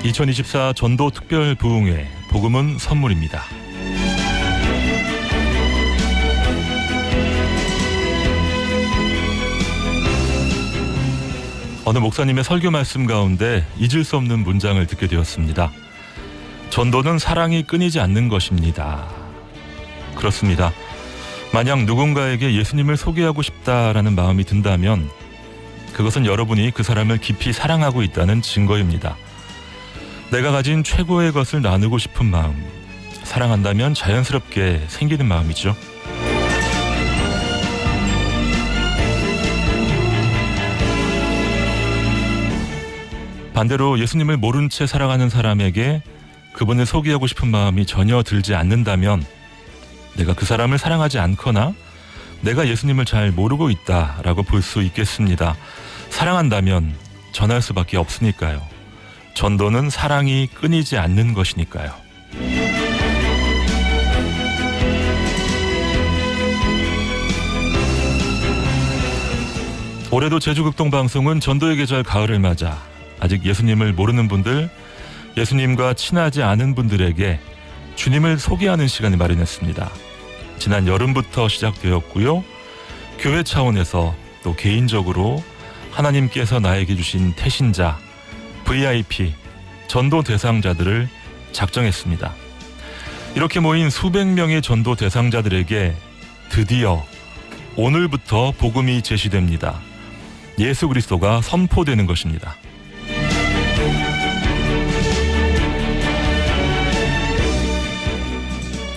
2024 전도 특별 부흥회 복음은 선물입니다. 어느 목사님의 설교 말씀 가운데 잊을 수 없는 문장을 듣게 되었습니다. 전도는 사랑이 끊이지 않는 것입니다. 그렇습니다. 만약 누군가에게 예수님을 소개하고 싶다라는 마음이 든다면 그것은 여러분이 그 사람을 깊이 사랑하고 있다는 증거입니다. 내가 가진 최고의 것을 나누고 싶은 마음, 사랑한다면 자연스럽게 생기는 마음이죠. 반대로 예수님을 모른 채 살아가는 사람에게 그분을 소개하고 싶은 마음이 전혀 들지 않는다면 내가 그 사람을 사랑하지 않거나 내가 예수님을 잘 모르고 있다라고 볼 수 있겠습니다. 사랑한다면 전할 수밖에 없으니까요. 전도는 사랑이 끊이지 않는 것이니까요. 올해도 제주극동방송은 전도의 계절 가을을 맞아 아직 예수님을 모르는 분들, 예수님과 친하지 않은 분들에게 주님을 소개하는 시간을 마련했습니다. 지난 여름부터 시작되었고요. 교회 차원에서 또 개인적으로 하나님께서 나에게 주신 태신자, VIP, 전도 대상자들을 작정했습니다. 이렇게 모인 수백 명의 전도 대상자들에게 드디어 오늘부터 복음이 제시됩니다. 예수 그리스도가 선포되는 것입니다.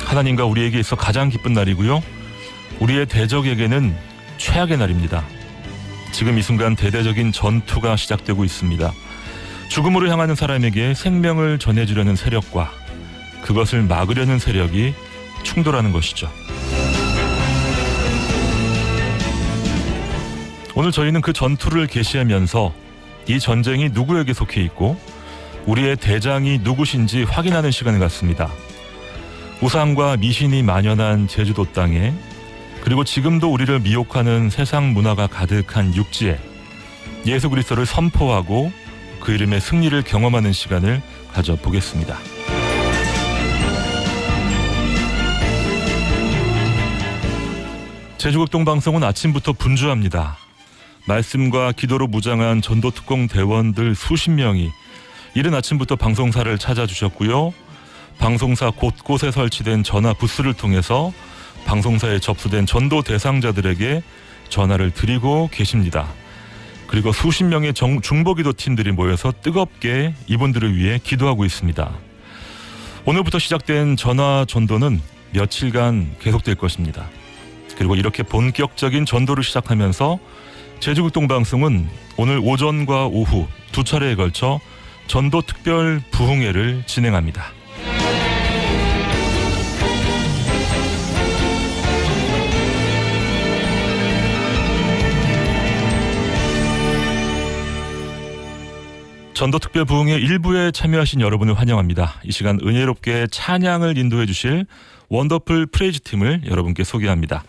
하나님과 우리에게 있어 가장 기쁜 날이고요. 우리의 대적에게는 최악의 날입니다. 지금 이 순간 대대적인 전투가 시작되고 있습니다. 죽음으로 향하는 사람에게 생명을 전해주려는 세력과 그것을 막으려는 세력이 충돌하는 것이죠. 오늘 저희는 그 전투를 계시하면서 이 전쟁이 누구에게 속해 있고 우리의 대장이 누구신지 확인하는 시간을 갖습니다. 우상과 미신이 만연한 제주도 땅에, 그리고 지금도 우리를 미혹하는 세상 문화가 가득한 육지에 예수 그리스도를 선포하고 그 이름의 승리를 경험하는 시간을 가져보겠습니다. 제주극동방송은 아침부터 분주합니다. 말씀과 기도로 무장한 전도특공 대원들 수십 명이 이른 아침부터 방송사를 찾아주셨고요. 방송사 곳곳에 설치된 전화 부스를 통해서 방송사에 접수된 전도 대상자들에게 전화를 드리고 계십니다. 그리고 수십 명의 중보기도 팀들이 모여서 뜨겁게 이분들을 위해 기도하고 있습니다. 오늘부터 시작된 전화 전도는 며칠간 계속될 것입니다. 그리고 이렇게 본격적인 전도를 시작하면서 제주극동방송은 오늘 오전과 오후 두 차례에 걸쳐 전도 특별 부흥회를 진행합니다. 전도 특별 부흥회 일부에 참여하신 여러분을 환영합니다. 이 시간 은혜롭게 찬양을 인도해 주실 원더풀 프레이즈 팀을 여러분께 소개합니다.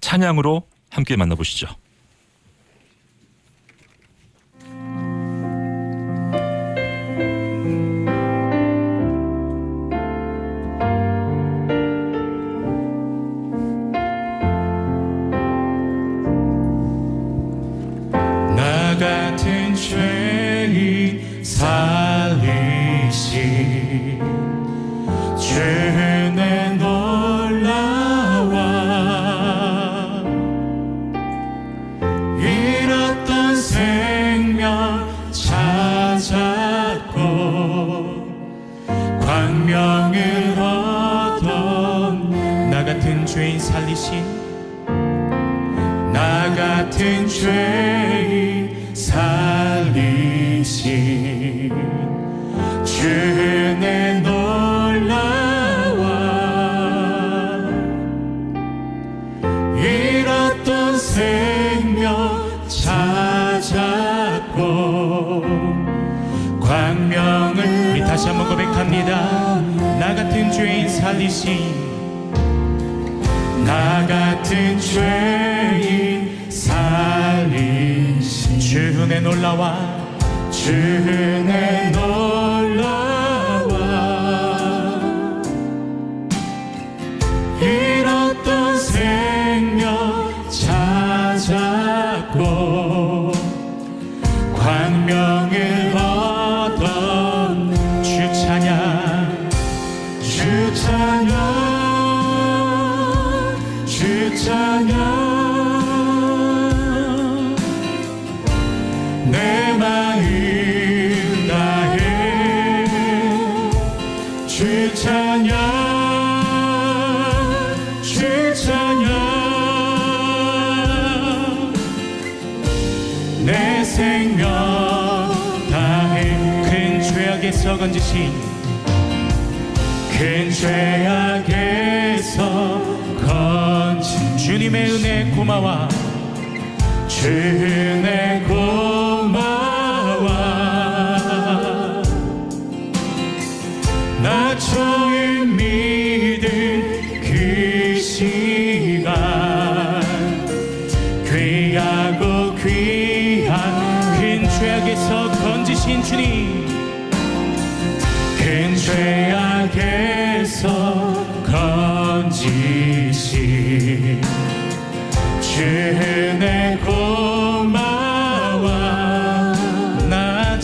찬양으로 함께 만나보시죠. 나 같은 죄인 살리신 주는 놀라와 잃었던 생명 찾았고 광명을 얻어 나 같은 죄인 살리신 나 같은 죄인 살리신 주의 놀라와 잃었던 생명 찾았고 광명을 우리 다시 한번 고백합니다. 나 같은 죄인 살리신 나 같은 죄인 살리신 주의 놀라와 주의 놀라와 건지신 큰 죄악에서 건진 주님의 은혜 고마워 주 은혜 고마워 나 처음 믿은 그 시간 귀하고 귀한 큰 죄악에서 건지신 주님 큰 죄악에서 건지신 주 은혜 고마워 나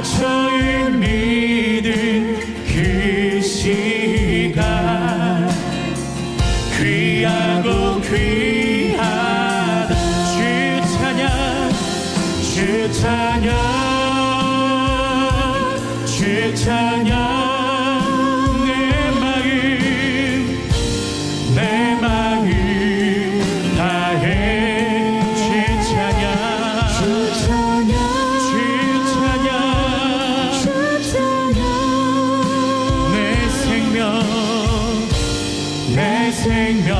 처음 믿은 그 시간 귀하고 귀하다 주 찬양 내 마음 다해 주 찬양 내 생명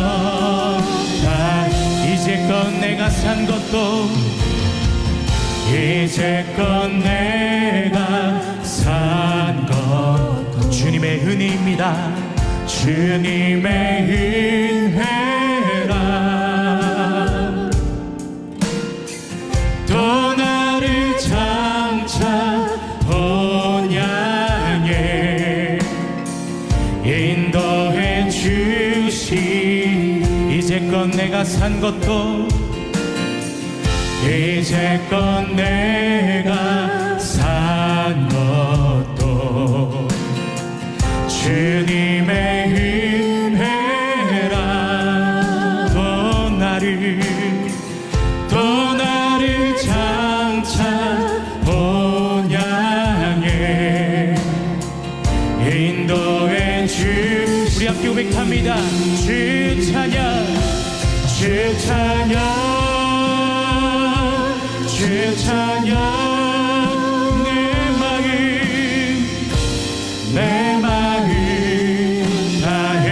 다 이제껏 내가 산 것도 이제껏 내가 산 것도 주님의 은혜입니다 주님의 은혜라 또 나를 장차 본향에 인도해 주시 이제껏 내가 산 것도 이제껏 내가 산 것도 주님의 은혜라 또 나를 장차 본향에 인도해 주 우리 함께 고백합니다 주 찬양 내 마음 다해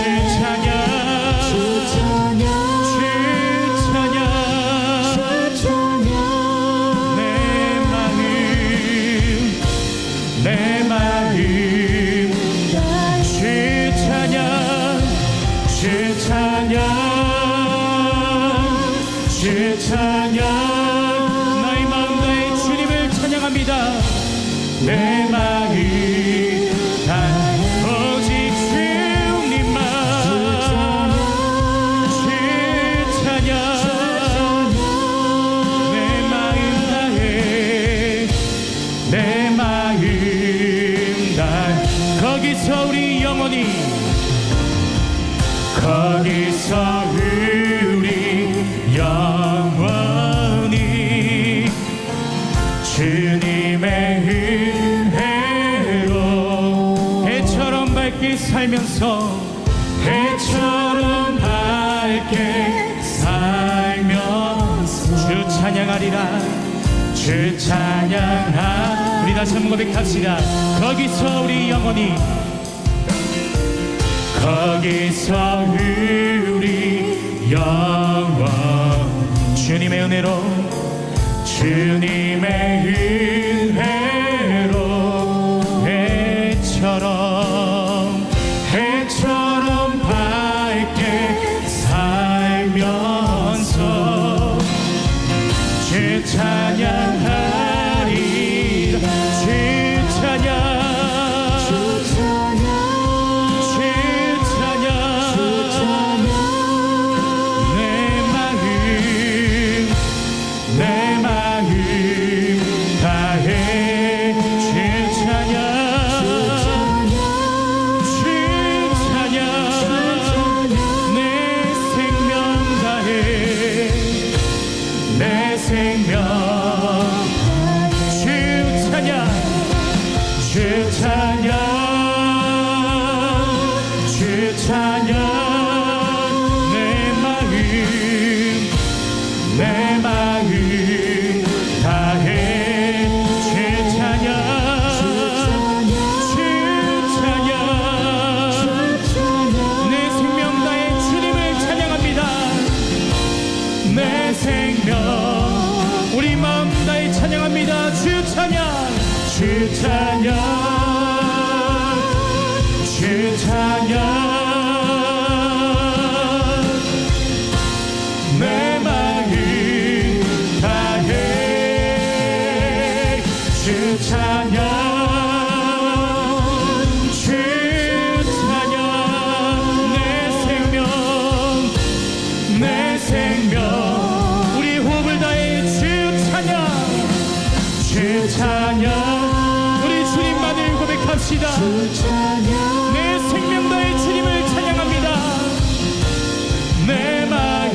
주 찬양 내 마음 주 찬양 나의 마음 다해 주님을 찬양합니다 내 마음 다해 오직 주님만 주 찬양 내 마음 다해 거기서 우리 영원히 주님의 은혜로 해처럼 밝게 살면서 주 찬양하리라 주 찬양하 우리 다시 한번 고백합시다 거기서 우리 영원히 주님의 은혜로 해처럼 밝게 살면서 주 찬양하리라 주 찬양 내 마음 다해 주 찬양 내 생명 다해 내 생명 주 찬양 내 마음 다해 주 주 찬양 주 찬양 내 마음 다해 주 찬양 내 생명 우리 호흡을 다해 주 찬양 우리 주님만을 고백합시다. 내 생명 다해 주님을 찬양합니다. 내 마음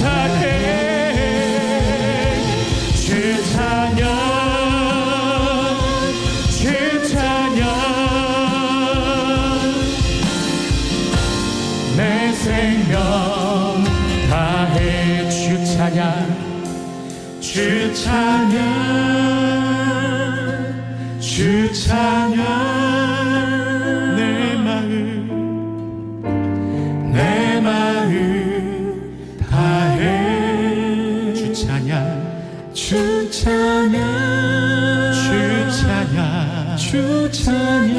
다해 주 찬양 주 찬양 내 생명 다해 주 찬양 주 찬양 주 찬양 내 마음 다해 주 찬양 주 찬양 주 찬양 주 찬양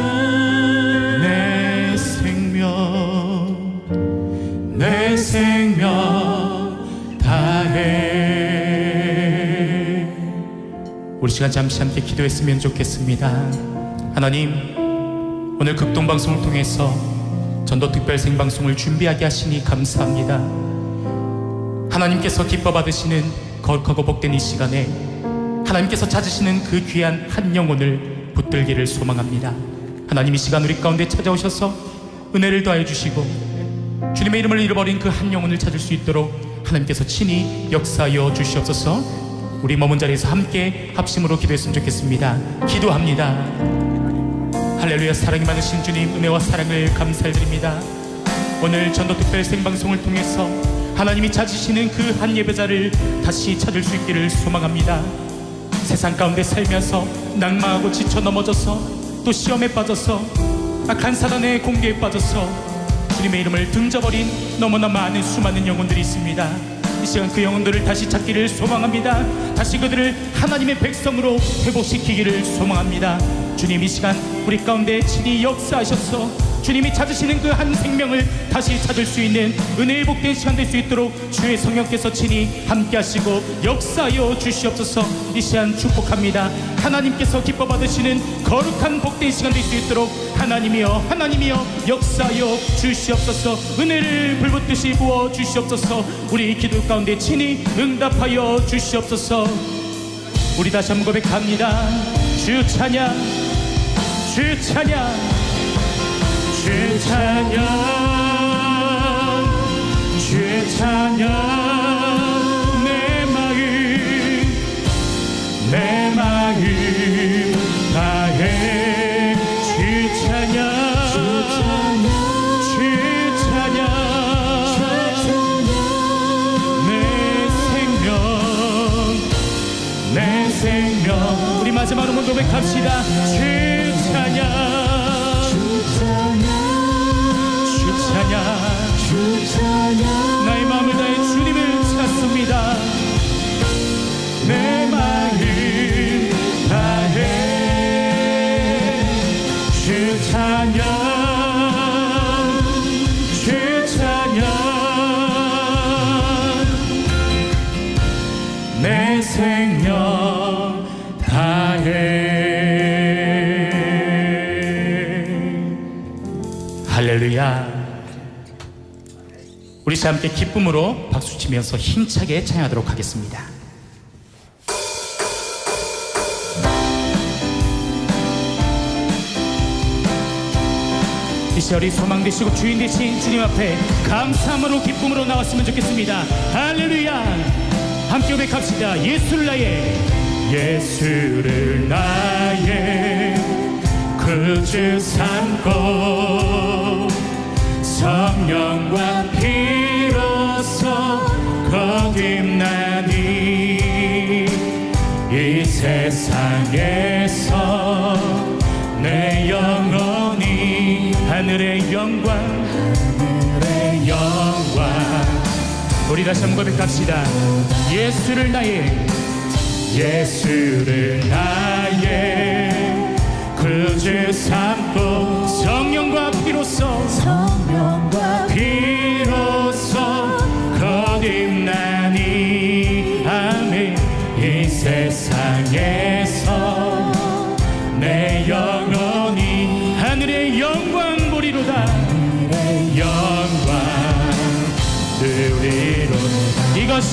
내 생명 다해. 우리 시간 잠시 함께 기도했으면 좋겠습니다. 하나님, 오늘 극동방송을 통해서 전도특별 생방송을 준비하게 하시니 감사합니다. 하나님께서 기뻐 받으시는 거룩하고 복된 이 시간에 하나님께서 찾으시는 그 귀한 한 영혼을 붙들기를 소망합니다. 하나님, 이 시간 우리 가운데 찾아오셔서 은혜를 더해 주시고 주님의 이름을 잃어버린 그 한 영혼을 찾을 수 있도록 하나님께서 친히 역사하여 주시옵소서. 우리 머문 자리에서 함께 합심으로 기도했으면 좋겠습니다. 기도합니다. 할렐루야. 사랑이 많으신 주님, 은혜와 사랑을 감사드립니다. 오늘 전도특별 생방송을 통해서 하나님이 찾으시는 그 한 예배자를 다시 찾을 수 있기를 소망합니다. 세상 가운데 살면서 낭망하고 지쳐 넘어져서 또 시험에 빠져서 악한 사단의 공개에 빠져서 주님의 이름을 등져버린 너무나 많은 수많은 영혼들이 있습니다. 이 시간 그 영혼들을 다시 찾기를 소망합니다. 다시 그들을 하나님의 백성으로 회복시키기를 소망합니다. 주님, 이 시간 우리 가운데 친히 역사하셔서 주님이 찾으시는 그 한 생명을 다시 찾을 수 있는 은혜의 복된 시간 될 수 있도록 주의 성령께서 친히 함께 하시고 역사하여 주시옵소서. 이 시간 축복합니다. 하나님께서 기뻐 받으시는 거룩한 복된 시간 될 수 있도록 하나님이여 역사하여 주시옵소서. 은혜를 불붙듯이 부어 주시옵소서. 우리 기도 가운데 친히 응답하여 주시옵소서. 우리 다시 한번 고백합니다. 주 찬양 주 찬양 주 찬양 주 찬양 내 마음 다해 주 찬양 주 찬양 내 생명 우리 마지막으로 고백합시다. 주 찬양 나의 마음을 다해 주님을 찾습니다. 내 마음 다해 주 찬양 주 찬양 내 생명 다해. 할렐루야. 우리 다 함께 기쁨으로 박수치면서 힘차게 찬양하도록 하겠습니다. 이 시절이 소망 되시고 주인 되신 주님 앞에 감사함으로 기쁨으로 나왔으면 좋겠습니다. 할렐루야. 함께 고백합시다. 예수를 나의 구주 삼고 성령과 피로써 거듭나니 이 세상에서 내 영혼이 하늘의 영광 우리 다시 한번 고백합시다. 예수를 나의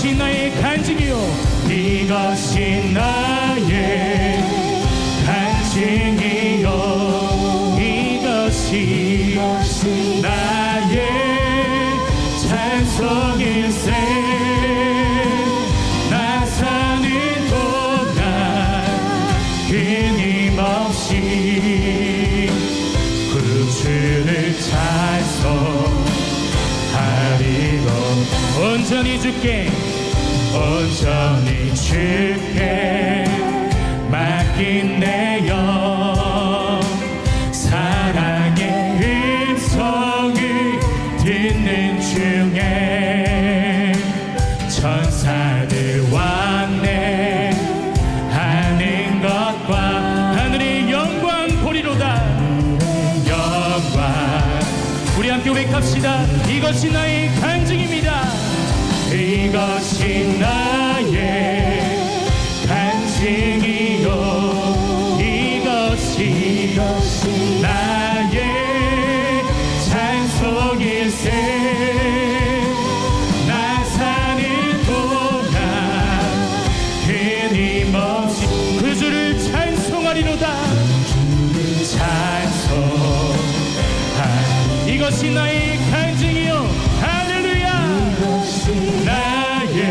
이것이 나의 간증이요 이것이 나의 간증이요 이것이 나의 찬송일세 나 사는 동안 끊임없이 구주를 찬송하리로 온전히 주께 맡긴 내 영 사랑의 음성을 듣는 중에 천사들 왕래하는 것과 하늘의 영광 보리로다 영광 우리 함께 고백합시다. 이것이 나의 간증입니다. 이것이 나의 간증이요 이것이 나의 찬송일세 나 사는 동안 끊임없이 그 주를 찬송하리로다 찬송하리 이것이 나의 간증이요 할렐루야 나의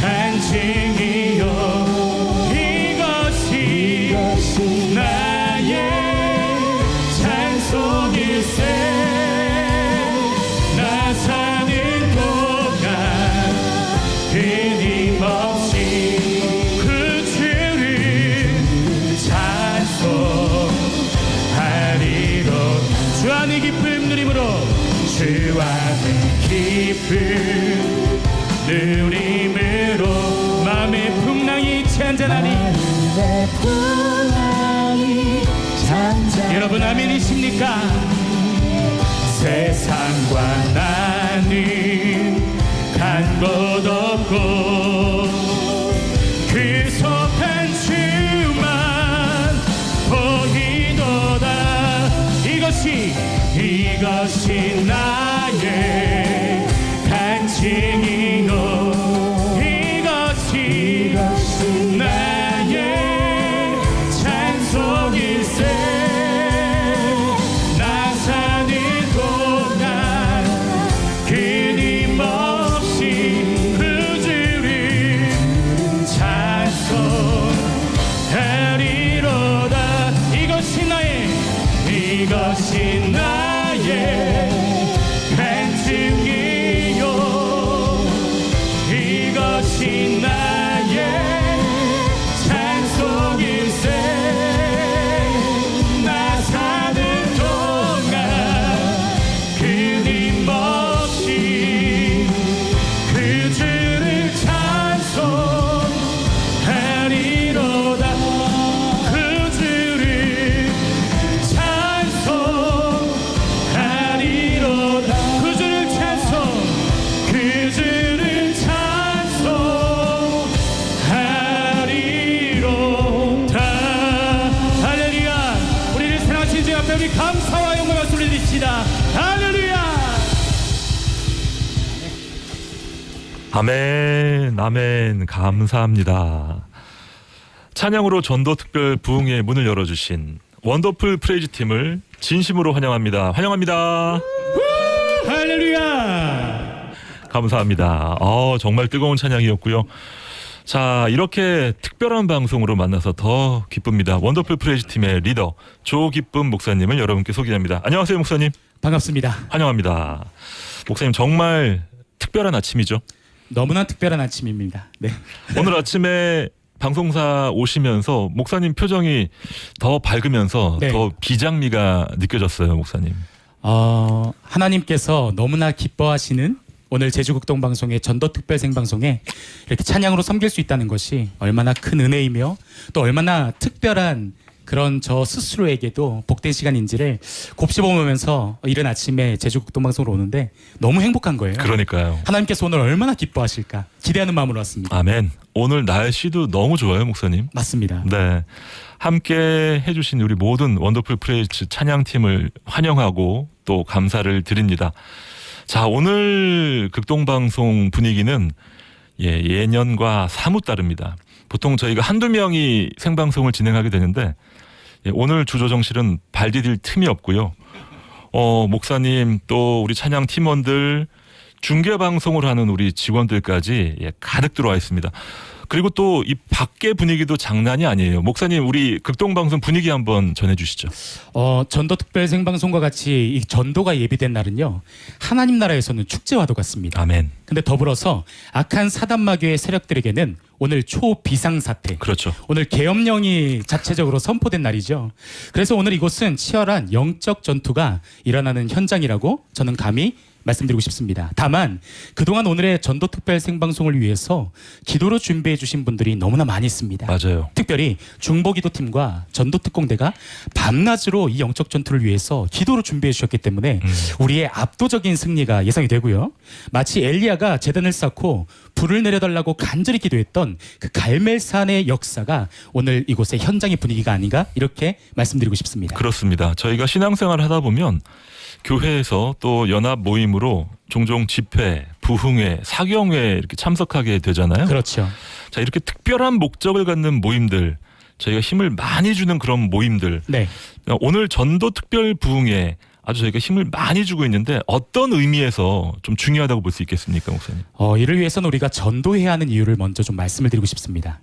간증이요 이것이 나의 찬송일세 나 사는 동안 끊임없이 그 주를 찬송하리로 주 안의 기쁨 누림으로 주 안의 기쁨 누림으로 마음의 풍랑이 찬잔하니 여러분 아멘이십니까? 세상과 나는 간 곳 없고 구속한 주만 보이도다 이것이 나의 간증이요 이것이 나의 찬송일세 나 사는 동안 끊임없이 그 주를 찬송하리로다 이것이 나의 간증이요 이것이 나의 찬송일세 나 사는 동안 끊임없이 그 주를 찬송하리로다 그 주를 찬송하리로다 그 주를 찬송하리로다 할렐루야 우리를 사랑하신 주 앞에 우리 감사와 영광을 돌려드립시다 할렐루야 아멘, 아멘, 감사합니다. 찬양으로 전도 특별 부흥의 문을 열어주신 원더풀 프레이즈 팀을 진심으로 환영합니다. 환영합니다. 할렐루야 감사합니다. 정말 뜨거운 찬양이었고요. 자, 이렇게 특별한 방송으로 만나서 더 기쁩니다. 원더풀 프레이즈 팀의 리더 조기쁨 목사님을 여러분께 소개합니다. 안녕하세요, 목사님. 반갑습니다. 환영합니다. 목사님 정말 특별한 아침이죠? 너무나 특별한 아침입니다. 네. 오늘 아침에 방송사 오시면서 목사님 표정이 더 밝으면서 네. 더 비장미가 느껴졌어요, 목사님. 하나님께서 너무나 기뻐하시는 오늘 제주극동 방송의 전도 특별 생방송에 이렇게 찬양으로 섬길 수 있다는 것이 얼마나 큰 은혜이며 또 얼마나 특별한 그런 저 스스로에게도 복된 시간인지를 곱씹어보면서 이른 아침에 제주극동 방송으로 오는데 너무 행복한 거예요. 그러니까요. 하나님께서 오늘 얼마나 기뻐하실까 기대하는 마음으로 왔습니다. 아멘. 오늘 날씨도 너무 좋아요, 목사님. 맞습니다. 네. 함께 해주신 우리 모든 원더풀 프레이즈 찬양팀을 환영하고 또 감사를 드립니다. 자, 오늘 극동방송 분위기는 예년과 사뭇 다릅니다. 보통 저희가 한두 명이 생방송을 진행하게 되는데 오늘 주조정실은 발 디딜 틈이 없고요. 목사님 또 우리 찬양 팀원들 중계방송을 하는 우리 직원들까지 가득 들어와 있습니다. 그리고 또 이 밖의 분위기도 장난이 아니에요. 목사님 우리 극동방송 분위기 한번 전해주시죠. 전도 특별 생방송과 같이 이 전도가 예비된 날은요, 하나님 나라에서는 축제와도 같습니다. 아멘. 근데 더불어서 악한 사단마귀의 세력들에게는 오늘 초비상사태, 그렇죠. 오늘 계엄령이 자체적으로 선포된 날이죠. 그래서 오늘 이곳은 치열한 영적 전투가 일어나는 현장이라고 저는 감히 말씀드리고 싶습니다. 다만 그동안 오늘의 전도 특별 생방송을 위해서 기도로 준비해 주신 분들이 너무나 많이 있습니다. 맞아요. 특별히 중보기도팀과 전도특공대가 밤낮으로 이 영적 전투를 위해서 기도로 준비해 주셨기 때문에 우리의 압도적인 승리가 예상이 되고요. 마치 엘리야가 제단을 쌓고 불을 내려달라고 간절히 기도했던 그 갈멜산의 역사가 오늘 이곳의 현장의 분위기가 아닌가 이렇게 말씀드리고 싶습니다. 그렇습니다. 저희가 신앙생활을 하다 보면 교회에서 또 연합 모임으로 종종 집회, 부흥회, 사경회 이렇게 참석하게 되잖아요. 그렇죠. 자, 이렇게 특별한 목적을 갖는 모임들, 저희가 힘을 많이 주는 그런 모임들. 네. 오늘 전도 특별 부흥회 아주 저희가 힘을 많이 주고 있는데 어떤 의미에서 좀 중요하다고 볼 수 있겠습니까, 목사님? 이를 위해서는 우리가 전도해야 하는 이유를 먼저 좀 말씀을 드리고 싶습니다.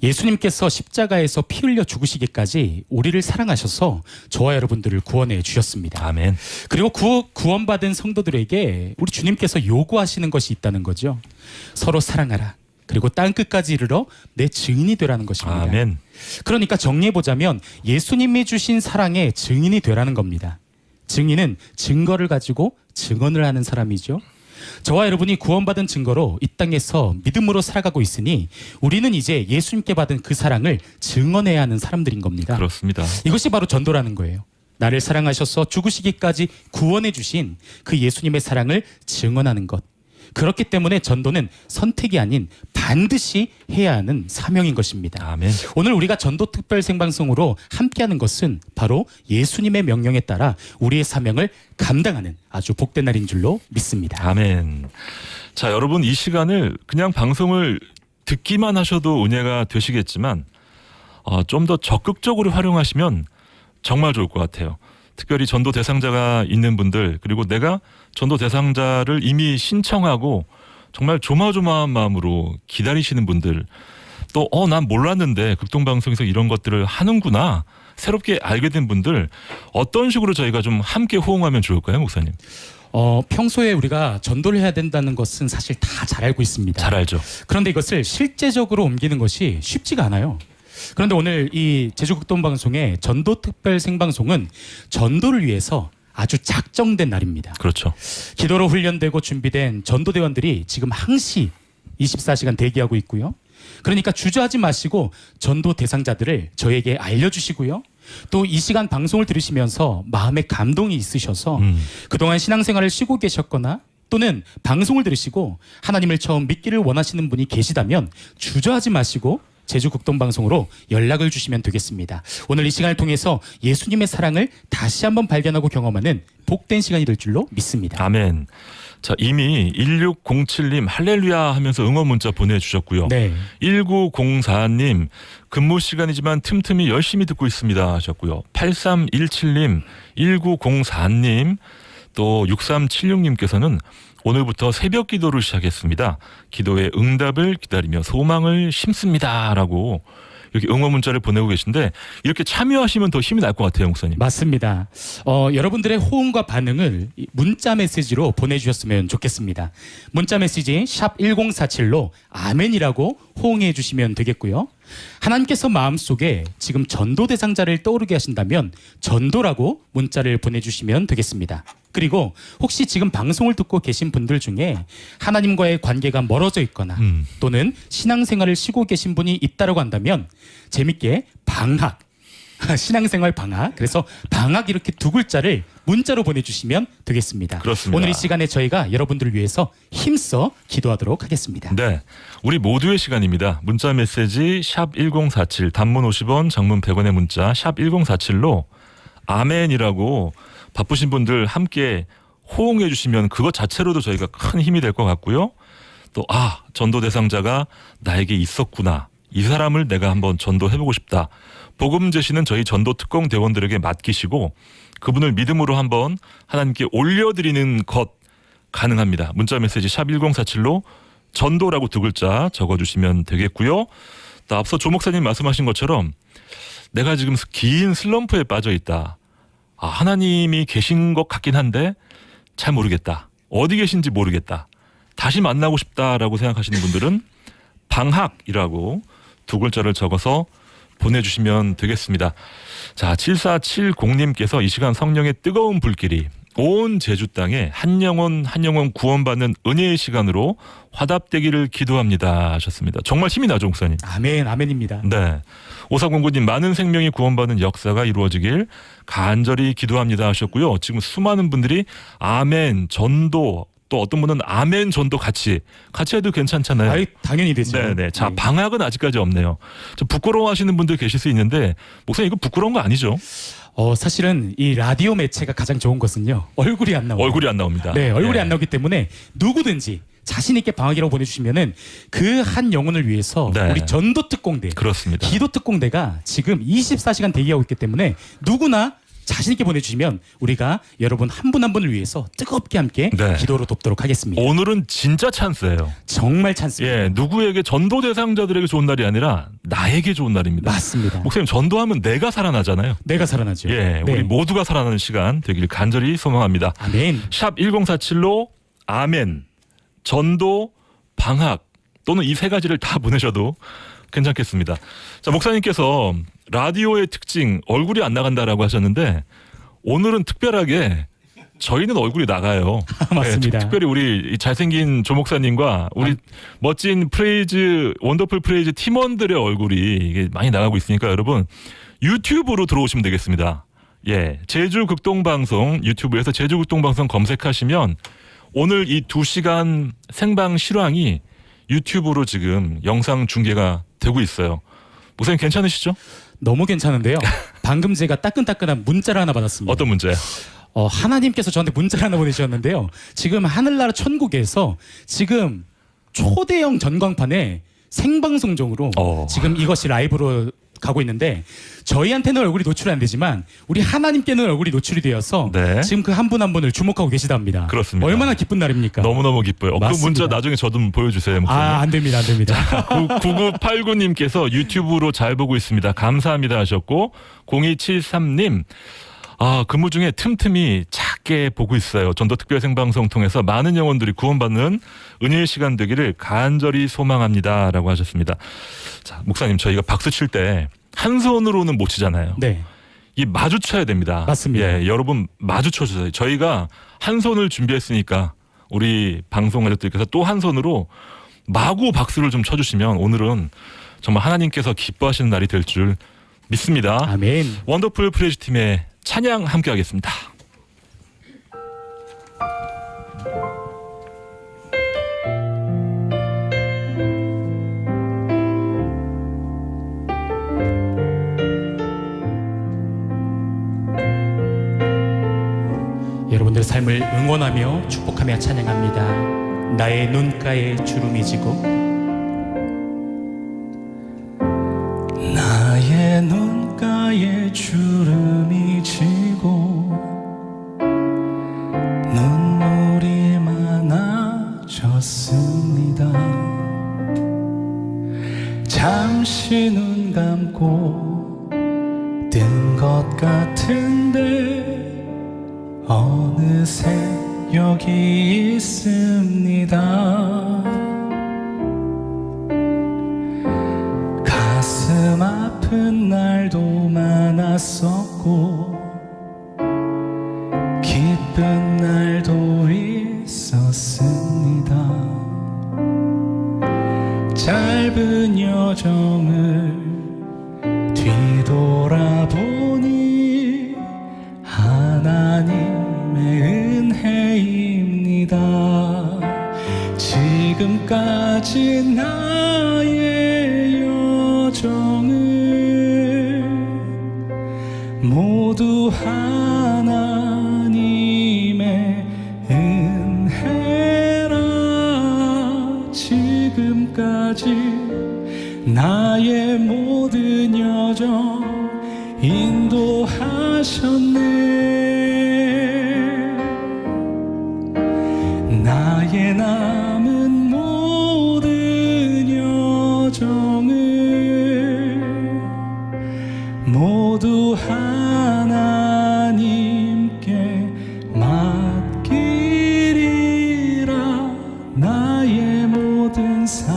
예수님께서 십자가에서 피 흘려 죽으시기까지 우리를 사랑하셔서 저와 여러분들을 구원해 주셨습니다. 아멘. 그리고 구원받은 성도들에게 우리 주님께서 요구하시는 것이 있다는 거죠. 서로 사랑하라. 그리고 땅끝까지 이르러 내 증인이 되라는 것입니다. 아멘. 그러니까 정리해보자면 예수님이 주신 사랑의 증인이 되라는 겁니다. 증인은 증거를 가지고 증언을 하는 사람이죠. 저와 여러분이 구원받은 증거로 이 땅에서 믿음으로 살아가고 있으니 우리는 이제 예수님께 받은 그 사랑을 증언해야 하는 사람들인 겁니다. 그렇습니다. 이것이 바로 전도라는 거예요. 나를 사랑하셔서 죽으시기까지 구원해 주신 그 예수님의 사랑을 증언하는 것. 그렇기 때문에 전도는 선택이 아닌 반드시 해야 하는 사명인 것입니다. 아멘. 오늘 우리가 전도 특별 생방송으로 함께하는 것은 바로 예수님의 명령에 따라 우리의 사명을 감당하는 아주 복된 날인 줄로 믿습니다. 아멘. 자, 여러분 이 시간을 그냥 방송을 듣기만 하셔도 은혜가 되시겠지만 좀 더 적극적으로 활용하시면 정말 좋을 것 같아요. 특별히 전도 대상자가 있는 분들, 그리고 내가 전도 대상자를 이미 신청하고 정말 조마조마한 마음으로 기다리시는 분들, 또 난 몰랐는데 극동방송에서 이런 것들을 하는구나 새롭게 알게 된 분들, 어떤 식으로 저희가 좀 함께 호응하면 좋을까요, 목사님? 평소에 우리가 전도를 해야 된다는 것은 사실 다 잘 알고 있습니다. 잘 알죠. 그런데 이것을 실제적으로 옮기는 것이 쉽지가 않아요. 그런데 오늘 이 제주극동방송의 전도 특별 생방송은 전도를 위해서 아주 작정된 날입니다. 그렇죠. 기도로 훈련되고 준비된 전도대원들이 지금 항시 24시간 대기하고 있고요. 그러니까 주저하지 마시고 전도 대상자들을 저에게 알려주시고요. 또 이 시간 방송을 들으시면서 마음에 감동이 있으셔서 그동안 신앙생활을 쉬고 계셨거나 또는 방송을 들으시고 하나님을 처음 믿기를 원하시는 분이 계시다면 주저하지 마시고 제주극동방송으로 연락을 주시면 되겠습니다. 오늘 이 시간을 통해서 예수님의 사랑을 다시 한번 발견하고 경험하는 복된 시간이 될 줄로 믿습니다. 아멘. 자, 이미 1607님 할렐루야 하면서 응원 문자 보내주셨고요. 네. 1904님 근무 시간이지만 틈틈이 열심히 듣고 있습니다 하셨고요. 8317님, 1904님, 또 6376님께서는 오늘부터 새벽 기도를 시작했습니다. 기도의 응답을 기다리며 소망을 심습니다라고 이렇게 응원 문자를 보내고 계신데 이렇게 참여하시면 더 힘이 날 것 같아요, 목사님. 맞습니다. 여러분들의 호응과 반응을 문자 메시지로 보내주셨으면 좋겠습니다. 문자 메시지 샵 1047로 아멘이라고 호응해 주시면 되겠고요. 하나님께서 마음속에 지금 전도 대상자를 떠오르게 하신다면 전도라고 문자를 보내주시면 되겠습니다. 그리고 혹시 지금 방송을 듣고 계신 분들 중에 하나님과의 관계가 멀어져 있거나 또는 신앙생활을 쉬고 계신 분이 있다고 한다면 재밌게 방학, 신앙생활 방학, 그래서 방학 이렇게 두 글자를 문자로 보내주시면 되겠습니다. 그렇습니다. 오늘 이 시간에 저희가 여러분들을 위해서 힘써 기도하도록 하겠습니다. 네, 우리 모두의 시간입니다. 문자 메시지 샵 1047, 단문 50원, 장문 100원의 문자 샵 1047로 아멘이라고 바쁘신 분들 함께 호응해 주시면 그것 자체로도 저희가 큰 힘이 될 것 같고요. 또 전도 대상자가 나에게 있었구나. 이 사람을 내가 한번 전도해보고 싶다. 복음 제시는 저희 전도 특공 대원들에게 맡기시고 그분을 믿음으로 한번 하나님께 올려드리는 것 가능합니다. 문자 메시지 샵 1047로 전도라고 두 글자 적어주시면 되겠고요. 또 앞서 조 목사님 말씀하신 것처럼 내가 지금 긴 슬럼프에 빠져 있다. 하나님이 계신 것 같긴 한데 잘 모르겠다. 어디 계신지 모르겠다. 다시 만나고 싶다라고 생각하시는 분들은 방학이라고 두 글자를 적어서 보내주시면 되겠습니다. 자, 7470님께서 이 시간 성령의 뜨거운 불길이 온 제주 땅에 한 영혼 구원받는 은혜의 시간으로 화답되기를 기도합니다 하셨습니다. 정말 힘이 나죠, 목사님. 아멘, 아멘입니다. 네. 5409님 많은 생명이 구원받는 역사가 이루어지길 간절히 기도합니다 하셨고요. 지금 수많은 분들이 아멘, 전도, 또 어떤 분은 아멘 전도 같이 해도 괜찮잖아요. 당연히 되죠. 네네. 자, 방학은 아직까지 없네요. 부끄러워하시는 분들 계실 수 있는데 목사님 이거 부끄러운 거 아니죠? 사실은 이 라디오 매체가 가장 좋은 것은요. 얼굴이 안 나와요. 얼굴이 안 나옵니다. 네, 얼굴이 안 나오기 때문에 누구든지 자신 있게 방학이라고 보내주시면은 그 한 영혼을 위해서 네. 우리 전도 특공대, 그렇습니다. 기도 특공대가 지금 24시간 대기하고 있기 때문에 누구나 자신 있게 보내주시면 우리가 여러분 한 분 한 분을 위해서 뜨겁게 함께 네. 기도로 돕도록 하겠습니다. 오늘은 진짜 찬스예요. 정말 찬스입니다. 예, 누구에게 전도 대상자들에게 좋은 날이 아니라 나에게 좋은 날입니다. 맞습니다. 목사님 전도하면 내가 살아나잖아요. 내가 살아나죠. 예, 네. 우리 모두가 살아나는 시간 되길 간절히 소망합니다. 아멘. 샵 1047로 아멘, 전도, 방학 또는 이 세 가지를 다 보내셔도 괜찮겠습니다. 자, 목사님께서 라디오의 특징 얼굴이 안 나간다라고 하셨는데 오늘은 특별하게 저희는 얼굴이 나가요. 맞습니다. 네, 특별히 우리 잘생긴 조 목사님과 우리 멋진 원더풀 프레이즈 팀원들의 얼굴이 이게 많이 나가고 있으니까 여러분 유튜브로 들어오시면 되겠습니다. 예, 제주 극동방송 유튜브에서 제주 극동방송 검색하시면 오늘 이 2시간 생방 실황이 유튜브로 지금 영상 중계가 되고 있어요. 목사님 괜찮으시죠? 너무 괜찮은데요. 방금 제가 따끈따끈한 문자를 하나 받았습니다. 어떤 문제요? 하나님께서 저한테 문자를 하나 보내주셨는데요. 지금 하늘나라 천국에서 지금 초대형 전광판에 생방송종으로 지금 이것이 라이브로 가고 있는데 저희한테는 얼굴이 노출이 안 되지만 우리 하나님께는 얼굴이 노출이 되어서 네. 지금 그 한 분 한 분을 주목하고 계시답니다. 그렇습니다. 얼마나 기쁜 날입니까? 너무너무 기뻐요. 그 맞습니다. 문자 나중에 저 좀 보여주세요. 목사님. 안 됩니다. 안 됩니다. 9989님께서 유튜브로 잘 보고 있습니다. 감사합니다 하셨고 0273님 근무 중에 틈틈이 작게 보고 있어요. 전도 특별 생방송 통해서 많은 영혼들이 구원받는 은혜의 시간 되기를 간절히 소망합니다 라고 하셨습니다. 자, 목사님 저희가 박수 칠 때 한 손으로는 못 치잖아요. 네. 이 마주쳐야 됩니다. 맞습니다. 예, 여러분 마주쳐 주세요. 저희가 한 손을 준비했으니까 우리 방송 가족들께서 또 한 손으로 마구 박수를 좀 쳐주시면 오늘은 정말 하나님께서 기뻐하시는 날이 될 줄 믿습니다. 아멘. 원더풀 프레이즈 팀의 찬양 함께 하겠습니다. 여러분들의 삶을 응원하며 축복하며 찬양합니다. 나의 눈가에 주름이 지고 나의 눈가에 주름이 지고 눈물이 많아졌습니다. 잠시 눈 감고 뜬 것 같은데 어느새 여기 있습니다. 가슴 아픈 날도 많았었고 기쁜 날도 있었습니다. 짧은 여정을 뒤돌아보니 하나님의 은혜입니다. 지금까지 나의 여정을 모두 하나님의 끝까지 나의 모든 여정 인도하셨네. 나의 남은 모든 여정을 모두 하나님께 맡기리라. 나의 모든 삶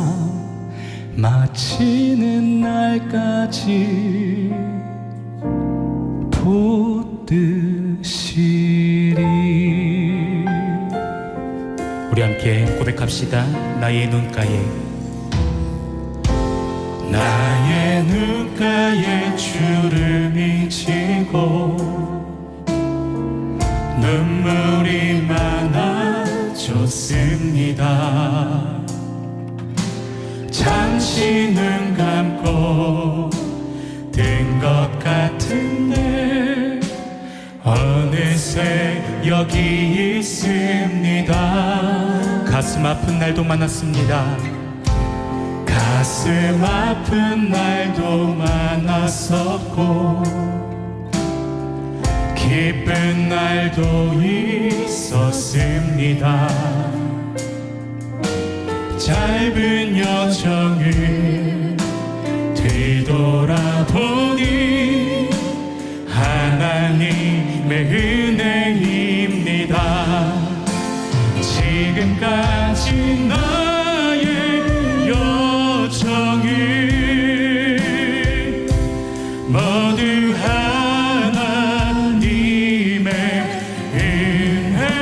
마치는 날까지 붙드시리. 우리 함께 고백합시다. 나의 눈가에 나의 눈가에 주를 미치고 눈물이 많아졌습니다. 잠시 눈 감고 든 것 같은데 어느새 여기 있습니다. 가슴 아픈 날도 많았습니다. 가슴 아픈 날도 많았었고 기쁜 날도 있었습니다. 짧은 여정을 뒤돌아보니 하나님의 은혜입니다. 지금까지 나의 여정을 모두 하나님의 은혜라.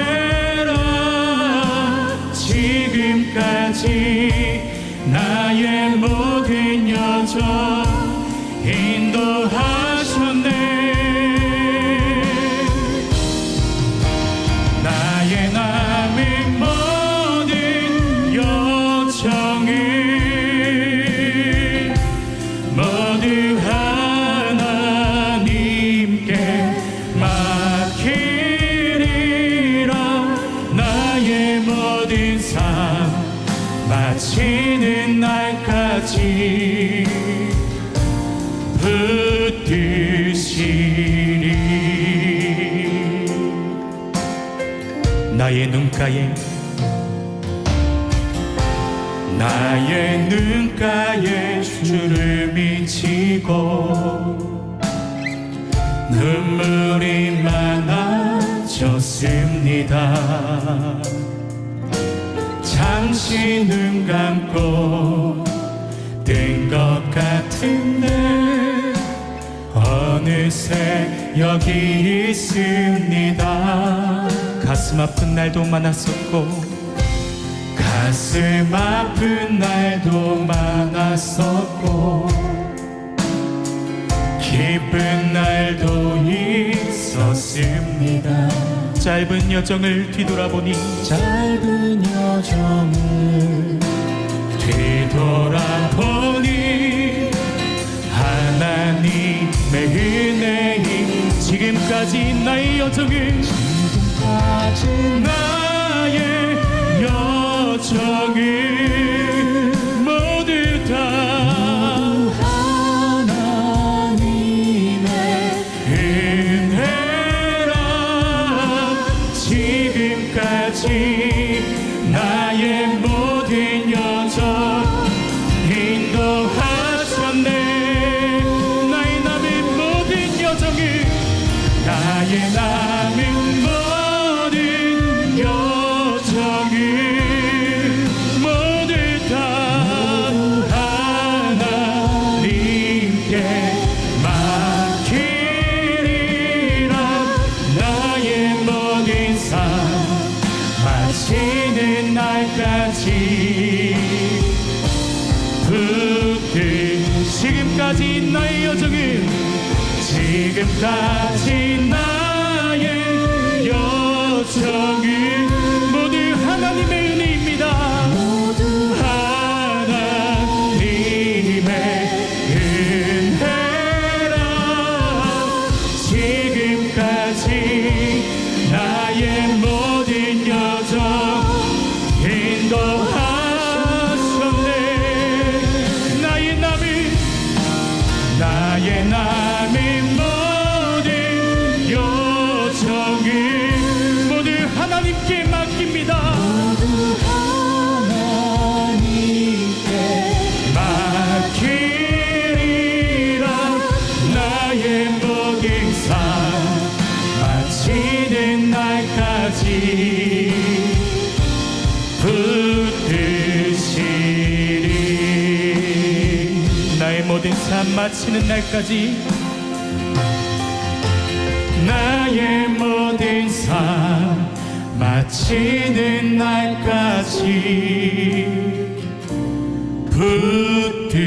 지금까지 나의 모든 여정 인도하셨네. 나의 남은 모든 여정을 모두 하나님께 맡기리라. 나의 모든 삶 마치는 날까지 붙드시리. 나의 눈가에 나의 눈가에 주를 미치고 눈물이 많아졌습니다. 잠시 눈 감고 뜬 것 같은데 어느새 여기 있습니다. 가슴 아픈 날도 많았었고 가슴 아픈 날도 많았었고 기쁜 날도 있었습니다. 짧은 여정을 뒤돌아보니 짧은 여정을 뒤돌아보니 하나님의 은혜이. 지금까지 나의 여정을 나의 여정을 모두 다 하나님의 은혜라. 지금까지 나의 모든 여정 인도하셨네. 나의 남은 모든 여정을 나의 남은 모든 여정을 모두 다 하나님께 맡기리라. 나의 모든 삶 마치는 날까지 지금까지 나의 여정을 지금까지 나의 여정을 모두 하나님의 은혜입니다. 모두 하나님의 은혜라. 지금까지 나의 모든 여정 인도하셨네. 삶의 모든 요청을 모두 하나님께 맡깁니다. 맡기리라. 나의 모든 삶 마치는 날까지 붙드시리. 나의 모든 삶 마치는 날까지 나의 모든 삶 마치는 날까지 붙드시리.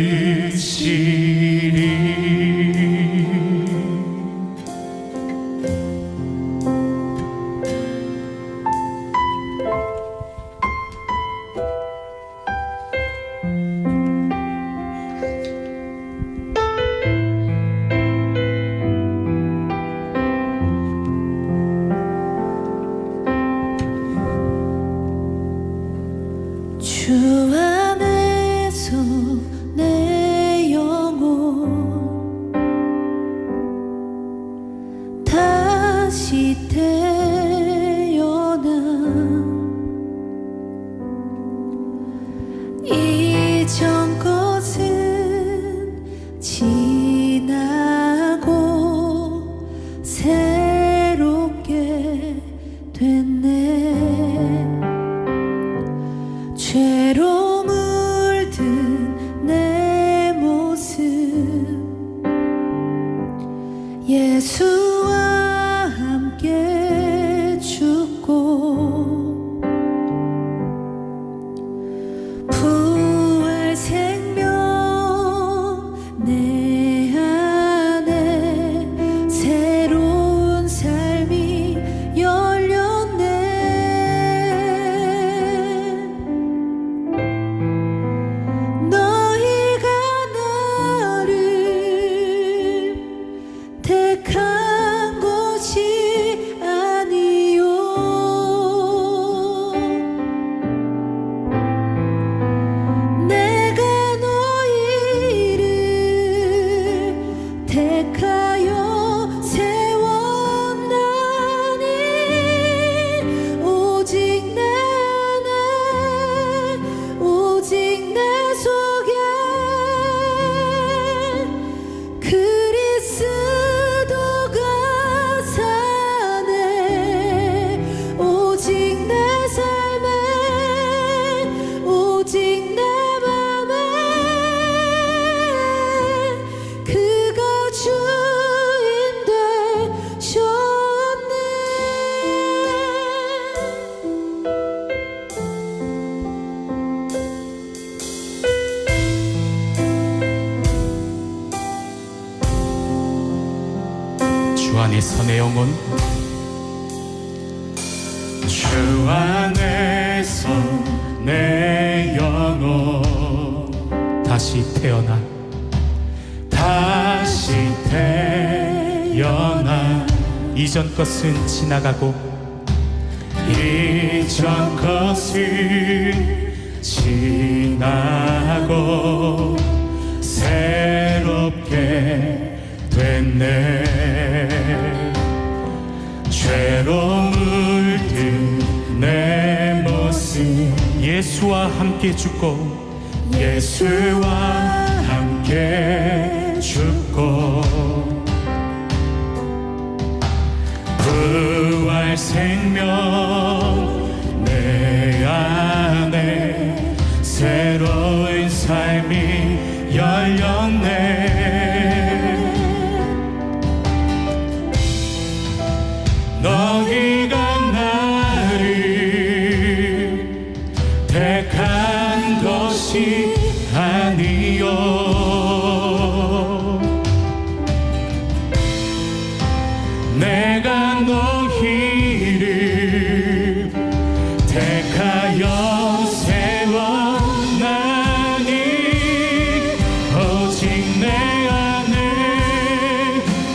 주 안에서 내 영혼 다시 태어나 이전 것은 지나고 새롭게 됐네. 죄로 물든 내 모습 예수와 함께 죽고 부활 생명 내 안에 새로운 삶이 열렸네. 택한 것이 아니요 내가 너희를 택하여 세웠나니 오직 내 안에 오직 내 속에 그리스도가 사네. 오직 내 삶에 오직 내 맘에 그가 주인 되셨네. 주 안에서 내 영혼 주 안에서 내 영혼 다시 태어나 다시 태어나 이전 것은 지나가고 이전 것을 지나고 새롭게 됐네. 죄로 물든 내 모습 예수와 함께 죽고 예수와 함께 죽고 부활 생명 내 안에 새로운 삶이 열렸네. 너희가 나를 택한 것이 아니요 내가 너희를 택하여 세웠나니 오직 내 안에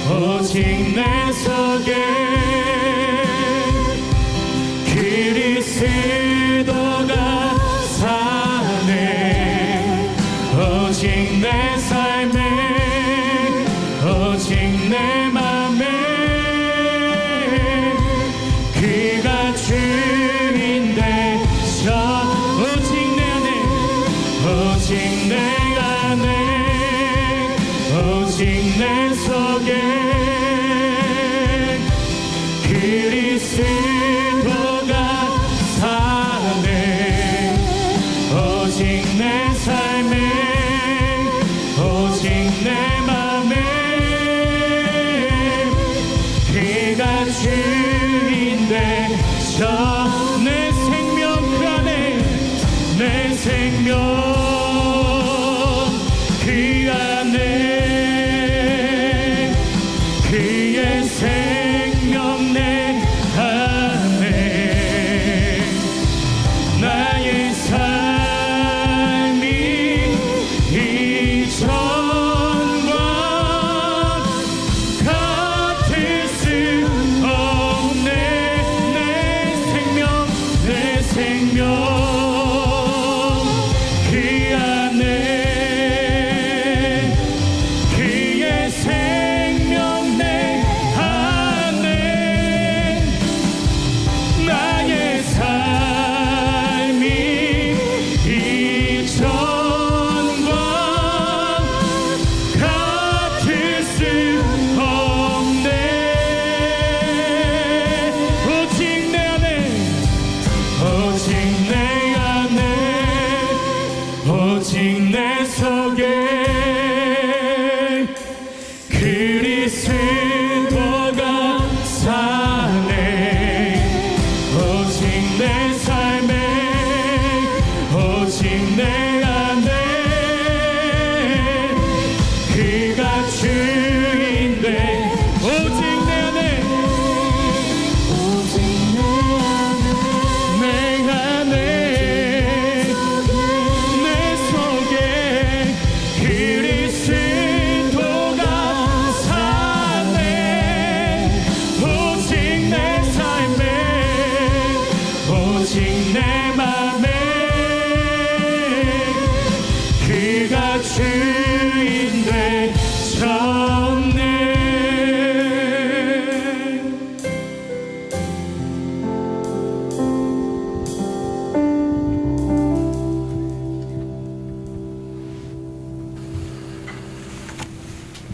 오직 내 속에 그리스도가 사네. 오직 내 삶에 오직 내 맘에 그가 주인데 오직 내 안에 오직 내 안에 오직 내 속에 그리스도가 사네 오직 내 삶에 오직 내 맘에 그가 주인데 내 생명 그 안에 내 생명 그 안에 그의 생명 내 안에 나의 삶이 이전과 같을 수 없네 내 생명 그 안에 그의 생명 내 안에 나의 삶이 이전과 같을 수 없네 오직 내 안에 오직 내 안에 오직 내 속에 그리스도가 사네 오직 내 삶에 오직 내 안에 그가 주인데 오직 내 안에 오직 내 안에 내 속에 그리스도가 사네 오직 내 삶에 오직 내 맘에 그가 주인데 졌네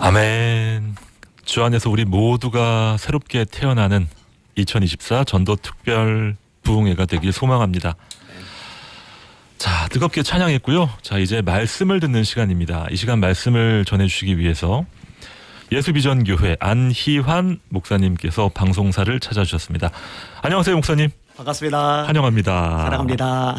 아멘. 주 안에서 우리 모두가 새롭게 태어나는 2024 전도 특별 부흥회가 되길 소망합니다. 자, 뜨겁게 찬양했고요. 자, 이제 말씀을 듣는 시간입니다. 이 시간 말씀을 전해주시기 위해서 예수비전교회 안희환 목사님께서 방송사를 찾아주셨습니다. 안녕하세요, 목사님. 반갑습니다. 환영합니다. 사랑합니다.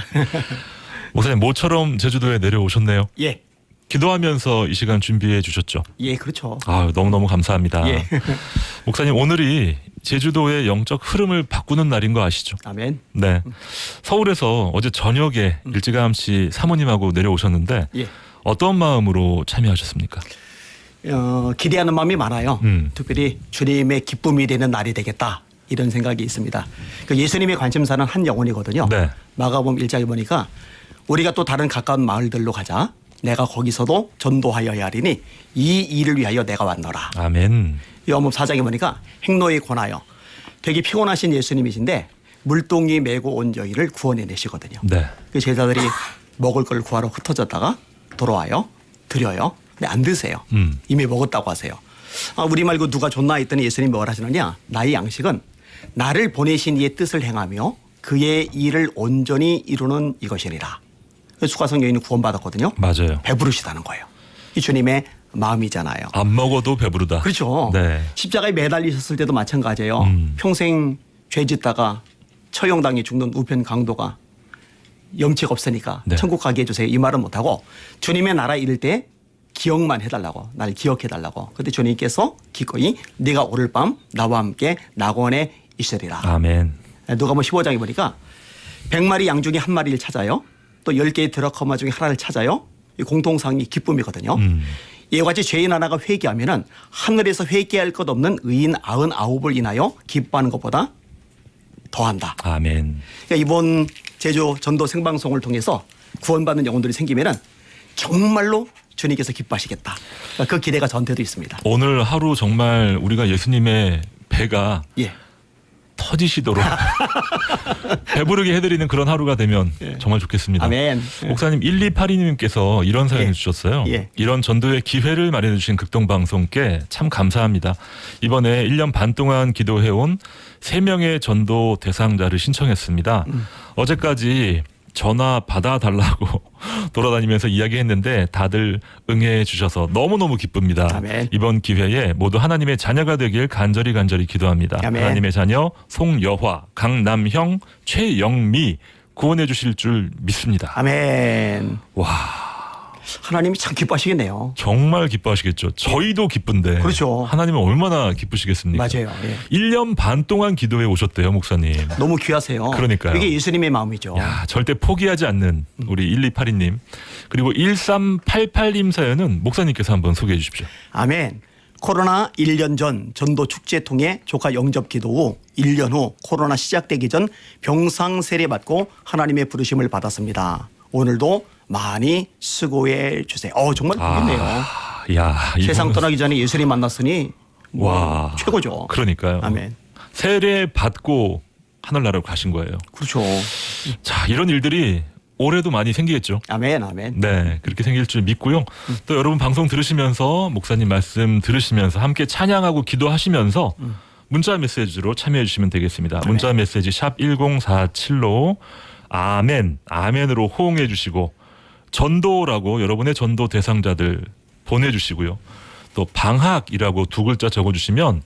목사님, 모처럼 제주도에 내려오셨네요. 예, 기도하면서 이 시간 준비해 주셨죠. 예, 그렇죠. 아, 너무너무 감사합니다. 예. 목사님, 오늘이 제주도의 영적 흐름을 바꾸는 날인 거 아시죠? 아멘. 네. 서울에서 어제 저녁에 일찌감치 사모님하고 내려오셨는데 예. 어떤 마음으로 참여하셨습니까? 기대하는 마음이 많아요. 음. 특별히 주님의 기쁨이 되는 날이 되겠다. 이런 생각이 있습니다. 그 예수님의 관심사는 한 영혼이거든요. 네. 마가복음 1장에 보니까 우리가 또 다른 가까운 마을들로 가자. 내가 거기서도 전도하여야 하리니 이 일을 위하여 내가 왔노라. 아멘. 요한복음 4장에 보니까 행로에 권하여 되게 피곤하신 예수님이신데 물동이 메고 온 저희를 구원해 내시거든요. 네. 그 제자들이 먹을 걸 구하러 흩어졌다가 돌아와요. 드려요. 근데 안 드세요. 이미 먹었다고 하세요. 아, 우리 말고 누가 줬나 했더니 예수님이 뭘 하시느냐. 나의 양식은 나를 보내신 이의 뜻을 행하며 그의 일을 온전히 이루는 이것이니라. 수가성 여인은 구원받았거든요. 맞아요. 배부르시다는 거예요. 이 주님의 마음이잖아요. 안 먹어도 배부르다. 그렇죠. 네. 십자가에 매달리셨을 때도 마찬가지예요. 평생 죄 짓다가 처형당해 죽는 우편 강도가 염치가 없으니까 네. 천국 가게 해주세요. 이 말은 못하고 주님의 나라 이를 때 기억만 해달라고, 날 기억해달라고. 그때 주님께서 기꺼이 네가 오늘 밤 나와 함께 낙원에 있으리라. 아멘. 누가복음 15장에 보니까 100마리 양 중에 한 마리를 찾아요. 또 10개의 드라커마 중에 하나를 찾아요. 이 공통상이 기쁨이거든요. 이와 같이 죄인 하나가 회개하면은 하늘에서 회개할 것 없는 의인 99을 인하여 기뻐하는 것보다 더한다. 아멘. 그러니까 이번 제주 전도 생방송을 통해서 구원받는 영혼들이 생기면은 정말로 주님께서 기뻐하시겠다. 그 기대가 저한테도 있습니다. 오늘 하루 정말 우리가 예수님의 배가 예. 터지시도록 배부르게 해드리는 그런 하루가 되면 정말 좋겠습니다. 아멘. 목사님 1282님께서 이런 사연을 예. 주셨어요. 예. 이런 전도의 기회를 마련해 주신 극동방송께 참 감사합니다. 이번에 1년 반 동안 기도해온 3명의 전도 대상자를 신청했습니다. 어제까지 전화 받아달라고 돌아다니면서 이야기했는데 다들 응해 주셔서 너무너무 기쁩니다. 아멘. 이번 기회에 모두 하나님의 자녀가 되길 간절히 기도합니다. 아멘. 하나님의 자녀 송여화, 강남형, 최영미 구원해 주실 줄 믿습니다. 아멘. 와, 하나님이 참 기뻐하시겠네요. 정말 기뻐하시겠죠. 저희도 기쁜데 그렇죠. 하나님은 얼마나 기쁘시겠습니까? 맞아요. 예. 1년 반 동안 기도해 오셨대요, 목사님. 너무 귀하세요. 그러니까요. 이게 예수님의 마음이죠. 야, 절대 포기하지 않는 우리 1282님. 그리고 1388님 사연은 목사님께서 한번 소개해 주십시오. 아멘. 코로나 1년 전 전도 축제 통해 조카 영접 기도 후 1년 후 코로나 시작되기 전 병상 세례 받고 하나님의 부르심을 받았습니다. 오늘도 많이 수고해 주세요. 정말 좋겠네요. 야, 세상 이거는- 떠나기 전에 예수님 만났으니 와, 최고죠. 그러니까요. 아멘. 세례 받고 하늘나라로 가신 거예요. 그렇죠. 자, 이런 일들이 올해도 많이 생기겠죠. 아멘, 아멘. 네, 그렇게 생길 줄 믿고요. 또 여러분 방송 들으시면서 목사님 말씀 들으시면서 함께 찬양하고 기도하시면서 문자 메시지로 참여해 주시면 되겠습니다. 문자 메시지 샵 1047로 아멘, 아멘으로 호응해 주시고 전도라고 여러분의 전도 대상자들 보내주시고요. 또 방학이라고 2글자 적어주시면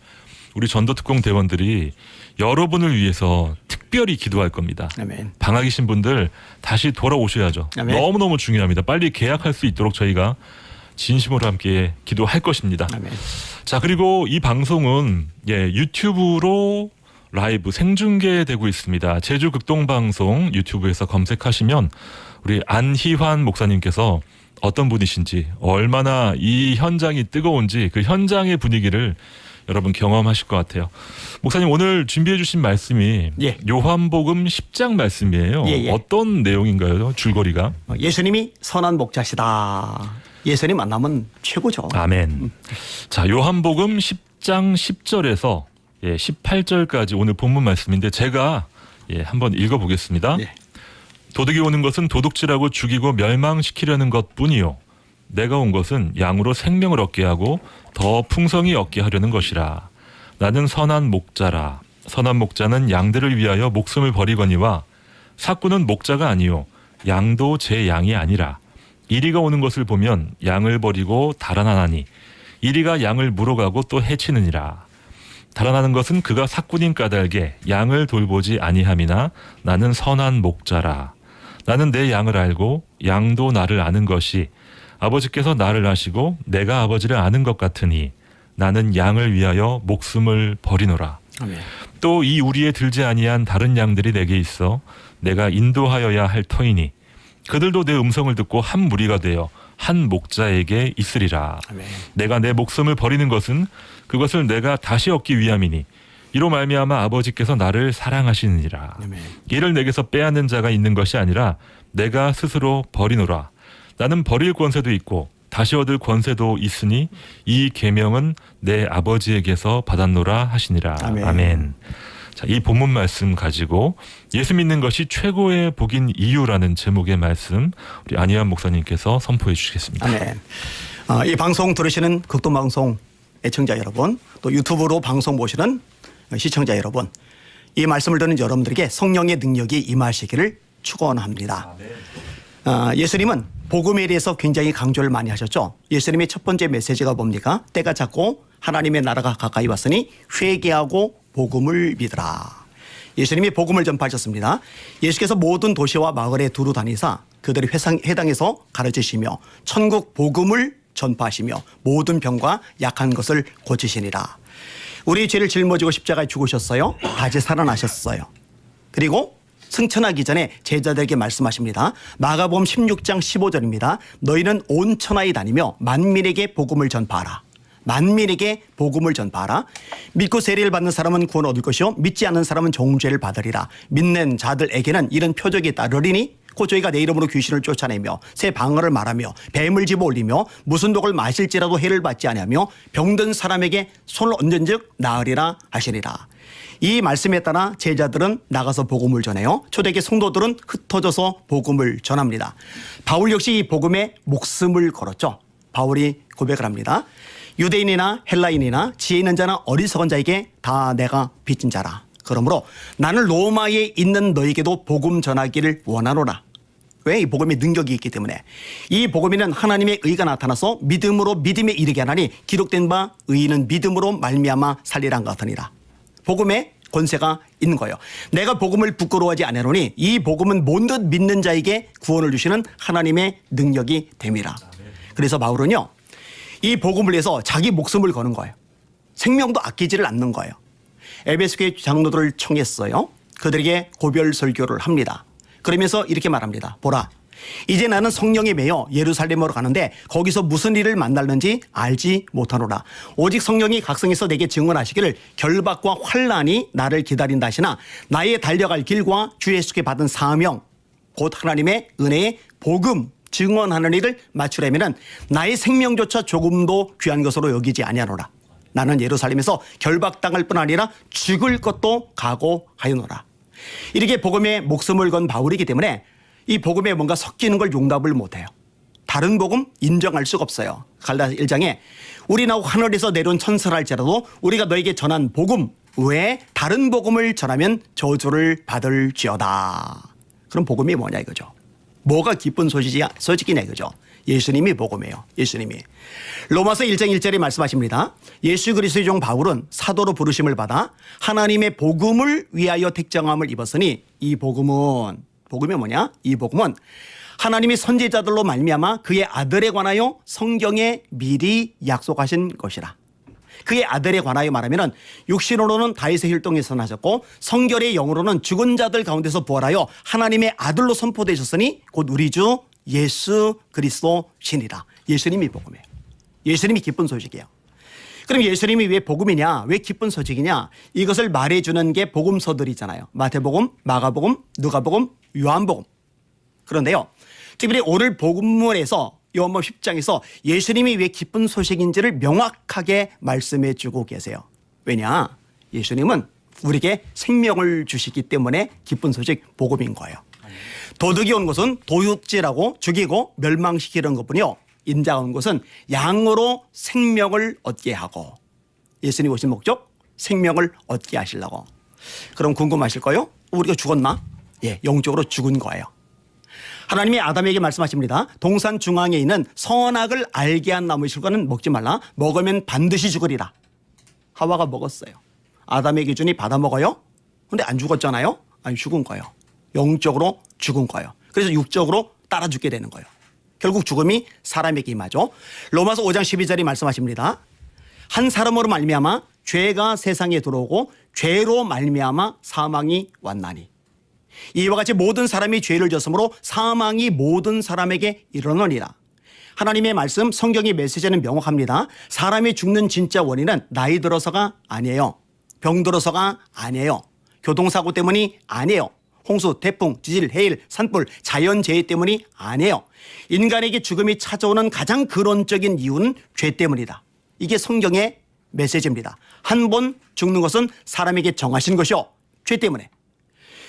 우리 전도특공 대원들이 여러분을 위해서 특별히 기도할 겁니다. 아멘. 방학이신 분들 다시 돌아오셔야죠. 아멘. 너무너무 중요합니다. 빨리 계약할 수 있도록 저희가 진심으로 함께 기도할 것입니다. 아멘. 자, 그리고 이 방송은 유튜브로 라이브 생중계되고 있습니다. 제주 극동방송 유튜브에서 검색하시면 우리 안희환 목사님께서 어떤 분이신지 얼마나 이 현장이 뜨거운지 그 현장의 분위기를 여러분 경험하실 것 같아요. 목사님 오늘 준비해 주신 말씀이 예. 요한복음 10장 말씀이에요. 예. 어떤 내용인가요? 줄거리가? 예수님이 선한 목자시다. 예수님 만나면 최고죠. 아멘. 자, 요한복음 10장 10절에서 18절까지 오늘 본문 말씀인데 제가 한번 읽어보겠습니다. 예. 도둑이 오는 것은 도둑질하고 죽이고 멸망시키려는 것뿐이요 내가 온 것은 양으로 생명을 얻게 하고 더 풍성히 얻게 하려는 것이라. 나는 선한 목자라. 선한 목자는 양들을 위하여 목숨을 버리거니와 삭구는 목자가 아니요 양도 제 양이 아니라. 이리가 오는 것을 보면 양을 버리고 달아나나니 이리가 양을 물어가고 또 해치느니라. 달아나는 것은 그가 삭군인 까닭에 양을 돌보지 아니함이나 나는 선한 목자라. 나는 내 양을 알고 양도 나를 아는 것이 아버지께서 나를 아시고 내가 아버지를 아는 것 같으니 나는 양을 위하여 목숨을 버리노라. 아멘. 또 이 우리에 들지 아니한 다른 양들이 내게 있어 내가 인도하여야 할 터이니 그들도 내 음성을 듣고 한 무리가 되어 한 목자에게 있으리라. 아멘. 내가 내 목숨을 버리는 것은 그것을 내가 다시 얻기 위함이니 이로 말미암아 아버지께서 나를 사랑하시느니라. 아멘. 이를 내게서 빼앗는 자가 있는 것이 아니라 내가 스스로 버리노라. 나는 버릴 권세도 있고 다시 얻을 권세도 있으니 이 계명은 내 아버지에게서 받았노라 하시니라. 아멘. 아멘. 자, 이 본문 말씀 가지고 예수 믿는 것이 최고의 복인 이유라는 제목의 말씀 우리 안희환 목사님께서 선포해 주시겠습니다. 아멘. 이 방송 들으시는 극동방송 애청자 여러분, 또 유튜브로 방송 보시는 시청자 여러분, 이 말씀을 듣는 여러분들에게 성령의 능력이 임하시기를 축원합니다. 예수님은 복음에 대해서 굉장히 강조를 많이 하셨죠. 예수님의 첫 번째 메시지가 뭡니까? 때가 찼고 하나님의 나라가 가까이 왔으니 회개하고 복음을 믿으라. 예수님이 복음을 전파하셨습니다. 예수께서 모든 도시와 마을에 두루 다니사 그들의 회당에서 가르치시며 천국 복음을 전파하시며 모든 병과 약한 것을 고치시니라. 우리 죄를 짊어지고 십자가에 죽으셨어요. 다시 살아나셨어요. 그리고 승천하기 전에 제자들에게 말씀하십니다. 마가복음 16장 15절입니다. 너희는 온 천하에 다니며 만민에게 복음을 전파하라. 만민에게 복음을 전파하라. 믿고 세례를 받는 사람은 구원 얻을 것이요 믿지 않는 사람은 종죄를 받으리라. 믿는 자들에게는 이런 표적이 따르리니 곧 저희가 내 이름으로 귀신을 쫓아내며 새 방언을 말하며 뱀을 집어 올리며 무슨 독을 마실지라도 해를 받지 아니하며 병든 사람에게 손을 얹은즉 나으리라 하시니라. 이 말씀에 따라 제자들은 나가서 복음을 전해요. 초대교회 성도들은 흩어져서 복음을 전합니다. 바울 역시 이 복음에 목숨을 걸었죠. 바울이 고백을 합니다. 유대인이나 헬라인이나 지혜 있는 자나 어리석은 자에게 다 내가 빚진 자라. 그러므로 나는 로마에 있는 너에게도 복음 전하기를 원하노라. 왜? 이 복음에 능력이 있기 때문에. 이 복음에는 하나님의 의가 나타나서 믿음으로 믿음에 이르게 하나니 기록된 바 의인은 믿음으로 말미암아 살리란 것 같으니라. 복음에 권세가 있는 거예요. 내가 복음을 부끄러워하지 않으노니 이 복음은 모든 믿는 자에게 구원을 주시는 하나님의 능력이 됨이라. 그래서 바울은요, 이 복음을 위해서 자기 목숨을 거는 거예요. 생명도 아끼지를 않는 거예요. 에베소 교회 장로들을 청했어요. 그들에게 고별 설교를 합니다. 그러면서 이렇게 말합니다. 보라, 이제 나는 성령에 매여 예루살렘으로 가는데 거기서 무슨 일을 만날는지 알지 못하노라. 오직 성령이 각성해서 내게 증언하시기를 결박과 환난이 나를 기다린다 하시나 나의 달려갈 길과 주 예수께 받은 사명 곧 하나님의 은혜의 복음 증언하는 일을 맞추려면 나의 생명조차 조금도 귀한 것으로 여기지 아니하노라. 나는 예루살렘에서 결박당할 뿐 아니라 죽을 것도 각오하여노라. 이렇게 복음에 목숨을 건 바울이기 때문에 이 복음에 뭔가 섞이는 걸 용납을 못해요. 다른 복음 인정할 수가 없어요. 갈라디아 1장에 우리 나고 하늘에서 내려온 천사랄지라도 우리가 너에게 전한 복음 외에 다른 복음을 전하면 저주를 받을지어다. 그럼 복음이 뭐냐 이거죠. 뭐가 기쁜 소식이냐 이거죠. 예수님이 복음이에요. 예수님이. 로마서 1장 1절에 말씀하십니다. 예수 그리스도의 종 바울은 사도로 부르심을 받아 하나님의 복음을 위하여 택정함을 입었으니 이 복음이 뭐냐? 이 복음은 하나님이 선지자들로 말미암아 그의 아들에 관하여 성경에 미리 약속하신 것이라. 그의 아들에 관하여 말하면 육신으로는 다윗의 혈통에서 나셨고 성결의 영으로는 죽은 자들 가운데서 부활하여 하나님의 아들로 선포되셨으니 곧 우리 주 예수 그리스도 신이라. 예수님이 복음이에요. 예수님이 기쁜 소식이에요. 그럼 예수님이 왜 복음이냐? 왜 기쁜 소식이냐? 이것을 말해주는 게 복음서들이잖아요. 마태복음, 마가복음, 누가복음, 요한복음. 그런데요, 특별히 오늘 복음문에서 요한복음 10장에서 예수님이 왜 기쁜 소식인지를 명확하게 말씀해 주고 계세요. 왜냐? 예수님은 우리에게 생명을 주시기 때문에 기쁜 소식 복음인 거예요. 도둑이 온 것은 도둑질하고 죽이고 멸망시키는 것뿐이요, 인자가 온 것은 양으로 생명을 얻게 하고. 예수님 오신 목적? 생명을 얻게 하시려고. 그럼 궁금하실 거예요? 우리가 죽었나? 예, 영적으로 죽은 거예요. 하나님이 아담에게 말씀하십니다. 동산 중앙에 있는 선악을 알게 한 나무의 실과는 먹지 말라. 먹으면 반드시 죽으리라. 하와가 먹었어요. 아담의 기준이 받아 먹어요? 근데 안 죽었잖아요. 아니, 죽은 거예요. 영적으로 죽은 거예요. 그래서 육적으로 따라 죽게 되는 거예요. 결국 죽음이 사람에게 임하죠. 로마서 5장 12절이 말씀하십니다. 한 사람으로 말미암아 죄가 세상에 들어오고 죄로 말미암아 사망이 왔나니 이와 같이 모든 사람이 죄를 졌으므로 사망이 모든 사람에게 이르느니라. 하나님의 말씀, 성경의 메시지는 명확합니다. 사람이 죽는 진짜 원인은 나이 들어서가 아니에요. 병 들어서가 아니에요. 교통사고 때문이 아니에요. 홍수, 태풍, 지질, 해일, 산불, 자연재해 때문이 아니에요. 인간에게 죽음이 찾아오는 가장 근원적인 이유는 죄 때문이다. 이게 성경의 메시지입니다. 한 번 죽는 것은 사람에게 정하신 것이요, 죄 때문에.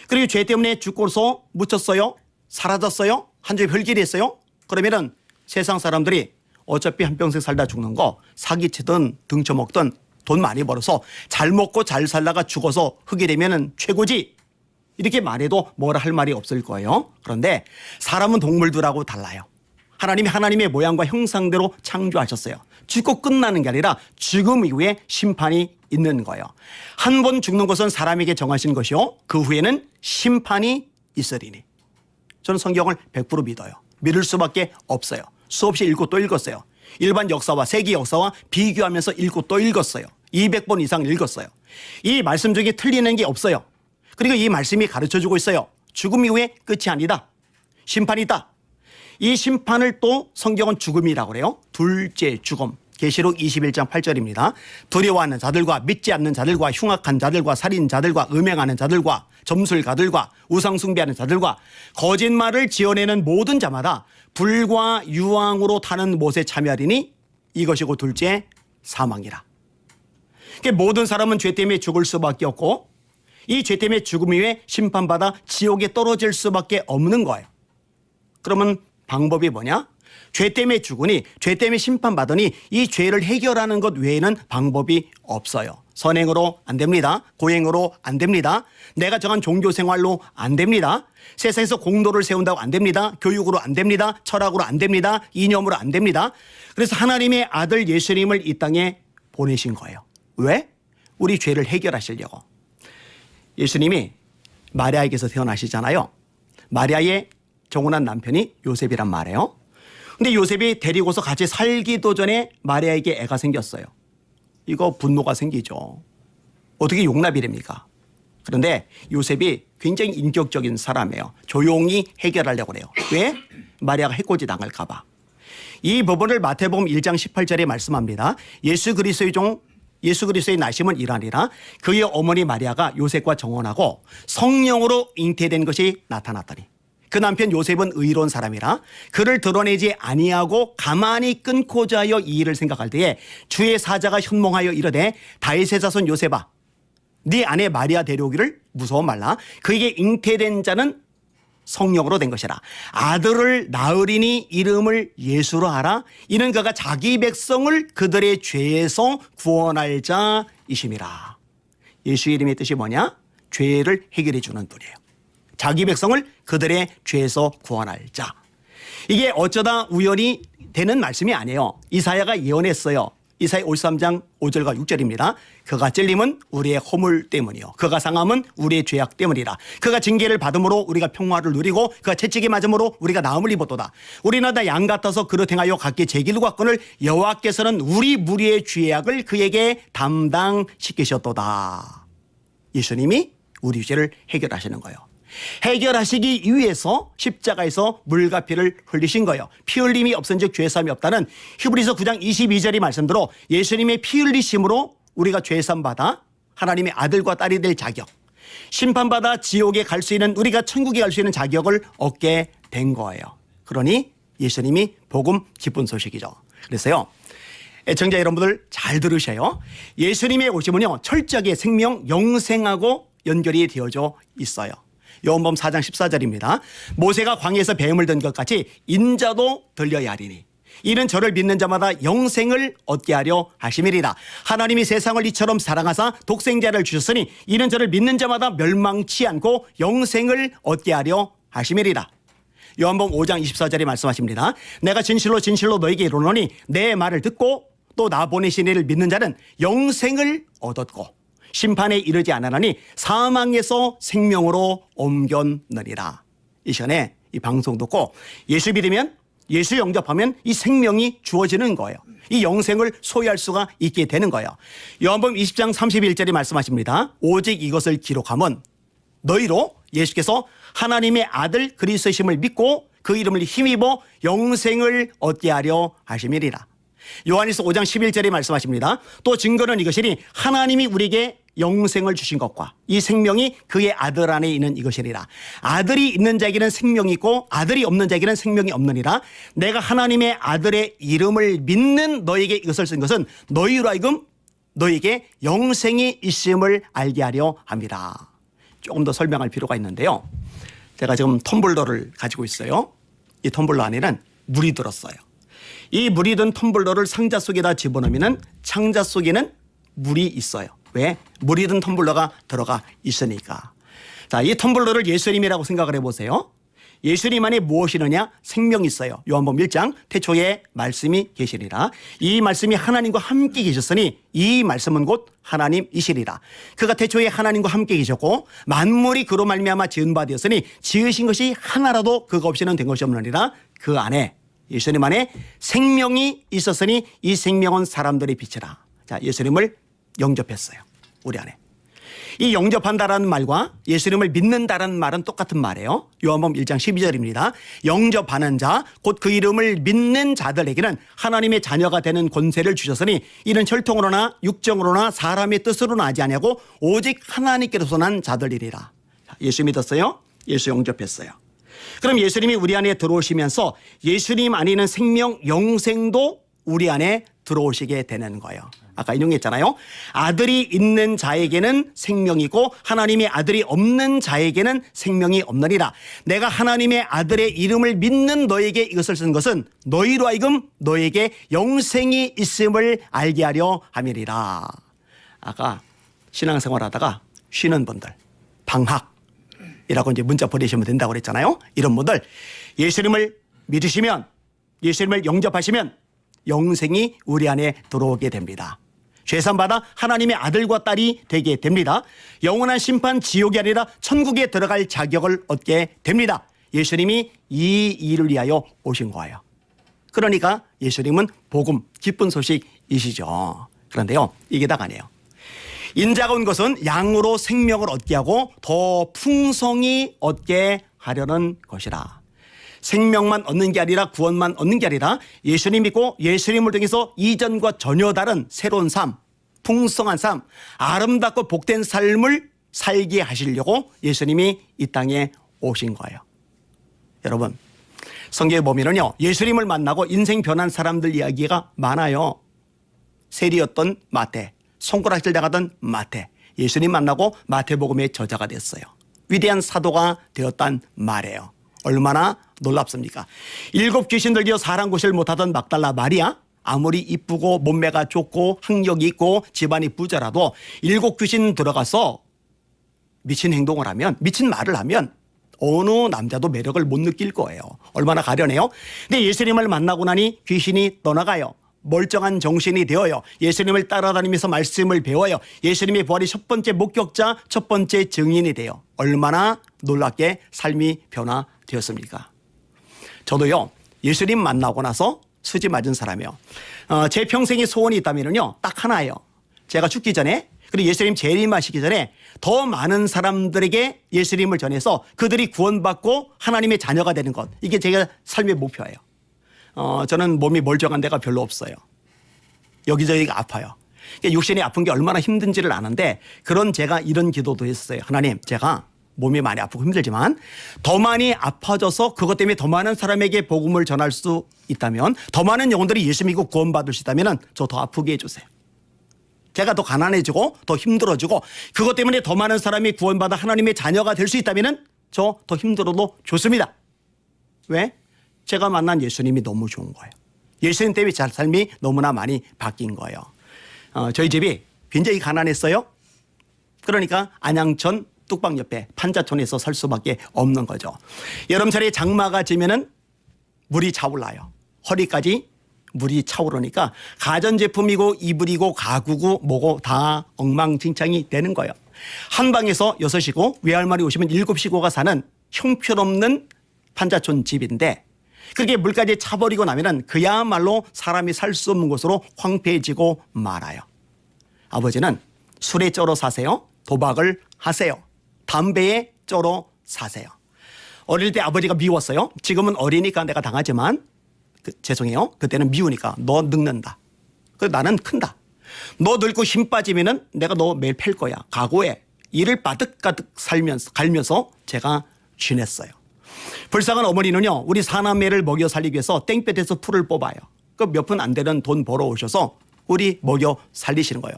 그리고 죄 때문에 죽고서 묻혔어요? 사라졌어요? 한 주에 별길이 했어요? 그러면은 세상 사람들이 어차피 한평생 살다 죽는 거 사기치든 등쳐먹든 돈 많이 벌어서 잘 먹고 잘 살다가 죽어서 흙이 되면은 최고지. 이렇게 말해도 뭐라 할 말이 없을 거예요. 그런데 사람은 동물들하고 달라요. 하나님이 하나님의 모양과 형상대로 창조하셨어요. 죽고 끝나는 게 아니라 죽음 이후에 심판이 있는 거예요. 한 번 죽는 것은 사람에게 정하신 것이요, 그 후에는 심판이 있으리니. 저는 성경을 100% 믿어요. 믿을 수밖에 없어요. 수없이 읽고 또 읽었어요. 일반 역사와 세계 역사와 비교하면서 읽고 또 읽었어요. 200번 이상 읽었어요. 이 말씀 중에 틀리는 게 없어요. 그리고 이 말씀이 가르쳐주고 있어요. 죽음 이후에 끝이 아니다. 심판이 있다. 이 심판을 또 성경은 죽음이라고 그래요. 둘째 죽음. 계시록 21장 8절입니다. 두려워하는 자들과 믿지 않는 자들과 흉악한 자들과 살인자들과 음행하는 자들과 점술가들과 우상 숭배하는 자들과 거짓말을 지어내는 모든 자마다 불과 유황으로 타는 못에 참여하리니 이것이고 둘째 사망이라. 그러니까 모든 사람은 죄 때문에 죽을 수밖에 없고 이 죄 때문에 죽음 이후에 심판받아 지옥에 떨어질 수밖에 없는 거예요. 그러면 방법이 뭐냐? 죄 때문에 죽으니 죄 때문에 심판받으니 이 죄를 해결하는 것 외에는 방법이 없어요. 선행으로 안 됩니다. 고행으로 안 됩니다. 내가 정한 종교생활로 안 됩니다. 세상에서 공도를 세운다고 안 됩니다. 교육으로 안 됩니다. 철학으로 안 됩니다. 이념으로 안 됩니다. 그래서 하나님의 아들 예수님을 이 땅에 보내신 거예요. 왜? 우리 죄를 해결하시려고. 예수님이 마리아에게서 태어나시잖아요. 마리아의 정혼한 남편이 요셉이란 말이에요. 근데 요셉이 데리고서 같이 살기도 전에 마리아에게 애가 생겼어요. 이거 분노가 생기죠. 어떻게 용납이랍니까? 그런데 요셉이 굉장히 인격적인 사람이에요. 조용히 해결하려고 그래요. 왜? 마리아가 해코지 당할까 봐. 이 부분을 마태복음 1장 18절에 말씀합니다. 예수 그리스도의 나심은 이러하니라. 그의 어머니 마리아가 요셉과 정혼하고 성령으로 잉태된 것이 나타났더니 그 남편 요셉은 의로운 사람이라 그를 드러내지 아니하고 가만히 끊고자 하여 이 일을 생각할 때에 주의 사자가 현몽하여 이르되 다윗의 자손 요셉아 네 아내 마리아 데려오기를 무서워 말라. 그에게 잉태된 자는 성령으로 된 것이라. 아들을 낳으리니 이름을 예수로 하라. 이는 그가 자기 백성을 그들의 죄에서 구원할 자이심이라. 예수 이름의 뜻이 뭐냐? 죄를 해결해 주는 분이에요. 자기 백성을 그들의 죄에서 구원할 자. 이게 어쩌다 우연히 되는 말씀이 아니에요. 이사야가 예언했어요. 이사야 53장 5절과 6절입니다. 그가 찔림은 우리의 허물 때문이요 그가 상함은 우리의 죄악 때문이라. 그가 징계를 받음으로 우리가 평화를 누리고 그가 채찍이 맞음으로 우리가 나음을 입었도다. 우리는 다 양 같아서 그릇 행하여 각기 제 길로 갔거늘 여호와께서는 우리 무리의 죄악을 그에게 담당시키셨도다. 예수님이 우리 죄를 해결하시는 거예요. 해결하시기 위해서 십자가에서 물과 피를 흘리신 거예요. 피 흘림이 없은즉 죄사함이 없다는 히브리서 9장 22절의 말씀대로 예수님의 피 흘리심으로 우리가 죄사함 받아 하나님의 아들과 딸이 될 자격, 심판받아 지옥에 갈 수 있는 우리가 천국에 갈 수 있는 자격을 얻게 된 거예요. 그러니 예수님이 복음 기쁜 소식이죠. 그래서요. 애청자 여러분들 잘 들으셔요. 예수님의 오심은요. 철저하게 생명 영생하고 연결이 되어져 있어요. 요한복음 4장 14절입니다. 모세가 광야에서 뱀을 든 것 같이 인자도 들려야 하리니 이는 저를 믿는 자마다 영생을 얻게 하려 하심이리라. 하나님이 세상을 이처럼 사랑하사 독생자를 주셨으니 이는 저를 믿는 자마다 멸망치 않고 영생을 얻게 하려 하심이리라. 요한복음 5장 24절에 말씀하십니다. 내가 진실로 진실로 너에게 이르노니 내 말을 듣고 또 나 보내신 이를 믿는 자는 영생을 얻었고 심판에 이르지 않으나니 사망에서 생명으로 옮겼느니라. 이 시간에 이 방송 듣고 예수 믿으면 예수 영접하면 이 생명이 주어지는 거예요. 이 영생을 소유할 수가 있게 되는 거예요. 요한복음 20장 31절에 말씀하십니다. 오직 이것을 기록함은 너희로 예수께서 하나님의 아들 그리스도심을 믿고 그 이름을 힘입어 영생을 얻게 하려 하심이리라. 요한일서 5장 11절에 말씀하십니다. 또 증거는 이것이니 하나님이 우리에게 영생을 주신 것과 이 생명이 그의 아들 안에 있는 이것이니라. 아들이 있는 자에게는 생명이 있고 아들이 없는 자에게는 생명이 없느니라. 내가 하나님의 아들의 이름을 믿는 너에게 이것을 쓴 것은 너희로 하여금 너에게 영생이 있음을 알게 하려 함이라. 조금 더 설명할 필요가 있는데요. 제가 지금 텀블러를 가지고 있어요. 이 텀블러 안에는 물이 들었어요. 이 물이 든 텀블러를 상자 속에다 집어넣으면 상자 속에는 물이 있어요. 왜? 물이 든 텀블러가 들어가 있으니까. 자, 이 텀블러를 예수님이라고 생각을 해보세요. 예수님 안에 무엇이느냐? 생명이 있어요. 요한복음 1장 태초에 말씀이 계시리라. 이 말씀이 하나님과 함께 계셨으니 이 말씀은 곧 하나님이시리라. 그가 태초에 하나님과 함께 계셨고 만물이 그로 말미암아 지은 바 되었으니 지으신 것이 하나라도 그가 없이는 된 것이 없느니라. 그 안에 예수님 안에 생명이 있었으니 이 생명은 사람들의 빛이라. 자, 예수님을 영접했어요. 우리 안에. 이 영접한다라는 말과 예수님을 믿는다라는 말은 똑같은 말이에요. 요한복음 1장 12절입니다. 영접하는 자, 곧 그 이름을 믿는 자들에게는 하나님의 자녀가 되는 권세를 주셨으니 이는 혈통으로나 육정으로나 사람의 뜻으로나 하지 아니하고 오직 하나님께로서 난 자들이리라. 예수 믿었어요? 예수 영접했어요. 그럼 예수님이 우리 안에 들어오시면서 예수님 안에 있는 생명, 영생도 우리 안에 들어오시게 되는 거예요. 아까 인용했잖아요. 아들이 있는 자에게는 생명이고 하나님의 아들이 없는 자에게는 생명이 없느니라. 내가 하나님의 아들의 이름을 믿는 너에게 이것을 쓴 것은 너희로 하여금 너에게 영생이 있음을 알게 하려 함이리라. 아까 신앙생활 하다가 쉬는 분들, 방학이라고 이제 문자 보내시면 된다고 그랬잖아요. 이런 분들 예수님을 믿으시면, 예수님을 영접하시면 영생이 우리 안에 들어오게 됩니다. 죄산받아 하나님의 아들과 딸이 되게 됩니다. 영원한 심판, 지옥이 아니라 천국에 들어갈 자격을 얻게 됩니다. 예수님이 이 일을 위하여 오신 거예요. 그러니까 예수님은 복음, 기쁜 소식이시죠. 그런데요, 이게 다가 아니에요. 인자가 온 것은 양으로 생명을 얻게 하고 더 풍성히 얻게 하려는 것이라. 생명만 얻는 게 아니라 구원만 얻는 게 아니라 예수님 믿고 예수님을 통해서 이전과 전혀 다른 새로운 삶, 풍성한 삶, 아름답고 복된 삶을 살게 하시려고 예수님이 이 땅에 오신 거예요. 여러분, 성경에 보면은요, 예수님을 만나고 인생 변한 사람들 이야기가 많아요. 세리였던 마태, 손가락질 당하던 마태, 예수님 만나고 마태복음의 저자가 됐어요. 위대한 사도가 되었단 말이에요. 얼마나 놀랍습니까? 7 귀신 들려 사람 구실 못하던 막달라 마리아, 아무리 이쁘고 몸매가 좋고 학력이 있고 집안이 부자라도 7 귀신 들어가서 미친 행동을 하면, 미친 말을 하면 어느 남자도 매력을 못 느낄 거예요. 얼마나 가련해요? 근데 예수님을 만나고 나니 귀신이 떠나가요. 멀쩡한 정신이 되어요. 예수님을 따라다니면서 말씀을 배워요. 예수님의 부활이 첫 번째 목격자, 첫 번째 증인이 돼요. 얼마나 놀랍게 삶이 변화되었습니까? 저도요, 예수님 만나고 나서 수지 맞은 사람이요. 제 평생의 소원이 있다면요, 딱 하나예요. 제가 죽기 전에, 그리고 예수님 재림하시기 전에 더 많은 사람들에게 예수님을 전해서 그들이 구원받고 하나님의 자녀가 되는 것. 이게 제가 삶의 목표예요. 저는 몸이 멀쩡한 데가 별로 없어요. 여기저기가 아파요. 육신이 아픈 게 얼마나 힘든지를 아는데, 그런 제가 이런 기도도 했어요. 하나님, 제가 몸이 많이 아프고 힘들지만 더 많이 아파져서 그것 때문에 더 많은 사람에게 복음을 전할 수 있다면, 더 많은 영혼들이 예수 믿고 구원받을 수 있다면 저 더 아프게 해주세요. 제가 더 가난해지고 더 힘들어지고 그것 때문에 더 많은 사람이 구원받아 하나님의 자녀가 될 수 있다면 저 더 힘들어도 좋습니다. 왜? 제가 만난 예수님이 너무 좋은 거예요. 예수님 때문에 제 삶이 너무나 많이 바뀐 거예요. 저희 집이 굉장히 가난했어요. 그러니까 안양천 뚝방 옆에 판자촌에서 살 수밖에 없는 거죠. 여름철에 장마가 지면은 물이 차올라요. 허리까지 물이 차오르니까 가전제품이고 이불이고 가구고 뭐고 다 엉망진창이 되는 거예요. 한 방에서 6이고 외할머니 오시면 7식구가 사는 형편없는 판자촌 집인데, 그렇게 물까지 차버리고 나면은 그야말로 사람이 살 수 없는 곳으로 황폐해지고 말아요. 아버지는 술에 쩔어 사세요. 도박을 하세요. 담배에 쩔어 사세요. 어릴 때 아버지가 미웠어요. 지금은 어리니까 내가 당하지만 죄송해요. 그때는 미우니까 너 늙는다. 그래서 나는 큰다. 너 늙고 힘 빠지면은 내가 너 매일 팰 거야. 각오해. 이를 바득가득 갈면서 제가 지냈어요. 불쌍한 어머니는요, 우리 사남매를 먹여 살리기 위해서 땡볕에서 풀을 뽑아요. 그 몇 푼 안 되는 돈 벌어 오셔서 우리 먹여 살리시는 거예요.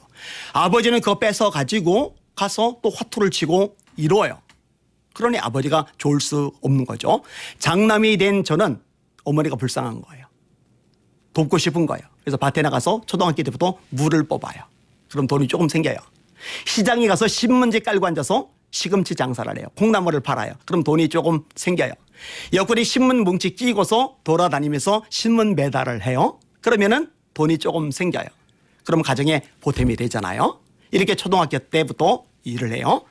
아버지는 그거 뺏어 가지고 가서 또 화투를 치고 이뤄요. 그러니 아버지가 좋을 수 없는 거죠. 장남이 된 저는 어머니가 불쌍한 거예요. 돕고 싶은 거예요. 그래서 밭에 나가서 초등학교 때부터 물을 뽑아요. 그럼 돈이 조금 생겨요. 시장에 가서 신문지 깔고 앉아서 시금치 장사를 해요. 콩나물을 팔아요. 그럼 돈이 조금 생겨요. 옆구리 신문 뭉치 끼고서 돌아다니면서 신문 배달을 해요. 그러면은 돈이 조금 생겨요. 그럼 가정에 보탬이 되잖아요. 이렇게 초등학교 때부터 일을 해요.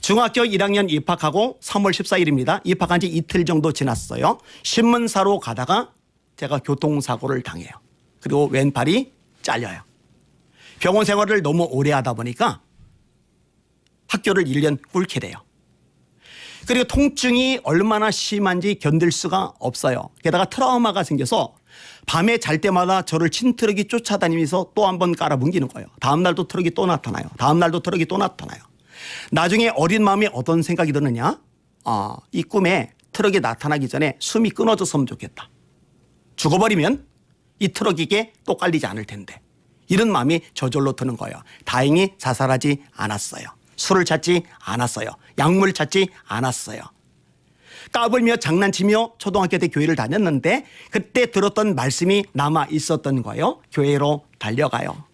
중학교 1학년 입학하고 3월 14일입니다. 입학한 지 이틀 정도 지났어요. 신문사로 가다가 제가 교통사고를 당해요. 그리고 왼팔이 잘려요. 병원 생활을 너무 오래 하다 보니까 학교를 1년 꿇게 돼요. 그리고 통증이 얼마나 심한지 견딜 수가 없어요. 게다가 트라우마가 생겨서 밤에 잘 때마다 저를 친트럭이 쫓아다니면서 또 한 번 깔아뭉기는 거예요. 다음 날도 트럭이 또 나타나요. 다음 날도 트럭이 또 나타나요. 나중에 어린 마음에 어떤 생각이 드느냐? 이 꿈에 트럭이 나타나기 전에 숨이 끊어졌으면 좋겠다. 죽어버리면 이 트럭에게 또 깔리지 않을 텐데. 이런 마음이 저절로 드는 거예요. 다행히 자살하지 않았어요. 술을 찾지 않았어요. 약물 찾지 않았어요. 까불며 장난치며 초등학교 때 교회를 다녔는데 그때 들었던 말씀이 남아 있었던 거예요. 교회로 달려가요.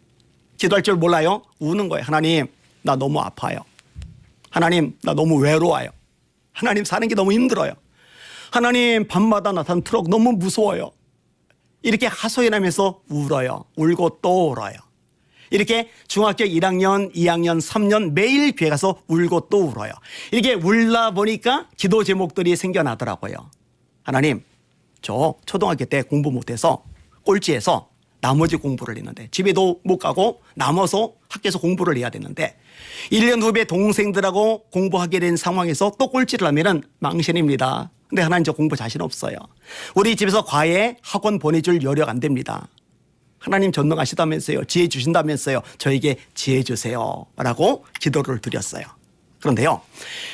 기도할 줄 몰라요. 우는 거예요. 하나님, 나 너무 아파요. 하나님, 나 너무 외로워요. 하나님, 사는 게 너무 힘들어요. 하나님, 밤마다 나타난 트럭 너무 무서워요. 이렇게 하소연하면서 울어요. 울고 또 울어요. 이렇게 중학교 1학년, 2학년, 3년 매일 교회 가서 울고 또 울어요. 이렇게 울다 보니까 기도 제목들이 생겨나더라고요. 하나님, 저 초등학교 때 공부 못해서 꼴찌해서 나머지 공부를 했는데 집에도 못 가고 남아서 학교에서 공부를 해야 되는데 1년 후에 동생들하고 공부하게 된 상황에서 또 꼴찌를 하면은 망신입니다. 근데 하나님, 저 공부 자신 없어요. 우리 집에서 과외 학원 보내줄 여력 안 됩니다. 하나님 전능하시다면서요. 지혜 주신다면서요. 저에게 지혜 주세요. 라고 기도를 드렸어요. 그런데요,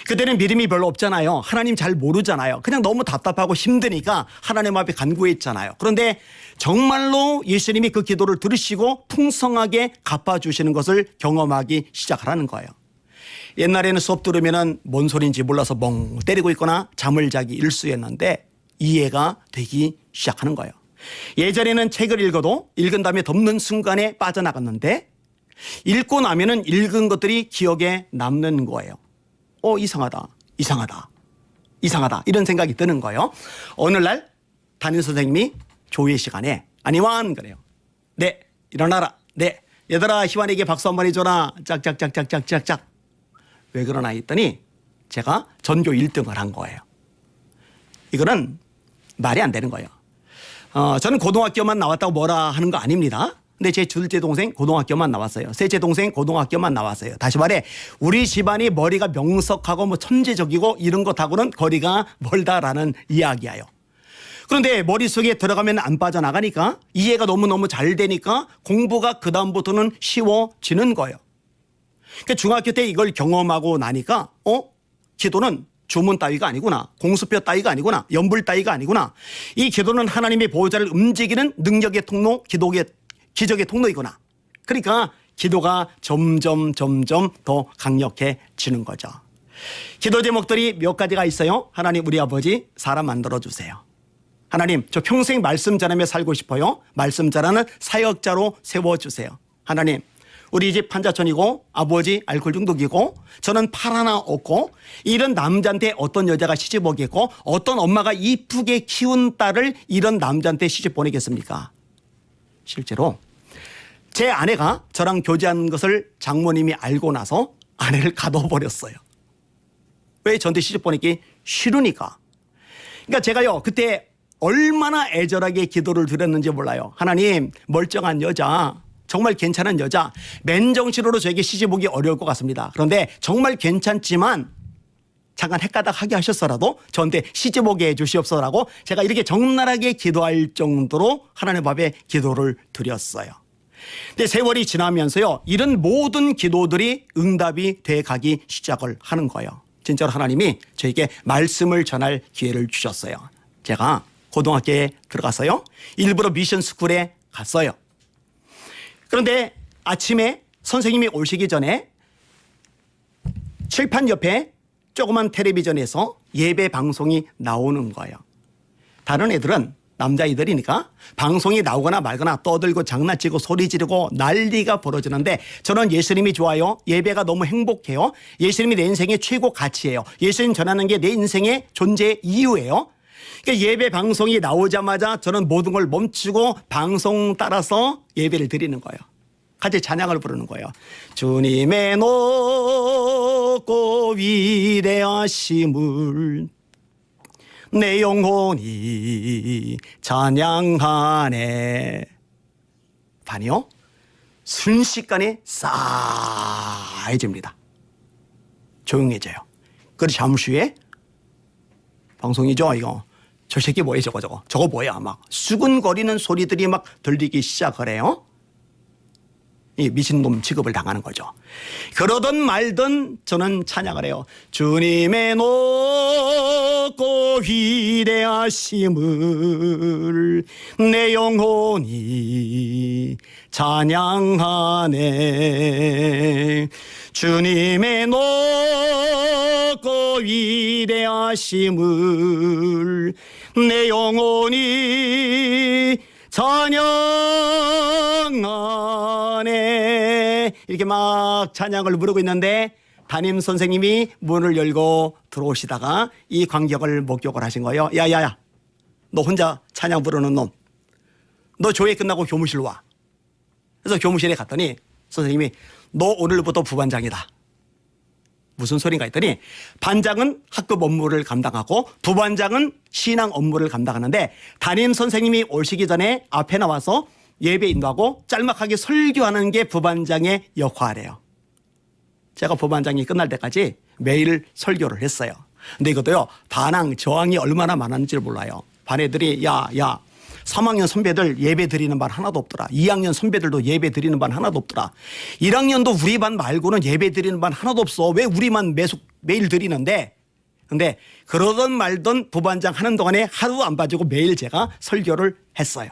그때는 믿음이 별로 없잖아요. 하나님 잘 모르잖아요. 그냥 너무 답답하고 힘드니까 하나님 앞에 간구했잖아요. 그런데 정말로 예수님이 그 기도를 들으시고 풍성하게 갚아주시는 것을 경험하기 시작하라는 거예요. 옛날에는 수업 들으면 뭔 소리인지 몰라서 멍 때리고 있거나 잠을 자기 일쑤였는데 이해가 되기 시작하는 거예요. 예전에는 책을 읽어도 읽은 다음에 덮는 순간에 빠져나갔는데 읽고 나면은 읽은 것들이 기억에 남는 거예요. 이상하다, 이상하다, 이상하다 이런 생각이 드는 거예요. 어느 날 담임 선생님이 조회 시간에 하는 거래요. 네, 일어나라. 네, 얘들아 희환에게 박수 한번 해줘라. 짝짝짝짝짝짝짝. 왜 그러나 했더니 제가 전교 1등을 한 거예요. 이거는 말이 안 되는 거예요. 저는 고등학교만 나왔다고 뭐라 하는 거 아닙니다. 근데 제 둘째 동생 고등학교만 나왔어요. 셋째 동생 고등학교만 나왔어요. 다시 말해 우리 집안이 머리가 명석하고 뭐 천재적이고 이런 것하고는 거리가 멀다라는 이야기예요. 그런데 머릿속에 들어가면 안 빠져나가니까 이해가 너무너무 잘 되니까 공부가 그다음부터는 쉬워지는 거예요. 그러니까 중학교 때 이걸 경험하고 나니까 기도는 주문 따위가 아니구나. 공수표 따위가 아니구나. 연불 따위가 아니구나. 이 기도는 하나님의 보호자를 움직이는 능력의 통로, 기적의 통로이구나. 그러니까 기도가 점점 더 강력해지는 거죠. 기도 제목들이 몇 가지가 있어요. 하나님, 우리 아버지 사람 만들어주세요. 하나님, 저 평생 말씀 전하며 살고 싶어요. 말씀 전하는 사역자로 세워주세요. 하나님, 우리 집 판자촌이고 아버지 알코올 중독이고 저는 팔 하나 없고 이런 남자한테 어떤 여자가 시집 오겠고 어떤 엄마가 이쁘게 키운 딸을 이런 남자한테 시집 보내겠습니까? 실제로 제 아내가 저랑 교제한 것을 장모님이 알고 나서 아내를 가둬버렸어요. 왜? 저한테 시집 보내기 싫으니까. 그러니까 제가요 그때 얼마나 애절하게 기도를 드렸는지 몰라요. 하나님, 멀쩡한 여자, 정말 괜찮은 여자, 맨정신으로 저에게 시집 오기 어려울 것 같습니다. 그런데 정말 괜찮지만 잠깐 헷가닥 하게 하셨어라도 저한테 시집 오게 해주시옵소서라고 제가 이렇게 적나라하게 기도할 정도로 하나님 앞에 기도를 드렸어요. 근데 세월이 지나면서요 이런 모든 기도들이 응답이 돼 가기 시작을 하는 거예요. 진짜로 하나님이 저에게 말씀을 전할 기회를 주셨어요. 제가 고등학교에 들어가서요 일부러 미션 스쿨에 갔어요. 그런데 아침에 선생님이 오시기 전에 칠판 옆에 조그만 텔레비전에서 예배 방송이 나오는 거예요. 다른 애들은 남자애들이니까 방송이 나오거나 말거나 떠들고 장난치고 소리 지르고 난리가 벌어지는데 저는 예수님이 좋아요. 예배가 너무 행복해요. 예수님이 내 인생의 최고 가치예요. 예수님 전하는 게 내 인생의 존재 이유예요. 그러니까 예배 방송이 나오자마자 저는 모든 걸 멈추고 방송 따라서 예배를 드리는 거예요. 같이 찬양을 부르는 거예요. 주님의 높고 위대하심을 내 영혼이 찬양하네. 반이요? 순식간에 싸해집니다. 조용해져요. 그리고 잠시 후에 방송이죠 이거. 저 새끼 뭐예요 저거 뭐야 막 수근거리는 소리들이 막 들리기 시작을 해요. 이 미친놈 취급을 당하는 거죠. 그러던 말든 저는 찬양을 해요. 주님의 높고 위대하심을 내 영혼이 찬양하네. 주님의 높고 위대하심을 내 영혼이 찬양하네. 이렇게 막 찬양을 부르고 있는데 담임 선생님이 문을 열고 들어오시다가 이 광경을 목격을 하신 거예요. 야야야, 너 혼자 찬양 부르는 놈, 너 조회 끝나고 교무실 와. 그래서 교무실에 갔더니 선생님이 너 오늘부터 부반장이다. 무슨 소린가 했더니 반장은 학급 업무를 감당하고 부반장은 신앙 업무를 감당하는데 담임 선생님이 오시기 전에 앞에 나와서 예배 인도하고 짤막하게 설교하는 게 부반장의 역할이에요. 제가 부반장이 끝날 때까지 매일 설교를 했어요. 근데 이것도요 반항 저항이 얼마나 많았는지 몰라요. 반 애들이 야 3학년 선배들 예배 드리는 반 하나도 없더라. 2학년 선배들도 예배 드리는 반 하나도 없더라. 1학년도 우리 반 말고는 예배 드리는 반 하나도 없어. 왜 우리만 매일 드리는데? 근데 그러던 말던 부반장 하는 동안에 하루 안 빠지고 매일 제가 설교를 했어요.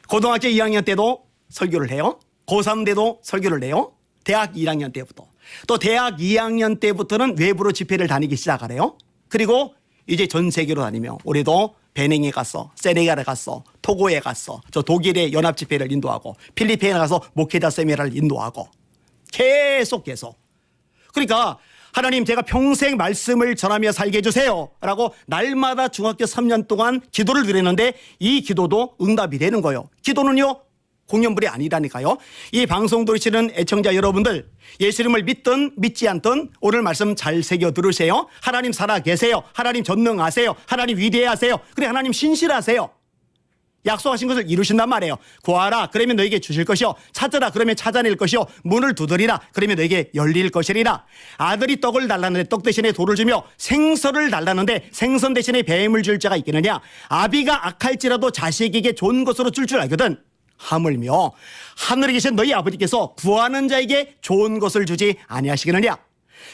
고등학교 2학년 때도 설교를 해요. 고3 때도 설교를 해요. 대학 1학년 때부터. 또 대학 2학년 때부터는 외부로 집회를 다니기 시작하래요. 그리고 이제 전 세계로 다니며 올해도 베닝에 갔어, 세네갈에 갔어, 토고에 갔어, 저 독일의 연합 집회를 인도하고 필리핀에 가서 목회자 세미나를 인도하고 계속. 그러니까 하나님 제가 평생 말씀을 전하며 살게 해주세요 라고 날마다 중학교 3년 동안 기도를 드렸는데 이 기도도 응답이 되는 거예요. 기도는요 공연불이 아니라니까요. 이 방송 들으시는 애청자 여러분들 예수님을 믿든 믿지 않든 오늘 말씀 잘 새겨 들으세요. 하나님 살아 계세요. 하나님 전능하세요. 하나님 위대하세요. 그래 하나님 신실하세요. 약속하신 것을 이루신단 말이에요. 구하라 그러면 너에게 주실 것이요, 찾으라 그러면 찾아낼 것이요, 문을 두드리라 그러면 너에게 열릴 것이리라. 아들이 떡을 달라는데 떡 대신에 돌을 주며 생선을 달라는데 생선 대신에 뱀을 줄 자가 있겠느냐. 아비가 악할지라도 자식에게 좋은 것으로 줄 알거든. 하물며 하늘에 계신 너희 아버지께서 구하는 자에게 좋은 것을 주지 아니하시겠느냐.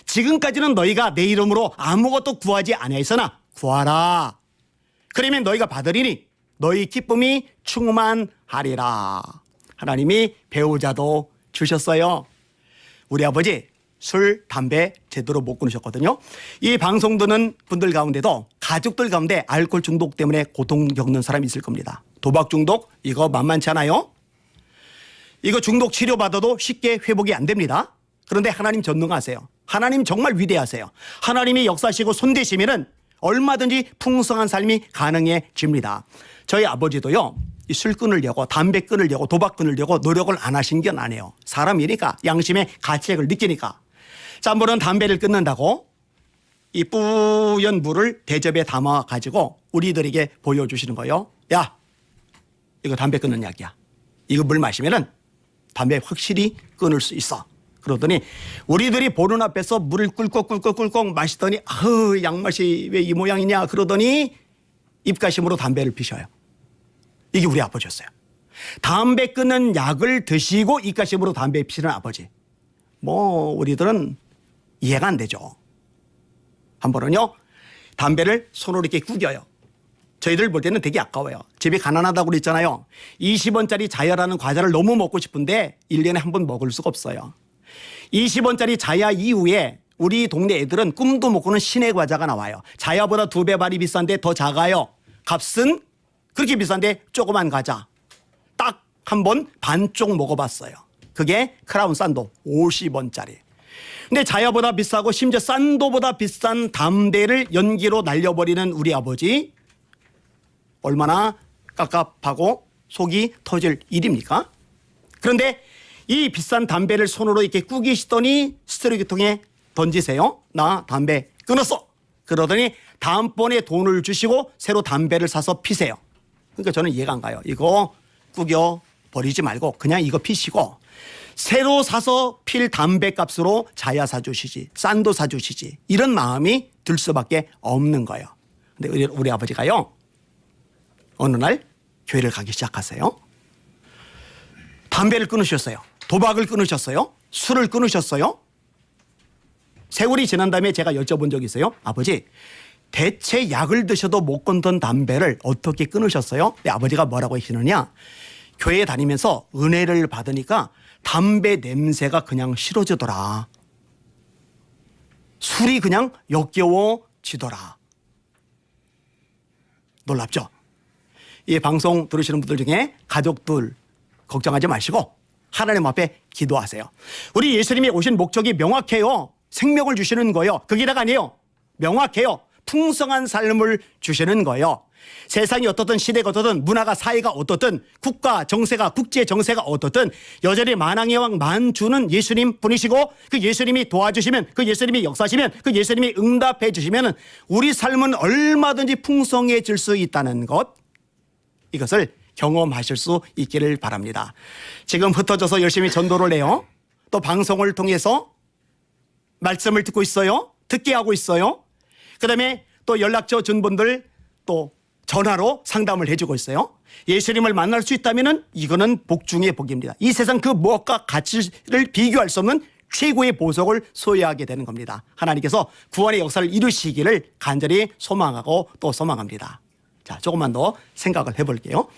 지금까지는 너희가 내 이름으로 아무것도 구하지 아니하였으나 구하라 그러면 너희가 받으리니 너희 기쁨이 충만하리라. 하나님이 배우자도 주셨어요. 우리 아버지 술, 담배 제대로 못 끊으셨거든요. 이 방송 듣는 분들 가운데도 가족들 가운데 알코올 중독 때문에 고통 겪는 사람이 있을 겁니다. 도박 중독 이거 만만치 않아요. 이거 중독 치료받아도 쉽게 회복이 안 됩니다. 그런데 하나님 전능하세요. 하나님 정말 위대하세요. 하나님이 역사하시고 손대시면은 얼마든지 풍성한 삶이 가능해집니다. 저희 아버지도요 이 술 끊으려고 담배 끊으려고 도박 끊으려고 노력을 안 하신 건 아니에요. 사람이니까 양심의 가책을 느끼니까. 자, 한 번은 담배를 끊는다고 이 뿌연 물을 대접에 담아 가지고 우리들에게 보여주시는 거예요. 야, 이거 담배 끊는 약이야. 이거 물 마시면은 담배 확실히 끊을 수 있어. 그러더니 우리들이 보는 앞에서 물을 꿀꺽 마시더니 아우 양맛이 왜 이 모양이냐 그러더니 입가심으로 담배를 피셔요. 이게 우리 아버지였어요. 담배 끊는 약을 드시고 입가심으로 담배 피시는 아버지. 뭐 우리들은 이해가 안 되죠. 한 번은요 담배를 손으로 이렇게 구겨요. 저희들 볼 때는 되게 아까워요. 집이 가난하다고 그랬잖아요. 20원짜리 자야라는 과자를 너무 먹고 싶은데 1년에 한 번 먹을 수가 없어요. 20원짜리 자야 이후에 우리 동네 애들은 꿈도 못 꾸는 신의 과자가 나와요. 자야보다 2배 반이 비싼데 더 작아요. 값은 그렇게 비싼데 조그만 과자. 딱 한 번 반쪽 먹어봤어요. 그게 크라운 산도 50원짜리. 근데 자야보다 비싸고 심지어 산도보다 비싼 담배를 연기로 날려버리는 우리 아버지. 얼마나 깝깝하고 속이 터질 일입니까? 그런데 이 비싼 담배를 손으로 이렇게 꾸기시더니 쓰레기통에 던지세요. 나 담배 끊었어. 그러더니 다음번에 돈을 주시고 새로 담배를 사서 피세요. 그러니까 저는 이해가 안 가요. 이거 꾸겨 버리지 말고 그냥 이거 피시고 새로 사서 필 담배값으로 자야 사주시지, 싼도 사주시지, 이런 마음이 들 수밖에 없는 거예요. 근데 우리 아버지가요, 어느 날 교회를 가기 시작하세요. 담배를 끊으셨어요. 도박을 끊으셨어요. 술을 끊으셨어요. 세월이 지난 다음에 제가 여쭤본 적이 있어요. 아버지, 대체 약을 드셔도 못 끊던 담배를 어떻게 끊으셨어요? 네, 아버지가 뭐라고 하시느냐, 교회에 다니면서 은혜를 받으니까 담배 냄새가 그냥 싫어지더라. 술이 그냥 역겨워지더라. 놀랍죠? 이 방송 들으시는 분들 중에 가족들 걱정하지 마시고 하나님 앞에 기도하세요. 우리 예수님이 오신 목적이 명확해요. 생명을 주시는 거예요. 그 길 아니에요. 명확해요. 풍성한 삶을 주시는 거예요. 세상이 어떻든, 시대가 어떻든, 문화가, 사회가 어떻든, 국가 정세가, 국제 정세가 어떻든 여전히 만왕의 왕 만주는 예수님 분이시고, 그 예수님이 도와주시면, 그 예수님이 역사하시면, 그 예수님이 응답해 주시면 우리 삶은 얼마든지 풍성해질 수 있다는 것, 이것을 경험하실 수 있기를 바랍니다. 지금 흩어져서 열심히 전도를 해요. 또 방송을 통해서 말씀을 듣고 있어요. 듣게 하고 있어요. 그 다음에 또 연락처 준 분들 또 전화로 상담을 해주고 있어요. 예수님을 만날 수 있다면 이거는 복 중의 복입니다. 이 세상 그 무엇과 가치를 비교할 수 없는 최고의 보석을 소유하게 되는 겁니다. 하나님께서 구원의 역사를 이루시기를 간절히 소망하고 또 소망합니다. 자, 조금만 더 생각을 해볼게요.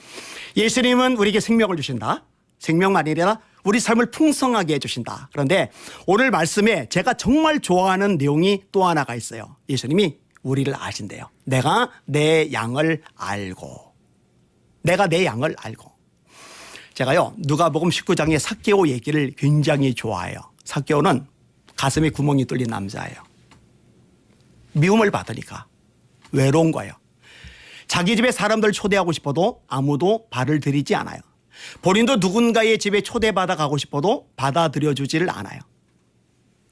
예수님은 우리에게 생명을 주신다. 생명만이 아니라 우리 삶을 풍성하게 해주신다. 그런데 오늘 말씀에 제가 정말 좋아하는 내용이 또 하나가 있어요. 예수님이 우리를 아신대요. 내가 내 양을 알고. 내가 내 양을 알고. 제가요, 누가복음 19장의 삭개오 얘기를 굉장히 좋아해요. 삭개오는 가슴에 구멍이 뚫린 남자예요. 미움을 받으니까 외로운 거예요. 자기 집에 사람들 초대하고 싶어도 아무도 발을 들이지 않아요. 본인도 누군가의 집에 초대받아 가고 싶어도 받아들여주지를 않아요.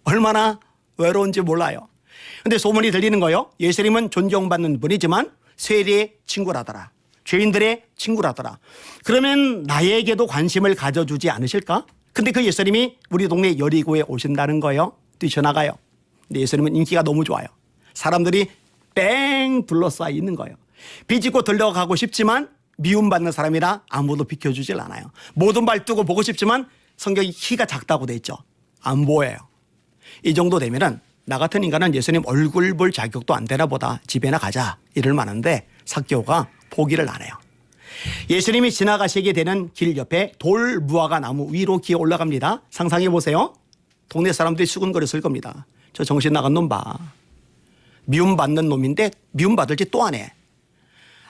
얼마나 외로운지 몰라요. 근데 소문이 들리는 거예요. 예수님은 존경받는 분이지만 세리의 친구라더라. 죄인들의 친구라더라. 그러면 나에게도 관심을 가져주지 않으실까? 근데 그 예수님이 우리 동네 여리고에 오신다는 거예요. 뛰쳐나가요. 근데 예수님은 인기가 너무 좋아요. 사람들이 뺑 둘러싸여 있는 거예요. 비집고 들려가고 싶지만 미움받는 사람이라 아무도 비켜주질 않아요. 모든 발 뜨고 보고 싶지만 성경이 키가 작다고 돼 있죠. 안 보여요. 이 정도 되면은 나 같은 인간은 예수님 얼굴 볼 자격도 안 되나 보다. 집에나 가자. 이럴 만한데 삭개오가 포기를 안 해요. 예수님이 지나가시게 되는 길 옆에 돌 무화과 나무 위로 기어 올라갑니다. 상상해 보세요. 동네 사람들이 수근거렸을 겁니다. 저 정신 나간 놈 봐. 미움받는 놈인데 미움받을 짓 또 안 해.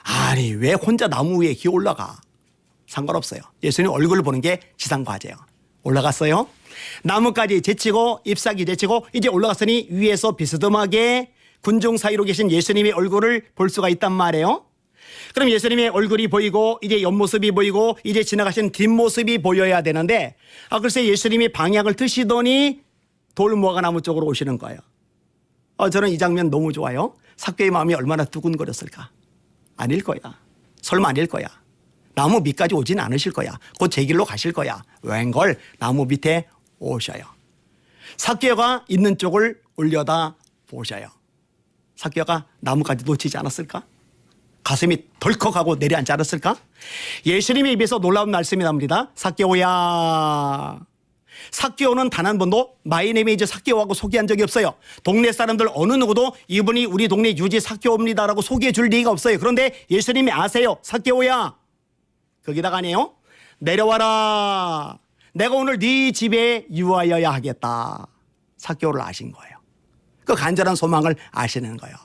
아니 왜 혼자 나무 위에 기어 올라가. 상관없어요. 예수님 얼굴을 보는 게 지상과제예요. 올라갔어요. 나무까지 제치고 잎사귀 제치고 이제 올라갔으니 위에서 비스듬하게 군중 사이로 계신 예수님의 얼굴을 볼 수가 있단 말이에요. 그럼 예수님의 얼굴이 보이고 이제 옆모습이 보이고 이제 지나가신 뒷모습이 보여야 되는데 글쎄 예수님이 방향을 트시더니 돌무화과 나무 쪽으로 오시는 거예요. 저는 이 장면 너무 좋아요. 삭개의 마음이 얼마나 두근거렸을까. 아닐 거야. 설마 아닐 거야. 나무 밑까지 오진 않으실 거야. 곧 제 길로 가실 거야. 웬걸 나무 밑에 오셔요. 삭개가 있는 쪽을 올려다 보셔요. 삭개가 나무까지 놓치지 않았을까? 가슴이 덜컥하고 내려앉지 않았을까? 예수님의 입에서 놀라운 말씀이 나옵니다. 삭개오야. 삭개오는 단 한 번도 마이 네임 이즈 삭개오하고 소개한 적이 없어요. 동네 사람들 어느 누구도 이분이 우리 동네 유지 삭개오입니다라고 소개해 줄 리가 없어요. 그런데 예수님이 아세요. 삭개오야. 거기다가 아니에요. 내려와라. 내가 오늘 네 집에 유하여야 하겠다. 삭개오를 아신 거예요. 그 간절한 소망을 아시는 거예요.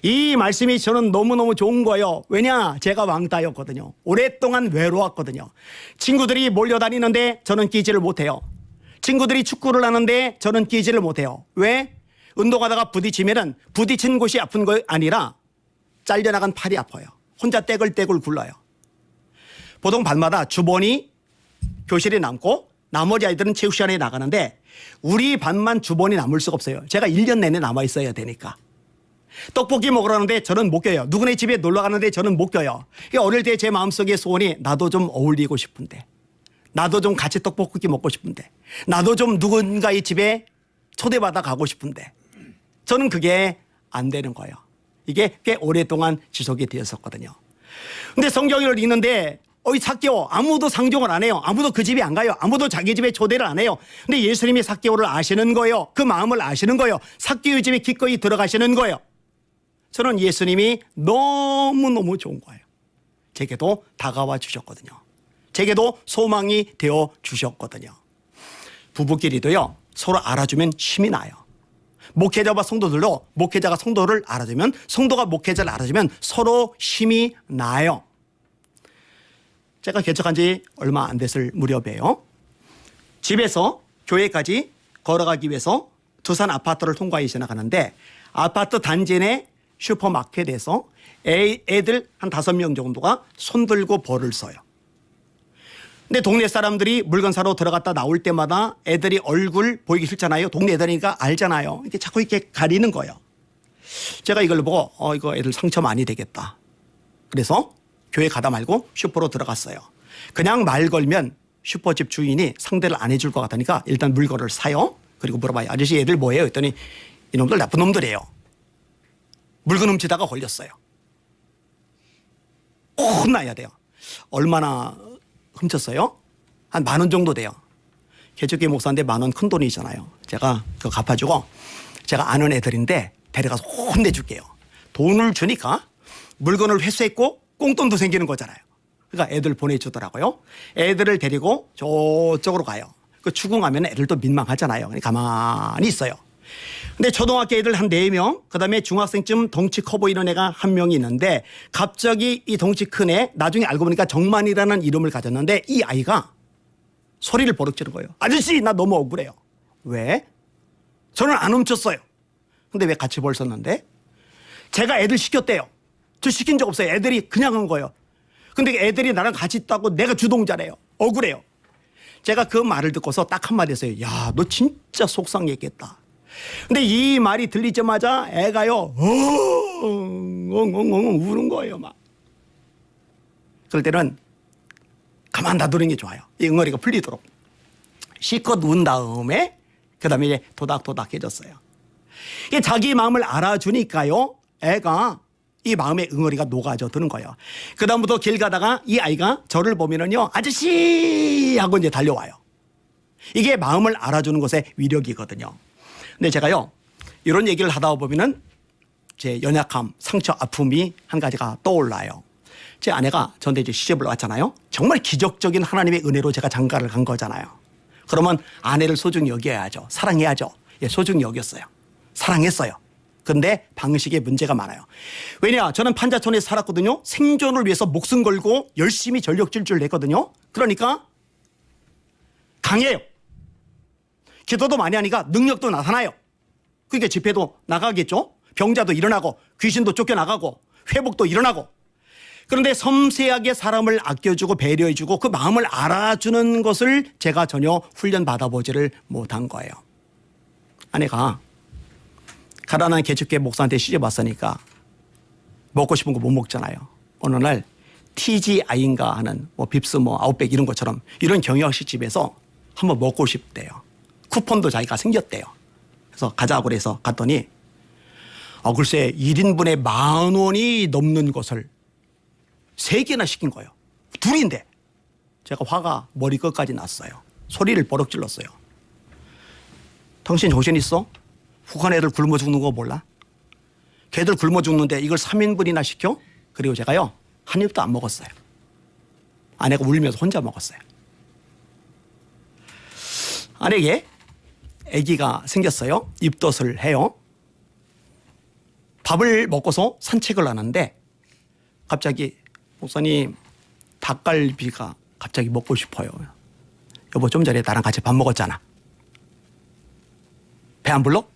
이 말씀이 저는 너무너무 좋은 거예요. 왜냐? 제가 왕따였거든요. 오랫동안 외로웠거든요. 친구들이 몰려다니는데 저는 끼지를 못해요. 친구들이 축구를 하는데 저는 끼지를 못해요. 왜? 운동하다가 부딪히면은 부딪힌 곳이 아픈 거 아니라 잘려나간 팔이 아파요. 혼자 떼굴떼굴 굴러요. 보통 밤마다 주번이 교실에 남고 나머지 아이들은 체육 시간에 나가는데 우리 반만 주번이 남을 수가 없어요. 제가 1년 내내 남아 있어야 되니까. 떡볶이 먹으러 가는데 저는 못 껴요. 누구네 집에 놀러 가는데 저는 못 껴요. 어릴 때 제 마음속의 소원이 나도 좀 어울리고 싶은데 나도 좀 같이 떡볶이 먹고 싶은데, 나도 좀 누군가의 집에 초대받아 가고 싶은데, 저는 그게 안 되는 거예요. 이게 꽤 오랫동안 지속이 되었었거든요. 근데 성경을 읽는데 이 삭개오 아무도 상종을 안 해요. 아무도 그 집에 안 가요. 아무도 자기 집에 초대를 안 해요. 근데 예수님이 삭개오를 아시는 거예요. 그 마음을 아시는 거예요. 삭개오 집에 기꺼이 들어가시는 거예요. 저는 예수님이 너무너무 좋은 거예요. 제게도 다가와 주셨거든요. 제게도 소망이 되어 주셨거든요. 부부끼리도요, 서로 알아주면 힘이 나요. 목회자와 성도들도 목회자가 성도를 알아주면, 성도가 목회자를 알아주면 서로 힘이 나요. 제가 개척한 지 얼마 안 됐을 무렵에요, 집에서 교회까지 걸어가기 위해서 두산 아파트를 통과해 지나가는데, 아파트 단지 내 슈퍼마켓에서 애들 한 5명 정도가 손들고 벌을 써요. 근데 동네 사람들이 물건 사러 들어갔다 나올 때마다 애들이 얼굴 보이기 싫잖아요. 동네 애들이니까 알잖아요. 이렇게 자꾸 이렇게 가리는 거예요. 제가 이걸 보고 이거 애들 상처 많이 되겠다. 그래서 교회 가다 말고 슈퍼로 들어갔어요. 그냥 말 걸면 슈퍼집 주인이 상대를 안 해줄 것 같으니까 일단 물건을 사요. 그리고 물어봐요. 아저씨 애들 뭐예요? 했더니 이놈들 나쁜 놈들이에요. 물건 훔치다가 걸렸어요. 혼나야 돼요. 얼마나 훔쳤어요? 한 10,000원 정도 돼요. 개척교회 목사인데 10,000원 큰 돈이잖아요. 제가 그거 갚아주고, 제가 아는 애들인데 데려가서 혼내줄게요. 돈을 주니까 물건을 회수했고 꽁돈도 생기는 거잖아요. 그러니까 애들 보내주더라고요. 애들을 데리고 저쪽으로 가요. 그 추궁하면 애들도 민망하잖아요. 가만히 있어요. 근데 초등학교 애들 한 4명, 그 다음에 중학생쯤 덩치 커 보이는 애가 1명이 있는데, 갑자기 이 덩치 큰 애, 나중에 알고 보니까 정만이라는 이름을 가졌는데, 이 아이가 소리를 버럭 지른 거예요. 아저씨, 나 너무 억울해요. 왜? 저는 안 훔쳤어요. 근데 왜 같이 벌 썼는데? 제가 애들 시켰대요. 저 시킨 적 없어요. 애들이 그냥 한 거예요. 근데 애들이 나랑 같이 있다고 내가 주동자래요. 억울해요. 제가 그 말을 듣고서 딱 한마디 했어요. 야, 너 진짜 속상했겠다. 근데 이 말이 들리자마자 애가요, 엉엉엉엉 우는 거예요, 막. 그럴 때는 가만 놔두는 게 좋아요. 이 응어리가 풀리도록. 실컷 운 다음에, 그 다음에 이제 도닥도닥 해줬어요. 이게 자기 마음을 알아주니까요, 애가 이 마음의 응어리가 녹아져 드는 거예요. 그 다음부터 길 가다가 이 아이가 저를 보면은요, 아저씨! 하고 이제 달려와요. 이게 마음을 알아주는 것의 위력이거든요. 근데 제가요, 이런 얘기를 하다 보면은 제 연약함, 상처, 아픔이 한 가지가 떠올라요. 제 아내가 저한테 이제 시집을 왔잖아요. 정말 기적적인 하나님의 은혜로 제가 장가를 간 거잖아요. 그러면 아내를 소중히 여겨야죠. 사랑해야죠. 예, 소중히 여겼어요. 사랑했어요. 근데 방식에 문제가 많아요. 왜냐, 저는 판자촌에 살았거든요. 생존을 위해서 목숨 걸고 열심히 전력 질주를 했거든요. 그러니까 강해요. 기도도 많이 하니까 능력도 나타나요. 그러니까 집회도 나가겠죠. 병자도 일어나고 귀신도 쫓겨나가고 회복도 일어나고. 그런데 섬세하게 사람을 아껴주고 배려해주고 그 마음을 알아주는 것을 제가 전혀 훈련 받아보지를 못한 거예요. 아내가 가난한 개척교회 목사한테 시집 왔으니까 먹고 싶은 거 못 먹잖아요. 어느 날 TGI인가 하는 뭐 빕스 뭐 아웃백 이런 것처럼 이런 경영식 집에서 한번 먹고 싶대요. 쿠폰도 자기가 생겼대요. 그래서 가자고 그래서 갔더니 글쎄 1인분에 10,000원이 넘는 것을 3개나 시킨 거예요. 둘인데. 제가 화가 머리 끝까지 났어요. 소리를 버럭 질렀어요. 당신 정신 있어? 북한 애들 굶어 죽는 거 몰라? 걔들 굶어 죽는데 이걸 3인분이나 시켜? 그리고 제가요, 한 입도 안 먹었어요. 아내가 울면서 혼자 먹었어요. 아내에게 아기가 생겼어요. 입덧을 해요. 밥을 먹고서 산책을 하는데 갑자기 목사님 닭갈비가 갑자기 먹고 싶어요. 여보 좀 전에 나랑 같이 밥 먹었잖아. 배 안 불러?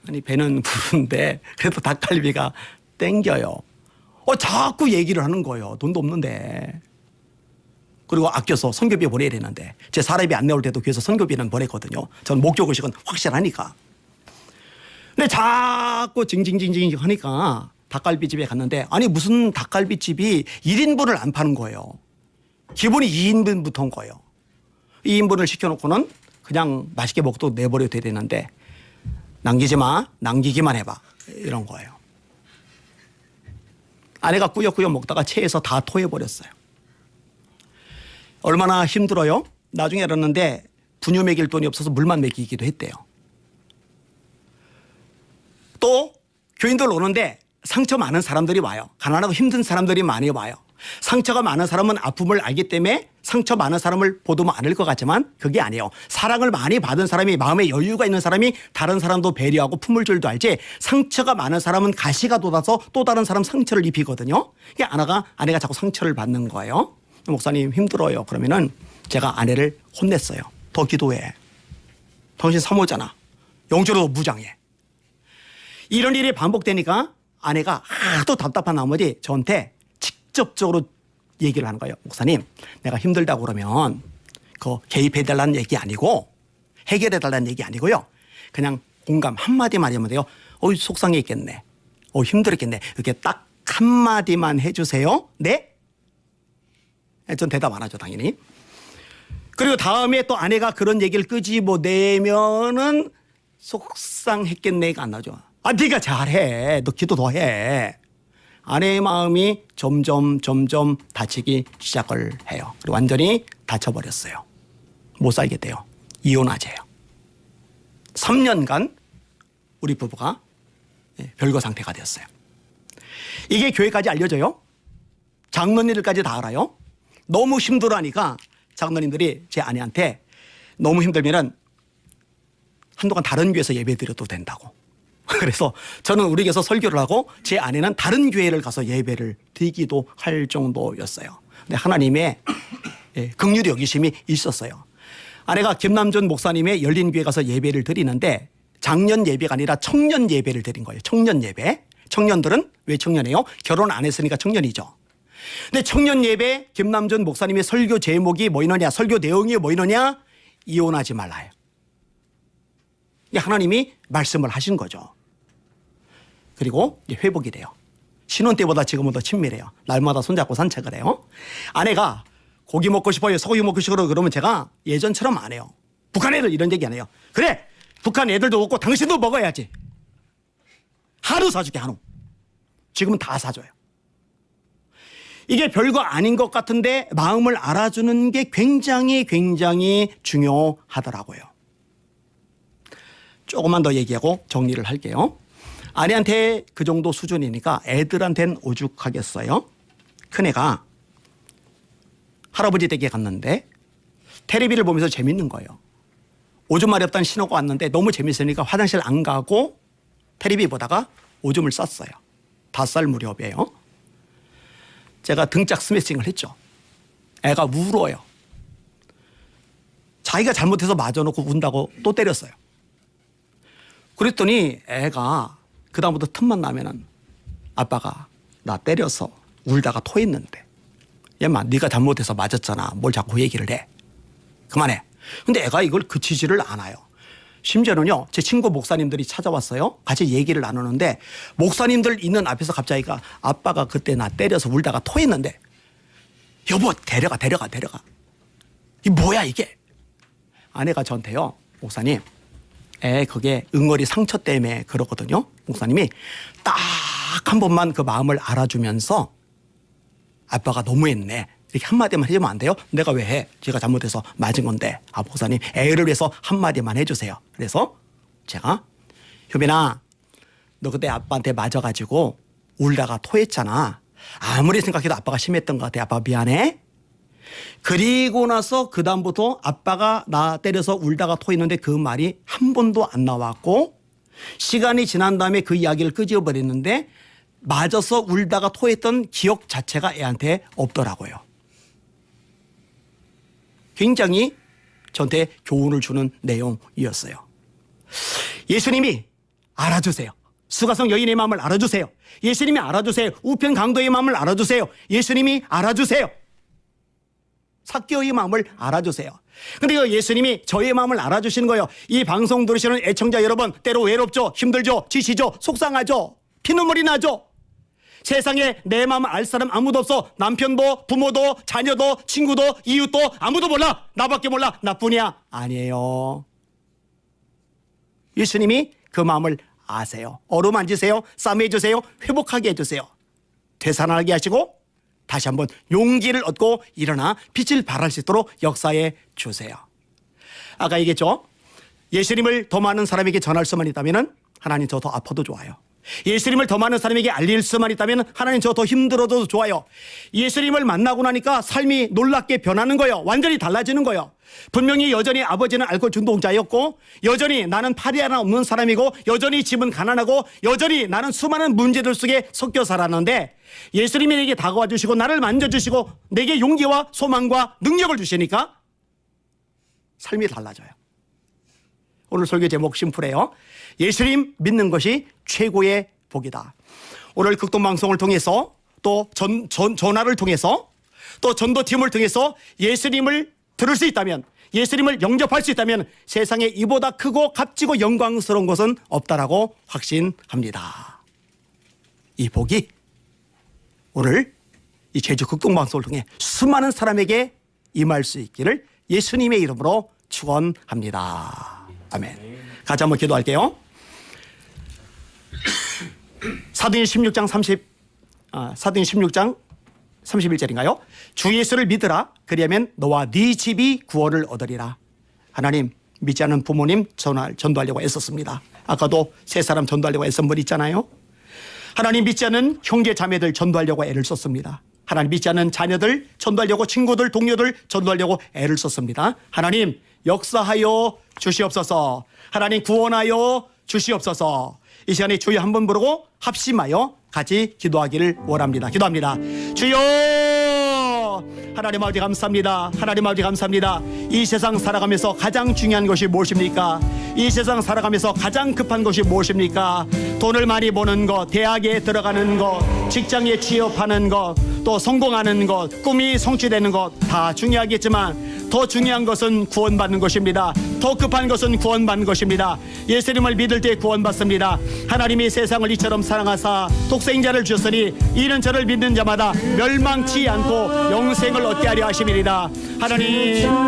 아니 배는 부른데 그래도 닭갈비가 땡겨요. 자꾸 얘기를 하는 거예요. 돈도 없는데. 그리고 아껴서 선교비 보내야 되는데 제 사람이 안 나올 때도 교회에서 선교비는 보냈거든요. 저는 목적의식은 확실하니까. 근데 자꾸 징징징징 하니까 닭갈비집에 갔는데 아니 무슨 닭갈비집이 1인분을 안 파는 거예요. 기본이 2인분부터 온 거예요. 2인분을 시켜놓고는 그냥 맛있게 먹도 내버려도 되는데 남기지 마, 남기기만 해봐 이런 거예요. 아내가 꾸역꾸역 먹다가 체해서 다 토해버렸어요. 얼마나 힘들어요? 나중에 알았는데 분유 먹일 돈이 없어서 물만 먹이기도 했대요. 또 교인들 오는데 상처 많은 사람들이 와요. 가난하고 힘든 사람들이 많이 와요. 상처가 많은 사람은 아픔을 알기 때문에 상처 많은 사람을 보도면 않을 것 같지만 그게 아니에요. 사랑을 많이 받은 사람이, 마음에 여유가 있는 사람이 다른 사람도 배려하고 품을 줄도 알지, 상처가 많은 사람은 가시가 돋아서 또 다른 사람 상처를 입히거든요. 이게 아내가 자꾸 상처를 받는 거예요. 목사님 힘들어요. 그러면은 제가 아내를 혼냈어요. 더 기도해. 당신 사모잖아. 영적으로 무장해. 이런 일이 반복되니까 아내가 하도 답답한 나머지 저한테 직접적으로 얘기를 하는 거예요. 목사님, 내가 힘들다고 그러면 그거 개입해달라는 얘기 아니고 해결해달라는 얘기 아니고요. 그냥 공감 한마디만 하면 돼요. 속상했겠네. 힘들었겠네. 이렇게 딱 한마디만 해주세요. 네? 전 대답 안 하죠, 당연히. 그리고 다음에 또 아내가 그런 얘기를 끄집어내면은 속상했겠네가 안 나죠. 네가 잘해. 너 기도 더 해. 아내의 마음이 점점 다치기 시작을 해요. 그리고 완전히 다쳐버렸어요. 못 살겠대요. 이혼하재요. 3년간 우리 부부가 별거 상태가 되었어요. 이게 교회까지 알려져요. 장로님들까지 다 알아요. 너무 힘들어하니까 장로님들이 제 아내한테 너무 힘들면은 한동안 다른 교회에서 예배 드려도 된다고. 그래서 저는 우리 교회에서 설교를 하고 제 아내는 다른 교회를 가서 예배를 드리기도 할 정도였어요. 근데 하나님의 긍휼의 여기심이 있었어요. 아내가 김남준 목사님의 열린교회 가서 예배를 드리는데 장년 예배가 아니라 청년 예배를 드린 거예요. 청년 예배. 청년들은 왜 청년이에요? 결혼 안 했으니까 청년이죠. 근데 청년 예배 김남준 목사님의 설교 제목이 뭐 있느냐, 설교 내용이 뭐 있느냐, 이혼하지 말라요. 하나님이 말씀을 하신 거죠. 그리고 회복이 돼요. 신혼 때보다 지금은 더 친밀해요. 날마다 손잡고 산책을 해요. 아내가 고기 먹고 싶어요, 소고기 먹고 싶어요 그러면 제가 예전처럼 안 해요. 북한 애들 이런 얘기 안 해요. 그래, 북한 애들도 먹고 당신도 먹어야지. 한우 사줄게, 한우. 지금은 다 사줘요. 이게 별거 아닌 것 같은데 마음을 알아주는 게 굉장히 중요하더라고요. 조금만 더 얘기하고 정리를 할게요. 아내한테 그 정도 수준이니까 애들한테는 오죽하겠어요. 큰애가 할아버지 댁에 갔는데 텔레비를 보면서 재밌는 거예요. 오줌 마렵다는 신호가 왔는데 너무 재밌으니까 화장실 안 가고 텔레비 보다가 오줌을 쌌어요. 5살 무렵이에요. 제가 등짝 스매싱을 했죠. 애가 울어요. 자기가 잘못해서 맞아놓고 운다고 또 때렸어요. 그랬더니 애가 그다음부터 틈만 나면은 아빠가 나 때려서 울다가 토했는데 얘마 네가 잘못해서 맞았잖아. 뭘 자꾸 얘기를 해. 그만해. 근데 애가 이걸 그치지를 않아요. 심지어는요, 제 친구 목사님들이 찾아왔어요. 같이 얘기를 나누는데 목사님들 있는 앞에서 갑자기 아빠가 그때 나 때려서 울다가 토했는데 여보 데려가. 이게 뭐야 이게. 아내가 저한테요, 목사님 그게 응어리 상처 때문에 그러거든요. 목사님이 딱 한 번만 그 마음을 알아주면서 아빠가 너무했네 이렇게 한마디만 해주면 안 돼요? 내가 왜 해? 제가 잘못해서 맞은 건데. 목사님 애를 위해서 한마디만 해주세요. 그래서 제가 효빈아 너 그때 아빠한테 맞아가지고 울다가 토했잖아. 아무리 생각해도 아빠가 심했던 것 같아. 아빠 미안해. 그리고 나서 그 다음부터 아빠가 나 때려서 울다가 토했는데 그 말이 한 번도 안 나왔고 시간이 지난 다음에 그 이야기를 끄집어버렸는데 맞아서 울다가 토했던 기억 자체가 애한테 없더라고요. 굉장히 저한테 교훈을 주는 내용이었어요. 예수님이 알아주세요. 수가성 여인의 마음을 알아주세요. 예수님이 알아주세요. 우편 강도의 마음을 알아주세요. 예수님이 알아주세요. 삭개오의 마음을 알아주세요. 근데 예수님이 저의 마음을 알아주시는 거예요. 이 방송 들으시는 애청자 여러분, 때로 외롭죠, 힘들죠, 지치죠, 속상하죠, 피눈물이 나죠. 세상에 내 마음 알 사람 아무도 없어. 남편도 부모도 자녀도 친구도 이웃도 아무도 몰라. 나밖에 몰라. 나뿐이야. 아니에요. 예수님이 그 마음을 아세요. 어루만지세요. 싸매주세요. 회복하게 해주세요. 되살아나게 하시고 다시 한번 용기를 얻고 일어나 빛을 발할 수 있도록 역사해 주세요. 아까 얘기했죠. 예수님을 더 많은 사람에게 전할 수만 있다면 하나님 저 더 아파도 좋아요. 예수님을 더 많은 사람에게 알릴 수만 있다면 하나님 저 더 힘들어도 좋아요. 예수님을 만나고 나니까 삶이 놀랍게 변하는 거예요. 완전히 달라지는 거예요. 분명히 여전히 아버지는 알코올 중독자였고 여전히 나는 팔이 하나 없는 사람이고 여전히 집은 가난하고 여전히 나는 수많은 문제들 속에 섞여 살았는데 예수님이 내게 다가와 주시고 나를 만져주시고 내게 용기와 소망과 능력을 주시니까 삶이 달라져요. 오늘 설교 제목 심플해요. 예수님 믿는 것이 최고의 복이다. 오늘 극동방송을 통해서 또 전화를 통해서 또 전도팀을 통해서 예수님을 들을 수 있다면 예수님을 영접할 수 있다면 세상에 이보다 크고 값지고 영광스러운 것은 없다라고 확신합니다. 이 복이 오늘 이 제주 극동방송을 통해 수많은 사람에게 임할 수 있기를 예수님의 이름으로 축원합니다. 아멘. 같이 한번 기도할게요. 사도행 16장 31절인가요? 주 예수를 믿으라. 그리하면 너와 네 집이 구원을 얻으리라. 하나님 믿지 않는 부모님 전도하려고 애썼습니다. 아까도 세 사람 전도하려고 애쓴 분 있잖아요. 하나님 믿지 않는 형제 자매들 전도하려고 애를 썼습니다. 하나님 믿지 않는 자녀들 전도하려고 친구들 동료들 전도하려고 애를 썼습니다. 하나님 역사하여 주시옵소서. 하나님 구원하여 주시옵소서. 이 시간에 주여 한번 부르고 합심하여 같이 기도하기를 원합니다. 기도합니다. 주여 하나님 아버지 감사합니다. 하나님 아버지 감사합니다. 이 세상 살아가면서 가장 중요한 것이 무엇입니까? 이 세상 살아가면서 가장 급한 것이 무엇입니까? 돈을 많이 버는 것, 대학에 들어가는 것, 직장에 취업하는 것, 또 성공하는 것, 꿈이 성취되는 것 다 중요하겠지만 더 중요한 것은 구원받는 것입니다. 더 급한 것은 구원받는 것입니다. 예수님을 믿을 때 구원받습니다. 하나님이 세상을 이처럼 사랑하사 독생자를 주셨으니 이는 저를 믿는 자마다 멸망치 않고 영생을 얻게 하려 하심이니라. 하나님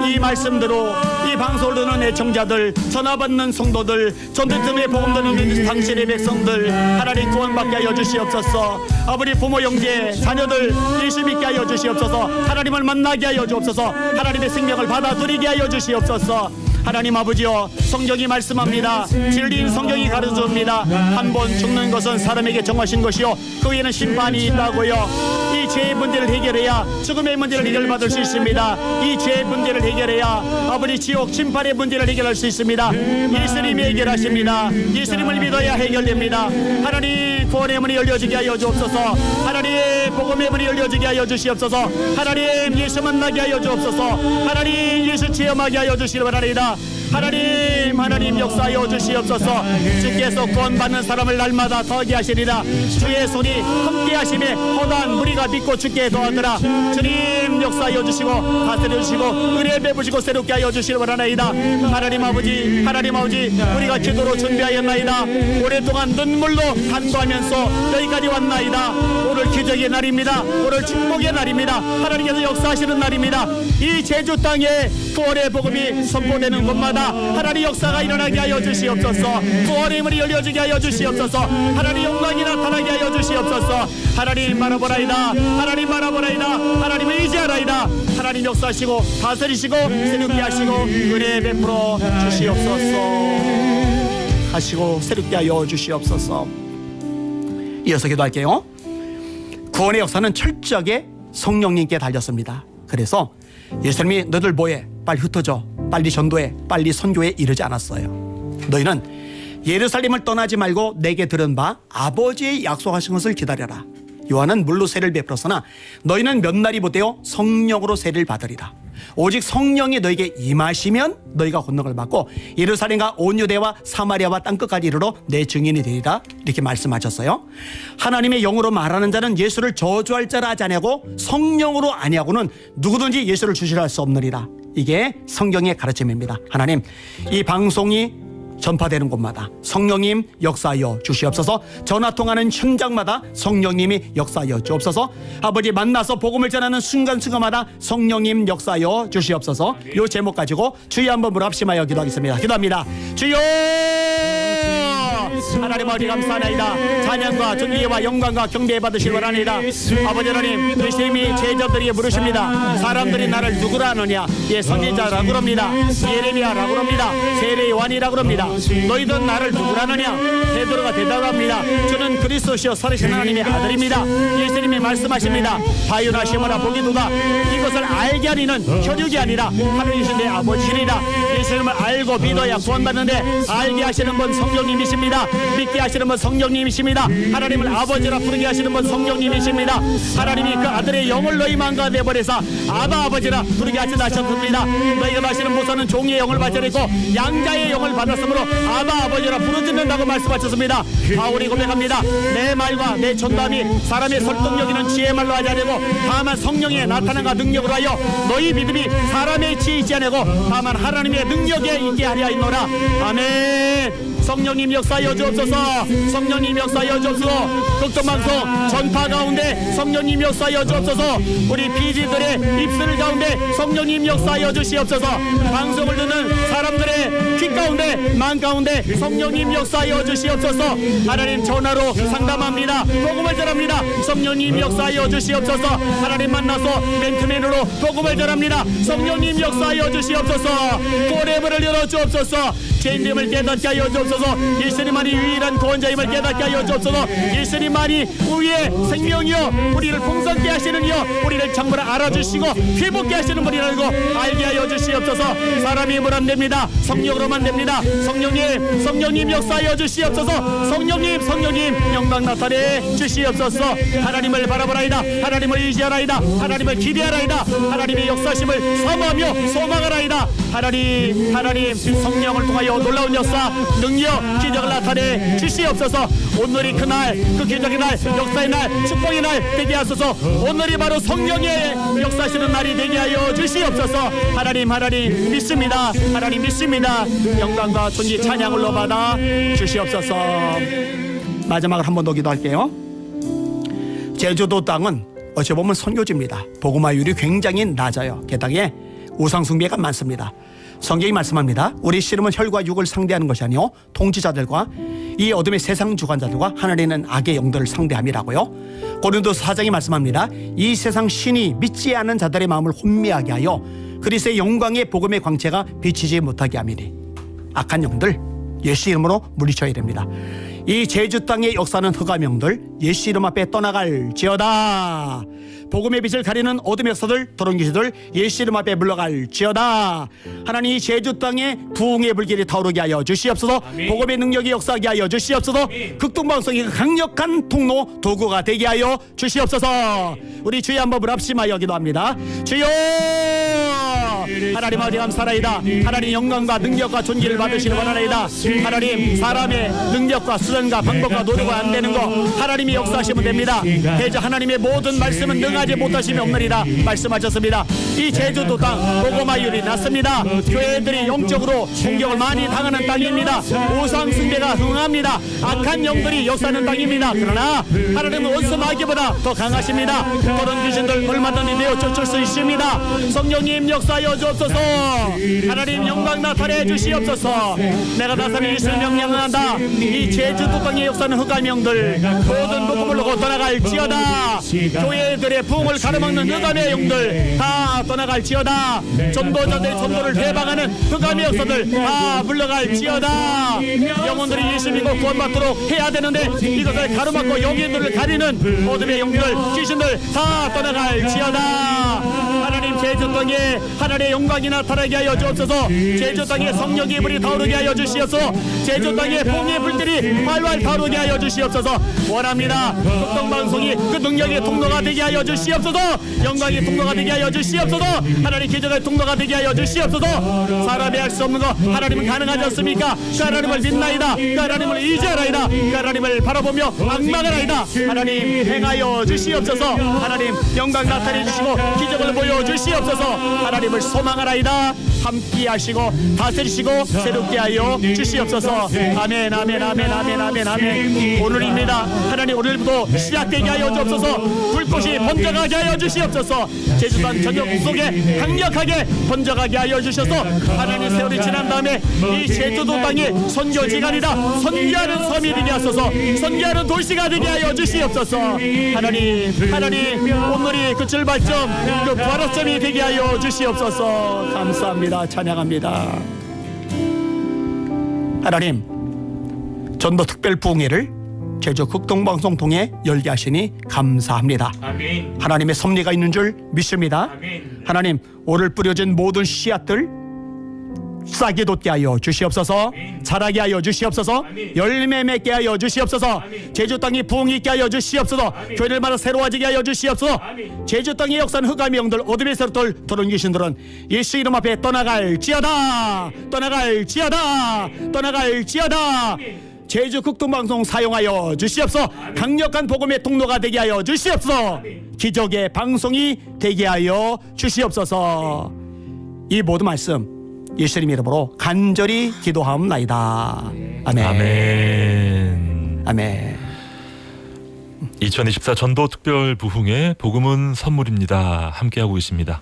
이 말씀대로 이 방송을 듣는 애청자들, 전화받는 성도들, 전도팀에 복음 듣는 당신의 백성들 하나님 구원받게 하여 주시옵소서. 아버지 부모 형제 자녀들 예수 믿게 하여 주시옵소서. 하나님을 만나게 하여 주옵소서. 하나님의 생명을 받아들이게 하여 주시옵소서. 하나님 아버지여 성경이 말씀합니다. 진리인 성경이 가르쳐줍니다. 한 번 죽는 것은 사람에게 정하신 것이요 그 위에는 심판이 있다고요. 이 죄의 문제를 해결해야 죽음의 문제를 해결받을 수 있습니다. 이 죄의 문제를 해결해야 아버지 지옥 심판의 문제를 해결할 수 있습니다. 예수님이 해결하십니다. 예수님을 믿어야 해결됩니다. 하나님 구원의 문이 열려지게 하여 주옵소서. 하나님 복음의 문이 열려지게 하여 주시옵소서. 하나님 예수 만나게 하여 주옵소서. 하나님 예수 체험하게 하여 주시기 바랍니다. 하나님 역사하여 주시옵소서. 주께서 구원받는 사람을 날마다 더하게 하시리라. 주의 손이 함께 하심에 허다한 무리가 믿고 주께 더하더라. 주님 역사하여 주시고 다스려 주시고 은혜 베푸시고 새롭게 하여 주시기 바라나이다. 하나님 아버지 우리가 기도로 준비하였나이다. 오랫동안 눈물로 간구하면서 여기까지 왔나이다. 오늘 기적의 날입니다. 오늘 축복의 날입니다. 하나님께서 역사하시는 날입니다. 이 제주 땅에 구원의 복음이 선포되는 곳마다 하나님 역사가 일어나게 하여 주시옵소서. 구원의 문이 열려지게 하여 주시옵소서. 하나님 영광이 나타나게 하여 주시옵소서. 하나님 바라보라이다. 하나님 바라보라이다. 하나님을 의지하라이다. 하나님 역사하시고 다스리시고 새롭게 하시고 은혜 베풀어 주시옵소서. 하시고 새롭게 하여 주시옵소서. 이어서 기도할게요. 구원의 역사는 철저하게 성령님께 달렸습니다. 그래서 예수님이 너희들 뭐해? 빨리 흩어져. 빨리 전도해. 빨리 선교해. 이러지 않았어요. 너희는 예루살렘을 떠나지 말고 내게 들은 바 아버지의 약속하신 것을 기다려라. 요한은 물로 세를 베풀었으나 너희는 몇 날이 못되어 성령으로 세를 받으리라. 오직 성령이 너에게 임하시면 너희가 권능을 받고 예루살렘과 온 유대와 사마리아와 땅끝까지 이르러 내 증인이 되리라. 이렇게 말씀하셨어요. 하나님의 영으로 말하는 자는 예수를 저주할 자라 하지 아니하고 성령으로 아니하고는 누구든지 예수를 주시라 할 수 없느니라. 이게 성경의 가르침입니다. 하나님 이 방송이 전파되는 곳마다 성령님 역사하여 주시옵소서. 전화통하는 현장마다 성령님이 역사하여 주옵소서. 아버지 만나서 복음을 전하는 순간순간마다 성령님 역사하여 주시옵소서. 이 제목 가지고 주여 한번 합심하여 기도하겠습니다. 기도합니다. 주여 하나님 아버지 감사하나이다. 찬양과 존귀와 영광과 경배 받으시기 바랍니다. 아버지 하나님 예수님이 제자들에게 물으십니다. 사람들이 나를 누구라 하느냐. 예, 선지자라고 그럽니다. 예레미야라고 그럽니다. 세례 요한이라고 그럽니다. 너희들은 나를 누구라 하느냐. 베드로가 대답합니다. 저는 그리스도시요 살아계신 하나님의 아들입니다. 예수님이 말씀하십니다. 바요나 시모나 보기도다. 이것을 알게 하리는 혈육이 아니라 하늘이신 내 아버지시리라. 예수님을 알고 믿어야 구원받는데 알게 하시는 분 성령님이십니다. 믿게 하시는 분 성령님이십니다. 하나님을 아버지라 부르게 하시는 분 성령님이십니다. 하나님이 그 아들의 영을 너희 마음과 내버려서 아바 아버지라 부르게 하셨습니다. 너희가 마시는 모사는 종의 영을 받으리고 양자의 영을 받았으므로 아바 아버지라 부르짖는다고 말씀하셨습니다. 바울이 고백합니다. 내 말과 내 전담이 사람의 설득력 있는 지혜의 말로 하지 않고 다만 성령의 나타남과 능력으로 하여 너희 믿음이 사람의 지혜에 있지 않고 다만 하나님의 능력에 있게 하려 있노라. 아멘. 성령님 역사하여 주옵소서. 성령님 역사하여 주옵소서. 극동방송 전파 가운데 성령님 역사하여 주옵소서. 우리 PD들의 입술 가운데 성령님 역사하여 주시옵소서. 방송을 듣는 사람들의 귀 가운데 마음 가운데 성령님 역사하여 주시옵소서. 하나님 전화로 상담합니다. 복음을 전합니다. 성령님 역사하여 주시옵소서. 하나님 만나서 맨투맨으로 복음을 전합니다. 성령님 역사하여 주시옵소서. 고레물을 열어 주옵소서. 죄인됨을 깨닫게 하여 주옵소서. 예수님만이 유일한 구원자임을 깨닫게 하여 주옵소서. 예수님만이 우리의 생명이요 우리를 풍성케 하시는 이요 우리를 정말 알아주시고 회복케 하시는 분이라고 알게 하여 주시옵소서. 사람이 힘으로 안 됩니다. 성령으로만 됩니다. 성령님 역사하여 주시옵소서. 성령님 영광 나타내 주시옵소서. 하나님을 바라보라이다. 하나님을 의지하라이다. 하나님을 기대하라이다. 하나님의 역사심을 사모하며 소망하라이다. 하나님 성령을 통하여 놀라운 역사 능력 기적을 나타내 주시옵소서. 오늘이 그날 그 기적의 날 역사의 날 축복의 날 되게 하소서. 오늘이 바로 성령의 역사하시는 날이 되게 하여 주시옵소서. 하나님 믿습니다. 하나님 믿습니다. 영광과 존귀 찬양을 받아 주시옵소서. 마지막으로 한 번 더 기도할게요. 제주도 땅은 어찌 보면 선교지입니다. 복음화율이 굉장히 낮아요. 게다가 우상숭배가 많습니다. 성경이 말씀합니다. 우리 씨름은 혈과 육을 상대하는 것이 아니요 통치자들과 이 어둠의 세상 주관자들과 하늘에 있는 악의 영들을 상대함이라고요. 고린도서 4장이 말씀합니다. 이 세상 신이 믿지 않는 자들의 마음을 혼미하게 하여 그리스도의 영광의 복음의 광채가 비치지 못하게 함이니 악한 영들 예수 이름으로 물리쳐야 됩니다. 이 제주 땅의 역사는 흑암 영들 예수 이름 앞에 떠나갈지어다. 복음의 빛을 가리는 어둠의 역사들 더러운 귀신들 예수 이름 앞에 물러갈지어다. 하나님 이 제주 땅에 부흥의 불길이 타오르게 하여 주시옵소서. 아멘. 복음의 능력이 역사하게 하여 주시옵소서. 극동방송이 강력한 통로 도구가 되게 하여 주시옵소서. 우리 주여 한번 합심하여 기도합니다. 주여 하나님 아버지 감사하나이다. 하나님 영광과 능력과 존귀를 받으시는 원하나이다. 하나님 사람의 능력과 수단과 방법과 노력과 안 되는 거 하나님이 역사하시면 됩니다. 대저 하나님의 모든 말씀은 능하지 못하시면 없느니라 말씀하셨습니다. 이 제주도 땅 복음화율이 낮습니다. 교회들이 영적으로 공격을 많이 당하는 땅입니다. 우상 숭배가 흥합니다. 악한 영들이 역사하는 땅입니다. 그러나 하나님은 원수 마귀보다 더 강하십니다. 그런 귀신들 얼마든지 내어 쫓을 수 있습니다. 성령님 역사하여 주옵소서. 하나님 영광 나타내 주시옵소서. 내가 다스리는 예수를 명령한다. 이 제주도 땅의 역사는 흑암 영들 모든 복음을 놓고 떠나갈지어다. 교회들의 부흥을 가로막는 흑암의 영들 다 떠나갈지어다. 전도자들의 전도를 대방하는 흑암의 역사들 다 물러갈지어다. 영혼들이 예수 믿고 구원받도록 해야 되는데 이것을 가로막고 영혼들을 가리는 어둠의 영들 귀신들 다 떠나갈지어다. 하나님 제주 땅에 하나님의 영광이 나타나게 하여 주옵소서. 제주 땅에 성령의 불이 타오르게 하여 주시옵소서. 제주 땅에 봉의 불들이 활활 타오르게 하여 주시옵소서. 원합니다. 극동방송이 그 능력의 통로가 되게 하여 주시옵소서. 영광의 통로가 되게 하여 주시옵소서. 하나님 기적의 통로가 되게 하여 주시옵소서. 사람이 할 수 없는 거 하나님은 가능하지 않습니까? 그 하나님을 믿나이다. 그 하나님을 의지하나이다. 그 하나님을 바라보며 악망하나이다. 하나님 행하여 주시옵소서. 하나님 영광 나타내 주시고 기적을 보여 주시옵소서. 하나님을 소망하나이다. 함께 하시고 다스리시고 새롭게 하여 주시옵소서. 아멘 아멘 아멘 아멘 아멘 아멘. 오늘입니다. 하나님 오늘부터 시작되게 하여 주옵소서. 불꽃이 번져가게 하여 주시옵소서. 제주도한 전역 속에 강력하게 번져가게 하여 주셔서 하나님 세월이 지난 다음에 이 제주도 땅이 선교지가 아니라 선교하는 섬이 되게 하소서. 선교하는 도시가 되게 하여 주시옵소서. 하나님 오늘이 그 출발점 그 부활점이 되게 하여 주시옵소서. 감사합니다. 찬양합니다. 하나님 전도 특별 부흥회를 제주 극동방송 통해 열게 하시니 감사합니다. 아멘. 하나님의 섭리가 있는 줄 믿습니다. 아멘. 하나님 오늘 뿌려진 모든 씨앗들 싹이 돋게 하여 주시옵소서. 아멘. 자라게 하여 주시옵소서. 아멘. 열매 맺게 하여 주시옵소서. 아멘. 제주 땅이 부흥이 있게 하여 주시옵소서. 아멘. 교회들마다 새로워지게 하여 주시옵소서. 아멘. 제주 땅의 역사는 흑암의 영들 어둠의 세력들 들은 귀신들은 예수 이름 앞에 떠나갈지어다. 떠나갈지어다. 떠나갈지어다. 제주 극동방송 사용하여 주시옵소서. 강력한 복음의 통로가 되게 하여 주시옵소서. 기적의 방송이 되게 하여 주시옵소서. 이 모든 말씀 예수님 이름으로 간절히 기도하옵나이다. 아멘. 아멘. 아멘. 2024 전도 특별 부흥회 복음은 선물입니다. 함께하고 있습니다.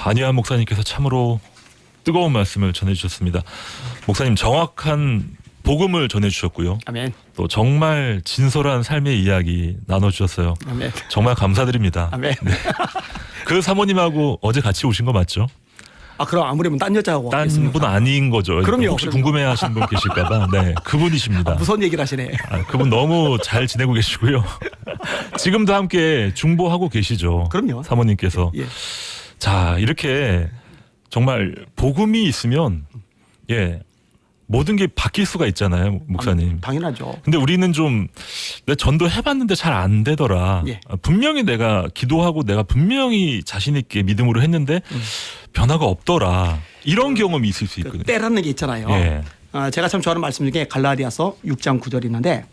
안희환 목사님께서 참으로 뜨거운 말씀을 전해주셨습니다. 목사님 정확한 복음을 전해주셨고요. 아멘. 또 정말 진솔한 삶의 이야기 나눠주셨어요. 아멘. 정말 감사드립니다. 아멘. 그 사모님하고 어제 같이 오신 거 맞죠? 아 그럼 아무래도 딴 여자하고 딴 왔겠습니까? 분 아닌 거죠. 그럼요, 혹시 그럼요. 궁금해하시는 분 계실까봐. 네, 그분이십니다. 무서운 얘기를 하시네. 그분 너무 잘 지내고 계시고요. 지금도 함께 중보하고 계시죠. 그럼요. 사모님께서. 예. 자, 이렇게 정말 복음이 있으면 모든 게 바뀔 수가 있잖아요, 목사님. 당연하죠. 근데 우리는 좀 내 전도 해봤는데 잘 안 되더라. 예. 분명히 내가 기도하고 내가 분명히 자신 있게 믿음으로 했는데 변화가 없더라. 이런 경험이 있을 수 있거든요. 때라는 게 있잖아요. 예. 제가 참 좋아하는 말씀 중에 갈라디아서 6장 9절이 있는데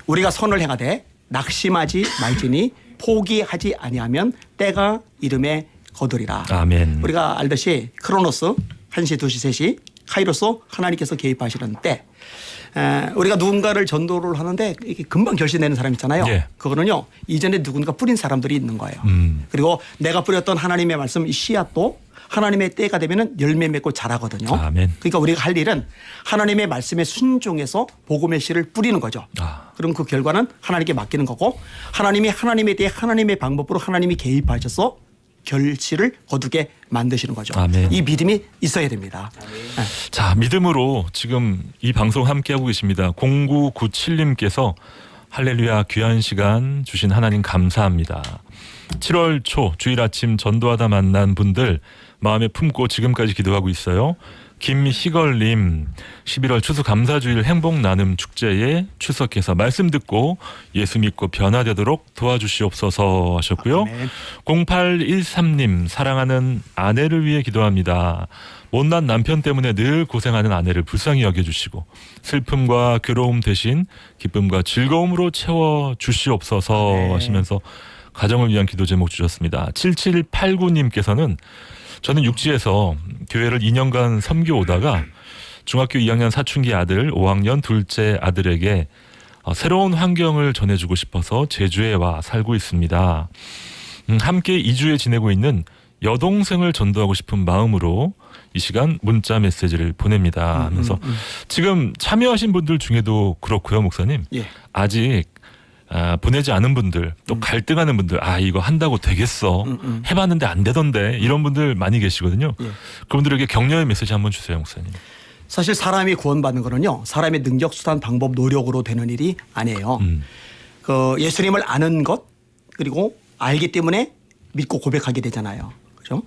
우리가 선을 행하되 낙심하지 말지니 포기하지 아니하면 때가 이름에 거두리라. 아멘. 우리가 알듯이 크로노스 1시, 2시, 3시 카이로스 하나님께서 개입하시는 때 우리가 누군가를 전도를 하는데 이게 금방 결실내는 사람 있잖아요. 예. 그거는요 이전에 누군가 뿌린 사람들이 있는 거예요. 그리고 내가 뿌렸던 하나님의 말씀 이 씨앗도 하나님의 때가 되면 열매 맺고 자라거든요. 아멘. 그러니까 우리가 할 일은 하나님의 말씀에 순종해서 복음의 씨를 뿌리는 거죠. 아. 그럼 그 결과는 하나님께 맡기는 거고 하나님이 하나님에 대해 하나님의 방법으로 하나님이 개입하셔서 결실을 거두게 만드시는 거죠. 아멘. 이 믿음이 있어야 됩니다. 네. 자, 믿음으로 지금 이 방송 함께하고 계십니다. 0997님께서 할렐루야 귀한 시간 주신 하나님 감사합니다. 7월 초 주일 아침 전도하다 만난 분들 마음에 품고 지금까지 기도하고 있어요. 김희걸님 11월 추수 감사주일 행복 나눔 축제에 출석해서 말씀 듣고 예수 믿고 변화되도록 도와주시옵소서 하셨고요. 아멘. 0813님 사랑하는 아내를 위해 기도합니다. 못난 남편 때문에 늘 고생하는 아내를 불쌍히 여겨주시고 슬픔과 괴로움 대신 기쁨과 즐거움으로 채워주시옵소서 아멘. 하시면서 가정을 위한 기도 제목 주셨습니다. 7789님께서는 저는 육지에서 교회를 2년간 섬겨 오다가 중학교 2학년 사춘기 아들, 5학년 둘째 아들에게 새로운 환경을 전해주고 싶어서 제주에 와 살고 있습니다. 함께 2주에 지내고 있는 여동생을 전도하고 싶은 마음으로 이 시간 문자 메시지를 보냅니다 하면서 지금 참여하신 분들 중에도 그렇고요, 목사님. 예. 아직 보내지 않은 분들 또 갈등하는 분들 이거 한다고 되겠어 해봤는데 안 되던데 이런 분들 많이 계시거든요. 예. 그분들에게 격려의 메시지 한번 주세요, 목사님. 사실 사람이 구원받는 거는요 사람의 능력, 수단, 방법, 노력으로 되는 일이 아니에요. 그 예수님을 아는 것 그리고 알기 때문에 믿고 고백하게 되잖아요. 그렇죠?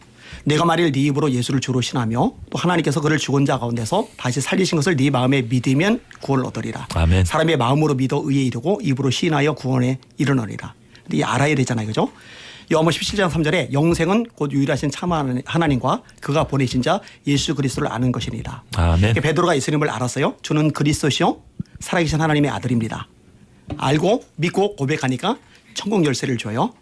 내가 만일 네 입으로 예수를 주로 신하며 또 하나님께서 그를 죽은 자 가운데서 다시 살리신 것을 네 마음에 믿으면 구원을 얻으리라. 아멘. 사람의 마음으로 믿어 의에 이르고 입으로 시인하여 구원에 이르느니라. 근데 이 알아야 되잖아요. 그죠? 요한복음 17장 3절에 영생은 곧 유일하신 참 하나님과 그가 보내신 자 예수 그리스도를 아는 것이니라. 아멘. 베드로가 예수님을 알았어요. 주는 그리스도시요 살아계신 하나님의 아들입니다. 알고 믿고 고백하니까 천국 열쇠를 줘요.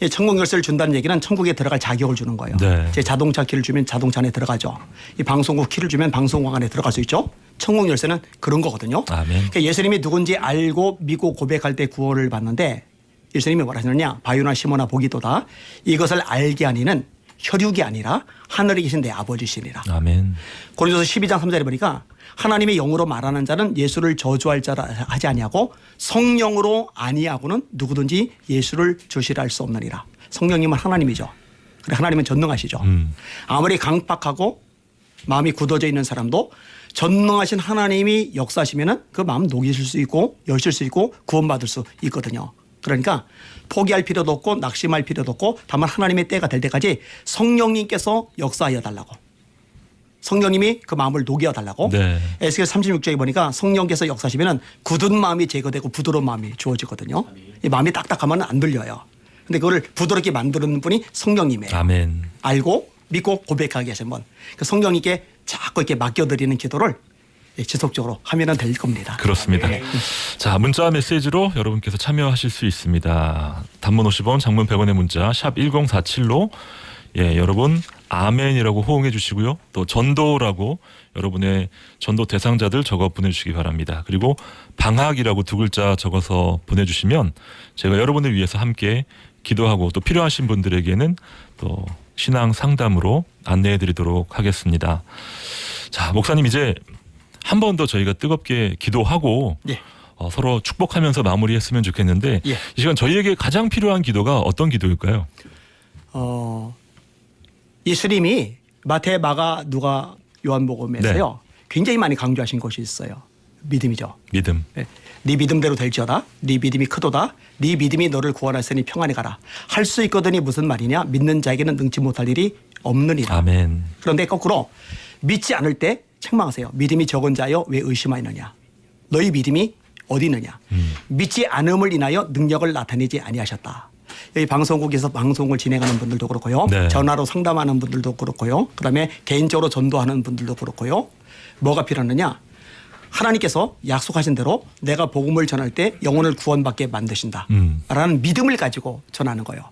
이 천국 열쇠를 준다는 얘기는 천국에 들어갈 자격을 주는 거예요. 네. 제 자동차 키를 주면 자동차 안에 들어가죠. 이 방송국 키를 주면 방송국 안에 들어갈 수 있죠. 천국 열쇠는 그런 거거든요. 아멘. 그러니까 예수님이 누군지 알고 믿고 고백할 때 구원을 받는데 예수님이 뭐라 하셨느냐. 바요나 시모나 보기도다. 이것을 알게 하니는 혈육이 아니라 하늘에 계신 내 아버지시니라. 아멘. 고린도서 12장 3절에 보니까 하나님의 영으로 말하는 자는 예수를 저주할 자라 하지 아니하고 성령으로 아니하고는 누구든지 예수를 주시라 할 수 없느니라. 성령님은 하나님이죠. 그래 하나님은 전능하시죠. 아무리 강팍하고 마음이 굳어져 있는 사람도 전능하신 하나님이 역사하시면은 그 마음 녹이실 수 있고 여실 수 있고 구원받을 수 있거든요. 그러니까 포기할 필요도 없고 낙심할 필요도 없고 다만 하나님의 때가 될 때까지 성령님께서 역사하여 달라고. 성령님이 그 마음을 녹여 달라고. 네. 에스겔 36장에 보니까 성령께서 역사하시면 굳은 마음이 제거되고 부드러운 마음이 주어지거든요. 이 마음이 딱딱하면 안 들려요. 근데 그걸 부드럽게 만드는 분이 성령님이에요. 아멘. 알고 믿고 고백하게 하신 분. 그 성령님께 자꾸 이렇게 맡겨드리는 기도를 지속적으로 하면 될 겁니다. 그렇습니다. 자, 문자 메시지로 여러분께서 참여하실 수 있습니다. 단문 50원, 장문 100원의 문자 샵 1047로 여러분 아멘이라고 호응해 주시고요. 또 전도라고 여러분의 전도 대상자들 적어 보내주시기 바랍니다. 그리고 방학이라고 2글자 적어서 보내주시면 제가 여러분을 위해서 함께 기도하고 또 필요하신 분들에게는 또 신앙 상담으로 안내해 드리도록 하겠습니다. 자, 목사님 이제 한 번 더 저희가 뜨겁게 기도하고 예. 서로 축복하면서 마무리했으면 좋겠는데 예. 이 시간 저희에게 가장 필요한 기도가 어떤 기도일까요? 예수님이 마태, 마가, 누가, 요한복음에서요. 굉장히 많이 강조하신 것이 있어요. 믿음이죠. 믿음. 네 믿음대로 될지어다. 네 믿음이 크도다. 네 믿음이 너를 구원하시니 평안히 가라. 할 수 있거든이 무슨 말이냐. 믿는 자에게는 능치 못할 일이 없느니라. 아멘. 그런데 거꾸로 믿지 않을 때 책망하세요. 믿음이 적은 자여 왜 의심하느냐. 너희 믿음이 어디 있느냐. 믿지 않음을 인하여 능력을 나타내지 아니하셨다. 여기 방송국에서 방송을 진행하는 분들도 그렇고요. 네. 전화로 상담하는 분들도 그렇고요. 그다음에 개인적으로 전도하는 분들도 그렇고요. 뭐가 필요하느냐. 하나님께서 약속하신 대로 내가 복음을 전할 때 영혼을 구원받게 만드신다 라는 믿음을 가지고 전하는 거예요.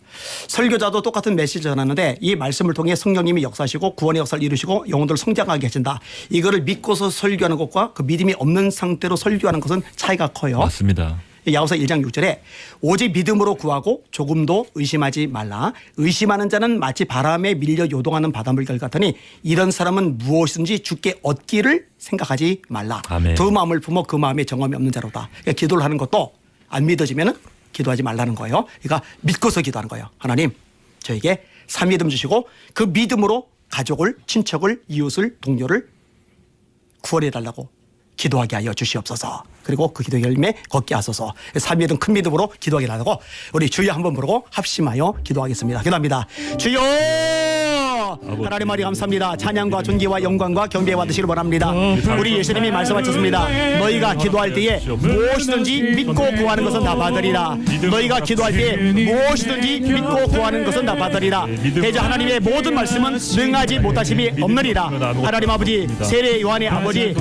설교자도 똑같은 메시지를 전하는데 이 말씀을 통해 성령님이 역사하시고 구원의 역사를 이루시고 영혼들을 성장하게 하신다. 이거를 믿고서 설교하는 것과 그 믿음이 없는 상태로 설교하는 것은 차이가 커요. 맞습니다. 야고보서 1장 6절에 오직 믿음으로 구하고 조금도 의심하지 말라. 의심하는 자는 마치 바람에 밀려 요동하는 바닷물 같으니 이런 사람은 무엇이든지 주께 얻기를 생각하지 말라. 아멘. 두 마음을 품어 그 마음에 정함이 없는 자로다. 그러니까 기도를 하는 것도 안 믿어지면 기도하지 말라는 거예요. 그러니까 믿고서 기도하는 거예요. 하나님 저에게 삼위믿음 주시고 그 믿음으로 가족을 친척을 이웃을 동료를 구원해 달라고 기도하게 하여 주시옵소서. 그리고 그 기도 열매 걷게 하소서. 삼위믿음 큰 믿음으로 기도하게 하라고 우리 주여 한번 부르고 합심하여 기도하겠습니다. 기도합니다. 주여 하나님 아버지 감사합니다. 찬양과 존귀와 영광과 경배 받으시길 원합니다. 우리 예수님이 말씀하셨습니다. 너희가 기도할 때에 무엇이든지 믿고 구하는 것은 다 받으리라. 너희가 기도할 때에 무엇이든지 믿고 구하는 것은 다 받으리라. 대저 하나님의 모든 말씀은 능하지 못하심이 없느니라. 하나님 아버지 세례 요한의 아버지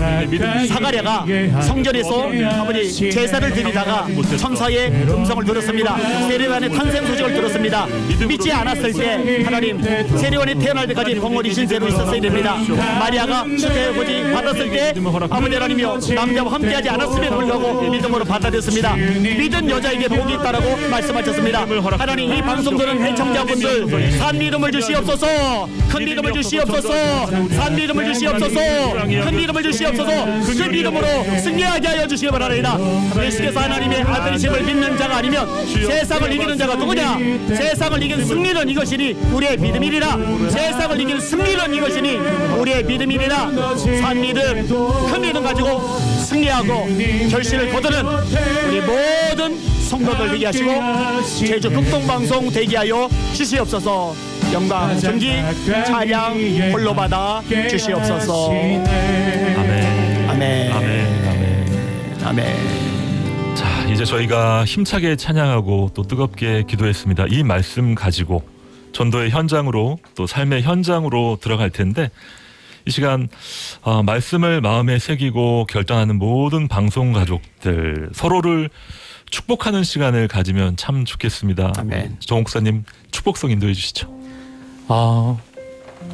사가랴가 성전에서 아버지 제사를 드리다가 천사의 음성을 들었습니다. 세례 요한의 탄생 소식을 들었습니다. 믿지 않았을 때 하나님 세례 요한이 태어날 때까지 벙어리 신세로 있었어야 됩니다. 마리아가 주태 아버지 받았을 때 아버지 하나님이여 남자와 함께하지 않았음에 불구하고 믿음으로 받아들였습니다. 믿은 여자에게 복이 있다라고 말씀하셨습니다. 하나님 이 방송 들은 애청자분들 산 믿음을 주시옵소서. 큰 믿음을 주시옵소서. 산 믿음을 주시옵소서. 큰 믿음을 주시옵소서. 그 믿음으로 승리하게 하여 주시기 바랍니다. 예수께서 하나님의 아들이심을 믿는 자가 아니면 세상을 이기는 자가 누구냐. 세상을 이기는 승리는 이것이니 우리의 믿음이니라. 세상을 이기는 승리는 이것이니 우리의 믿음이니라. 산 믿음 큰 믿음 가지고 승리하고 결실을 거두는 우리 모든 성도들 되게 하시고 제주 극동방송 되게 하여 주시옵소서. 영광 존귀 찬양 홀로 받아 주시옵소서. 아멘. 아멘. 아멘. 아멘. 아멘. 자, 이제 저희가 힘차게 찬양하고 또 뜨겁게 기도했습니다. 이 말씀 가지고 전도의 현장으로 또 삶의 현장으로 들어갈 텐데 이 시간 말씀을 마음에 새기고 결단하는 모든 방송 가족들 서로를 축복하는 시간을 가지면 참 좋겠습니다. 아멘. 정 목사님 축복성 인도해 주시죠.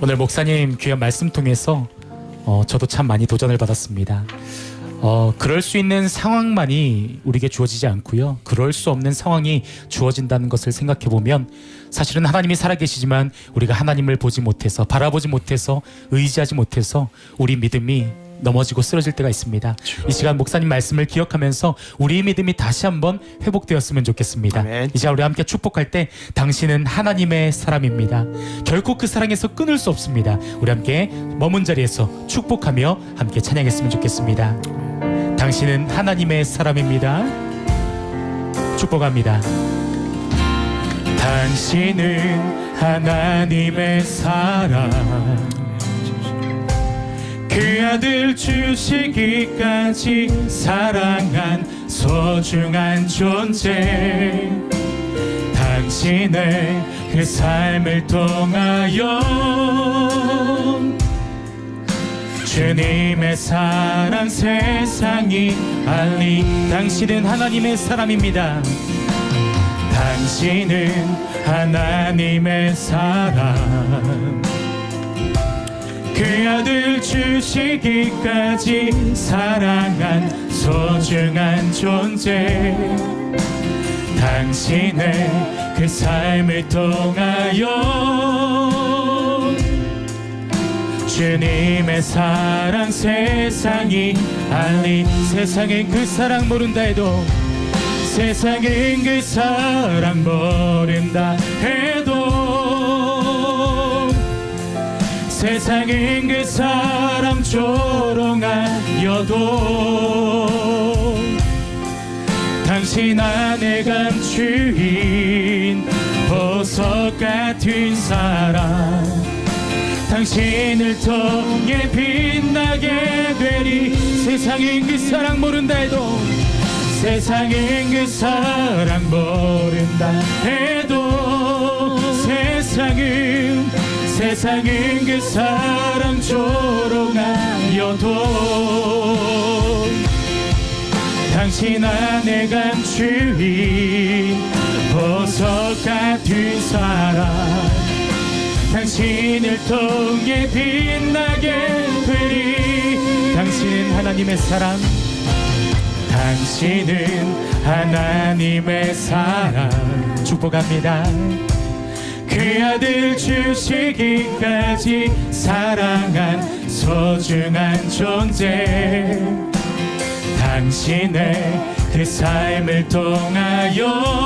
오늘 목사님 귀한 말씀 통해서 저도 참 많이 도전을 받았습니다. 그럴 수 있는 상황만이 우리에게 주어지지 않고요. 그럴 수 없는 상황이 주어진다는 것을 생각해 보면 사실은 하나님이 살아계시지만 우리가 하나님을 보지 못해서 바라보지 못해서 의지하지 못해서 우리 믿음이 넘어지고 쓰러질 때가 있습니다. 이 시간 목사님 말씀을 기억하면서 우리의 믿음이 다시 한번 회복되었으면 좋겠습니다. 아멘. 이 시간 우리 함께 축복할 때 당신은 하나님의 사람입니다. 결코 그 사랑에서 끊을 수 없습니다. 우리 함께 머문 자리에서 축복하며 함께 찬양했으면 좋겠습니다. 당신은 하나님의 사람입니다. 축복합니다. 당신은 하나님의 사람, 그 아들 주시기까지 사랑한 소중한 존재. 당신의 그 삶을 통하여 주님의 사랑 세상이 알리. 당신은 하나님의 사람입니다. 당신은 하나님의 사람, 그 아들 주시기까지 사랑한 소중한 존재. 당신의 그 삶을 통하여 주님의 사랑 세상이 알리. 세상엔 그 사랑 모른다 해도, 세상엔 그 사랑 모른다 해도, 세상엔 그 사람 조롱하여도 당신 안에 감추인 보석 같은 사랑, 당신을 통해 빛나게 되리. 세상엔 그 사랑 모른다 해도, 세상엔 그 사랑 모른다 해도, 세상은 그 사랑 조롱하여도 당신 안에 감추인 보석 같은 사랑, 당신을 통해 빛나게 되리. 당신은 하나님의 사람, 당신은 하나님의 사랑. 축복합니다. 그 아들 주시기까지 사랑한 소중한 존재. 당신의 그 삶을 통하여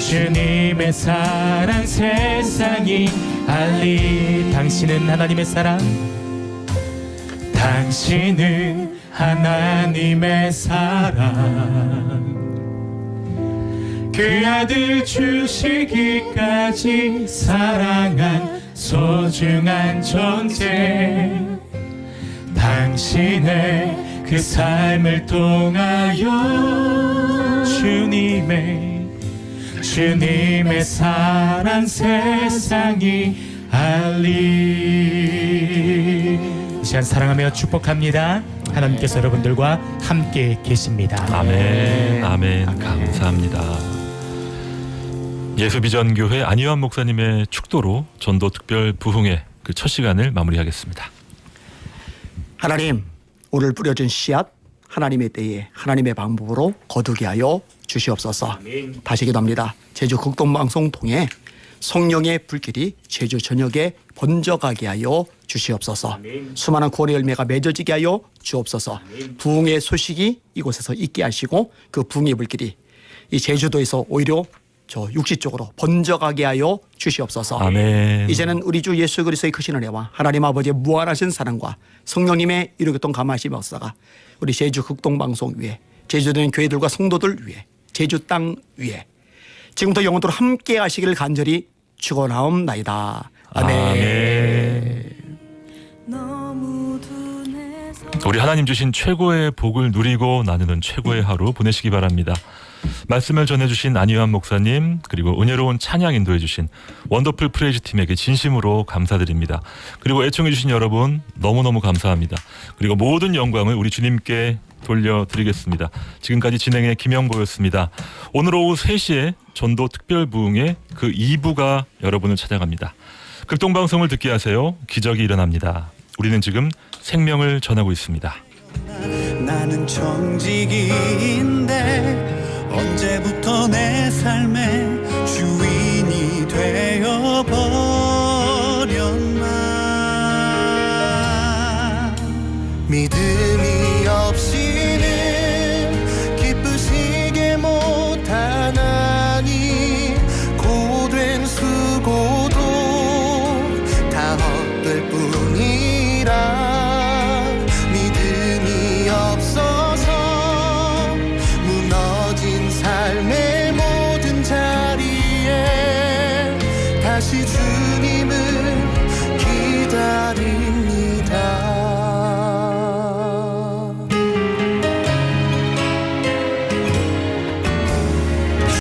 주님의 사랑 세상이 알리. 당신은 하나님의 사랑, 당신은 하나님의 사랑, 그 아들 주시기까지 사랑한 소중한 존재. 당신의 그 삶을 통하여 주님의 사랑 세상이 알리. 이 시간 사랑하며 축복합니다. 하나님께서 여러분들과 함께 계십니다. 아멘. 아멘. 감사합니다. 예수비전교회 안희환 목사님의 축도로 전도 특별 부흥회 그 첫 시간을 마무리하겠습니다. 하나님, 오늘 뿌려진 씨앗 하나님의 때에 하나님의 방법으로 거두게 하여 주시옵소서. 아멘. 다시 기도합니다. 제주 극동방송 통해 성령의 불길이 제주 전역에 번져가게 하여 주시옵소서. 아멘. 수많은 구원의 열매가 맺어지게 하여 주옵소서. 아멘. 부흥의 소식이 이곳에서 있게 하시고 그 부흥의 불길이 이 제주도에서 오히려 저 육지 쪽으로 번져가게 하여 주시옵소서. 아멘. 이제는 우리 주 예수 그리스도의 크신 은혜와 하나님 아버지의 무한하신 사랑과 성령님의 이루겠던 감화심 역사가 우리 제주 극동방송 위에, 제주도에 있는 교회들과 성도들 위에, 제주 땅 위에 지금부터 영원토록 함께 하시기를 간절히 축원하옵나이다. 아멘. 아멘. 너무 둔해서 우리 하나님 주신 최고의 복을 누리고 나누는 최고의 하루 보내시기 바랍니다. 말씀을 전해주신 안희환 목사님, 그리고 은혜로운 찬양 인도해주신 원더풀 프레이즈 팀에게 진심으로 감사드립니다. 그리고 애청해주신 여러분 너무너무 감사합니다. 그리고 모든 영광을 우리 주님께 돌려드리겠습니다. 지금까지 진행의 김영보였습니다. 오늘 오후 3시에 전도 특별부흥의 그 2부가 여러분을 찾아갑니다. 극동방송을 듣게 하세요. 기적이 일어납니다. 우리는 지금 생명을 전하고 있습니다. 나는 정직인데 언제부터 내 삶의 주인이 되어버렸나. 믿음이 없이는 기쁘시게 못하나니 고된 수고도 다 헛될 뿐이라. 믿음이 없어서 무너진 삶의 모든 자리에 다시 주님